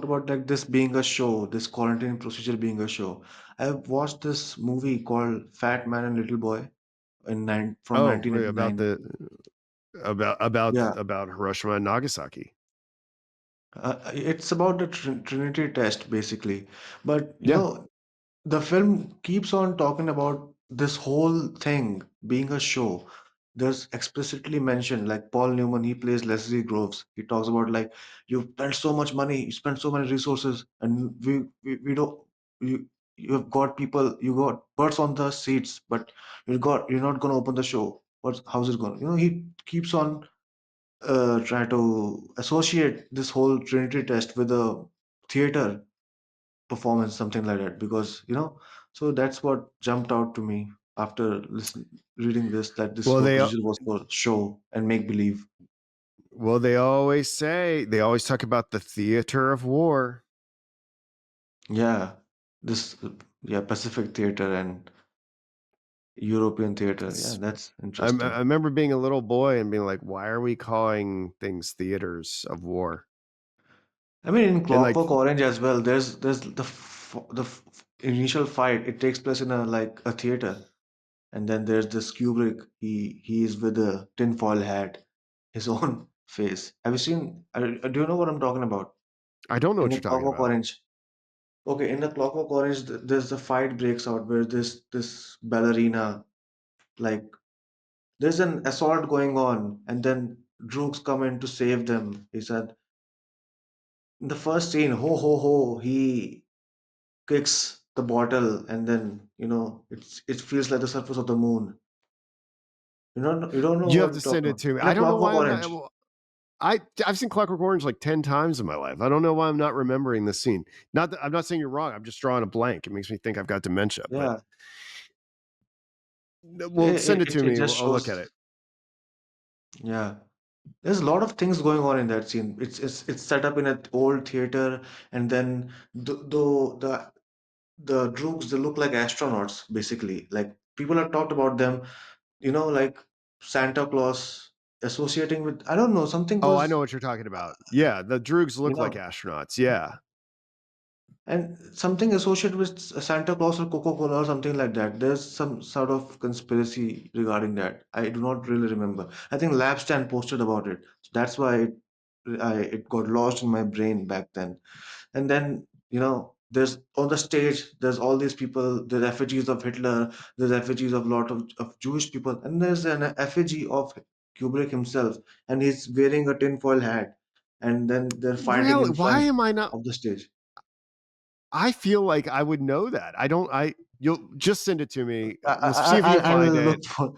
[SPEAKER 3] about like this being a show, this quarantine procedure being a show. I watched this movie called Fat Man and Little Boy from
[SPEAKER 1] oh, really,
[SPEAKER 3] 1989. Yeah,
[SPEAKER 1] about Hiroshima and Nagasaki.
[SPEAKER 3] it's about the Trinity test basically. But
[SPEAKER 1] Yeah.
[SPEAKER 3] the film keeps on talking about this whole thing being a show. There's explicitly mentioned, like Paul Newman, he plays Leslie Groves. He talks about like you've spent so much money, you spent so many resources, and we don't you you have got people, you got birds on the seats, but you're not gonna open the show. How's it going? He keeps on try to associate this whole Trinity test with a theater performance, something like that. Because so that's what jumped out to me after reading this, that this
[SPEAKER 1] Well,
[SPEAKER 3] whole
[SPEAKER 1] they
[SPEAKER 3] procedure was for show and make believe.
[SPEAKER 1] they always talk about the theater of war.
[SPEAKER 3] Yeah, this yeah, Pacific theater and European theater. Yeah,
[SPEAKER 1] It's
[SPEAKER 3] that's
[SPEAKER 1] I
[SPEAKER 3] interesting.
[SPEAKER 1] remember being a little boy and being like, why are we calling things theaters of war?
[SPEAKER 3] I mean, in
[SPEAKER 1] And like,
[SPEAKER 3] Clockwork Orange as well, there's initial fight. It takes place in a theater. And then there's this Kubrick. He is with a tinfoil hat, his own face. Have you seen? Do you know what I'm talking about?
[SPEAKER 1] I don't know
[SPEAKER 3] In
[SPEAKER 1] what
[SPEAKER 3] the
[SPEAKER 1] you're talking
[SPEAKER 3] Clockwork
[SPEAKER 1] about.
[SPEAKER 3] Orange. Okay, in the Clockwork Orange, there's the fight breaks out where this ballerina, like, there's an assault going on, and then Droogs come in to save them. He said in the first scene, ho ho ho, he kicks the bottle, and then it feels like the surface of the moon. You don't know
[SPEAKER 1] You have
[SPEAKER 3] what
[SPEAKER 1] to
[SPEAKER 3] I'm
[SPEAKER 1] send
[SPEAKER 3] talking
[SPEAKER 1] it
[SPEAKER 3] about.
[SPEAKER 1] to me.
[SPEAKER 3] In the
[SPEAKER 1] I don't know
[SPEAKER 3] Clockwork
[SPEAKER 1] why I'm not.
[SPEAKER 3] Orange.
[SPEAKER 1] Well, I've seen Clockwork Orange like 10 times in my life. I don't know why I'm not remembering the scene. Not that I'm not saying you're wrong. I'm just drawing a blank. It makes me think I've got dementia. But
[SPEAKER 3] Yeah,
[SPEAKER 1] well, send it to
[SPEAKER 3] it
[SPEAKER 1] me.
[SPEAKER 3] just
[SPEAKER 1] I'll look at
[SPEAKER 3] shows.
[SPEAKER 1] it.
[SPEAKER 3] Yeah, there's a lot of things going on in that scene. It's set up in an old theater, and then the droogs, they look like astronauts basically. Like, people have talked about them, like Santa Claus associating with, I don't know, something
[SPEAKER 1] Oh, I know
[SPEAKER 3] was,
[SPEAKER 1] what you're talking about. Yeah, the Droogs
[SPEAKER 3] you
[SPEAKER 1] look like
[SPEAKER 3] know.
[SPEAKER 1] astronauts. Yeah.
[SPEAKER 3] And something associated with Santa Claus or Coca-Cola or something like that. There's some sort of conspiracy regarding that. I do not really remember. I think Labstan posted about it. So that's why it got lost in my brain back then. And then, there's on the stage, there's all these people, there's effigies of Hitler, there's effigies of lot of Jewish people, and there's an effigy of Kubrick himself, and he's wearing a tinfoil hat. And then they're fighting
[SPEAKER 1] Really?
[SPEAKER 3] in
[SPEAKER 1] Why
[SPEAKER 3] front
[SPEAKER 1] am I not?
[SPEAKER 3] of the stage.
[SPEAKER 1] I feel like I would know that. I don't. You'll just send it to me. We'll see if we can
[SPEAKER 3] I will
[SPEAKER 1] find it.
[SPEAKER 3] look for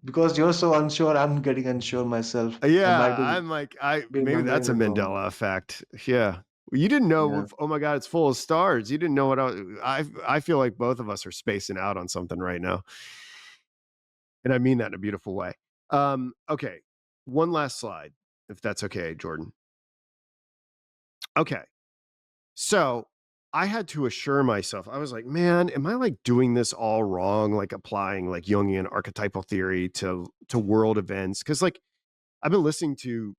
[SPEAKER 3] because you're so unsure. I'm getting unsure myself. I might
[SPEAKER 1] Yeah,
[SPEAKER 3] be
[SPEAKER 1] I'm like
[SPEAKER 3] be
[SPEAKER 1] maybe
[SPEAKER 3] remembering
[SPEAKER 1] that's a
[SPEAKER 3] it wrong.
[SPEAKER 1] Mandela effect. Yeah. Well, you didn't know.
[SPEAKER 3] Yeah.
[SPEAKER 1] Oh my God, it's full of stars. You didn't know what I feel like both of us are spacing out on something right now, and I mean that in a beautiful way. Okay, one last slide, if that's okay, Jordan. Okay, so I had to assure myself. I was like, man, am I like doing this all wrong? Like applying like Jungian archetypal theory to world events? Because like I've been listening to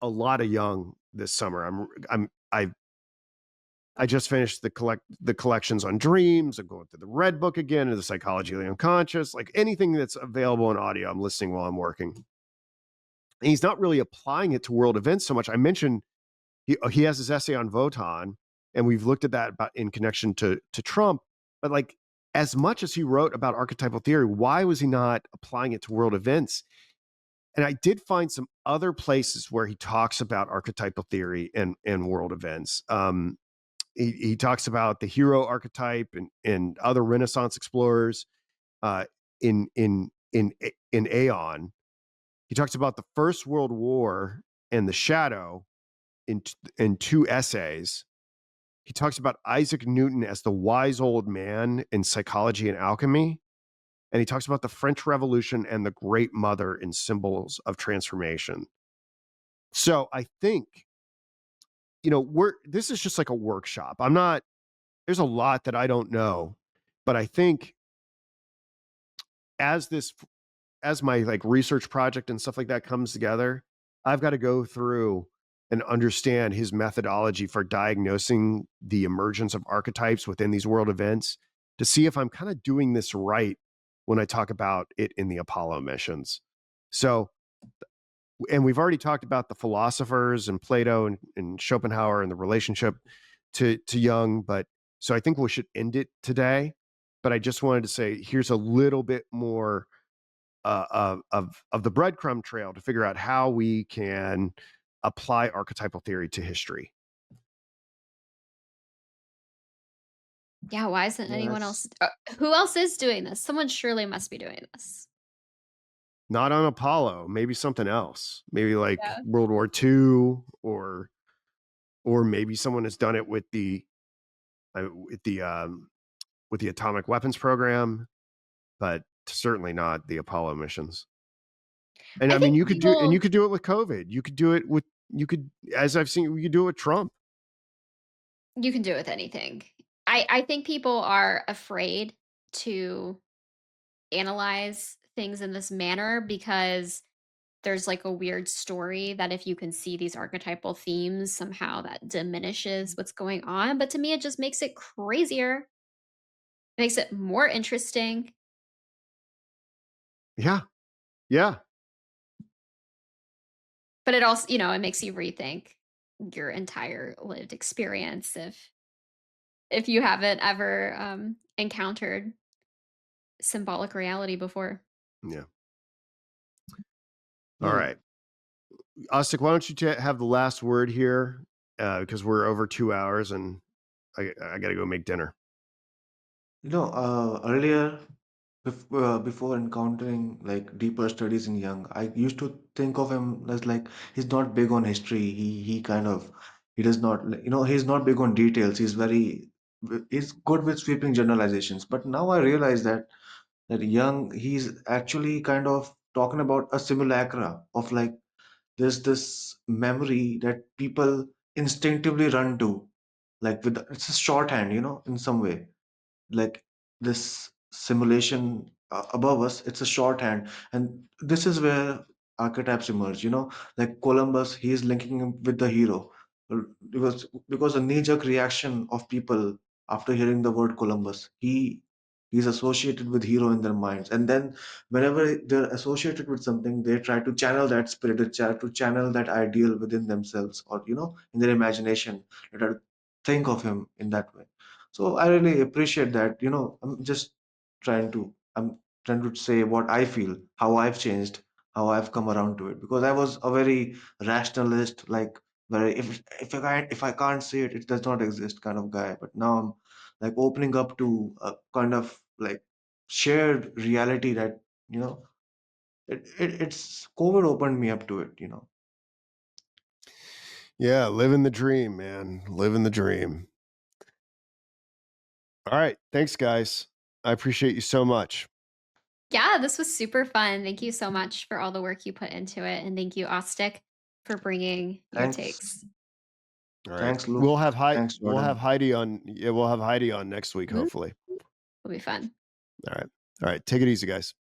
[SPEAKER 1] a lot of Jung this summer. I just finished the collections on dreams. I'm going through the Red Book again, and the Psychology of the Unconscious. Like anything that's available in audio, I'm listening while I'm working. And he's not really applying it to world events so much. I mentioned he has his essay on Votan, and we've looked at that about in connection to Trump. But like as much as he wrote about archetypal theory, why was he not applying it to world events? And I did find some other places where he talks about archetypal theory and world events. he talks about the hero archetype and other Renaissance explorers uh, in Aeon. He talks about the First World War and the Shadow in two essays. He talks about Isaac Newton as the wise old man in Psychology and Alchemy. And he talks about the French Revolution and the Great Mother in Symbols of Transformation. So I think, this is just like a workshop. There's a lot that I don't know, but I think as my like research project and stuff like that comes together, I've got to go through and understand his methodology for diagnosing the emergence of archetypes within these world events to see if I'm kind of doing this right when I talk about it in the Apollo missions. So, and we've already talked about the philosophers and Plato and Schopenhauer and the relationship to Jung, but so I think we should end it today. But I just wanted to say here's a little bit more of the breadcrumb trail to figure out how we can apply archetypal theory to history.
[SPEAKER 2] Yeah, why isn't
[SPEAKER 3] Yeah,
[SPEAKER 2] anyone else who else is doing this? Someone surely must be doing this.
[SPEAKER 1] Not on Apollo, maybe something else. Maybe like
[SPEAKER 2] Yeah.
[SPEAKER 1] World War II, or maybe someone has done it with the uh, with the um, with the atomic weapons program, but certainly not the Apollo missions. And
[SPEAKER 2] I
[SPEAKER 1] I mean,
[SPEAKER 2] think
[SPEAKER 1] you could do
[SPEAKER 2] people
[SPEAKER 1] it with COVID. You could do it with as I've seen, you could do it with Trump.
[SPEAKER 2] you can do it with anything. I think people are afraid to analyze things in this manner because there's like a weird story that if you can see these archetypal themes, somehow that diminishes what's going on. But to me, it just makes it crazier, makes it more interesting.
[SPEAKER 1] Yeah, yeah,
[SPEAKER 2] But it also, it makes you rethink your entire lived experience if you haven't ever encountered symbolic reality before.
[SPEAKER 1] yeah. All
[SPEAKER 3] yeah.
[SPEAKER 1] right. Ostic, why don't you have the last word here? Because we're over 2 hours and I got to go make dinner.
[SPEAKER 3] Earlier, before encountering like deeper studies in Young, I used to think of him as like he's not big on history. He kind of he does not he's not big on details. He's good with sweeping generalizations. But now I realize that Young, he's actually kind of talking about a simulacra of like there's this memory that people instinctively run to, like it's a shorthand, in some way, like this simulation above us, it's a shorthand. And this is where archetypes emerge, like Columbus, he is linking him with the hero. Because a knee-jerk reaction of people after hearing the word Columbus, he's associated with hero in their minds. And then whenever they're associated with something, they try to channel that spirit, they try to channel that ideal within themselves, or in their imagination, they try to think of him in that way. So I really appreciate that. I'm trying to say what I feel, how I've changed, how I've come around to it. Because I was a very rationalist, like very if I can't see it, it does not exist kind of guy. But now I'm like opening up to a kind of like shared reality that it's COVID opened me up to it.
[SPEAKER 1] Yeah, living the dream, man. Living the dream. All right. Thanks, guys. I appreciate you so much.
[SPEAKER 2] Yeah, this was super fun. Thank you so much for all the work you put into it. And thank you, Ostic, for bringing your
[SPEAKER 3] Thanks,
[SPEAKER 2] takes.
[SPEAKER 1] All right.
[SPEAKER 3] thanks, Luke. Thanks,
[SPEAKER 1] We'll have
[SPEAKER 3] Jordan.
[SPEAKER 1] Heidi on. Yeah, we'll have Heidi on next week,
[SPEAKER 2] Mhm.
[SPEAKER 1] hopefully.
[SPEAKER 2] It'll be fun.
[SPEAKER 1] All right. All right. Take it easy, guys.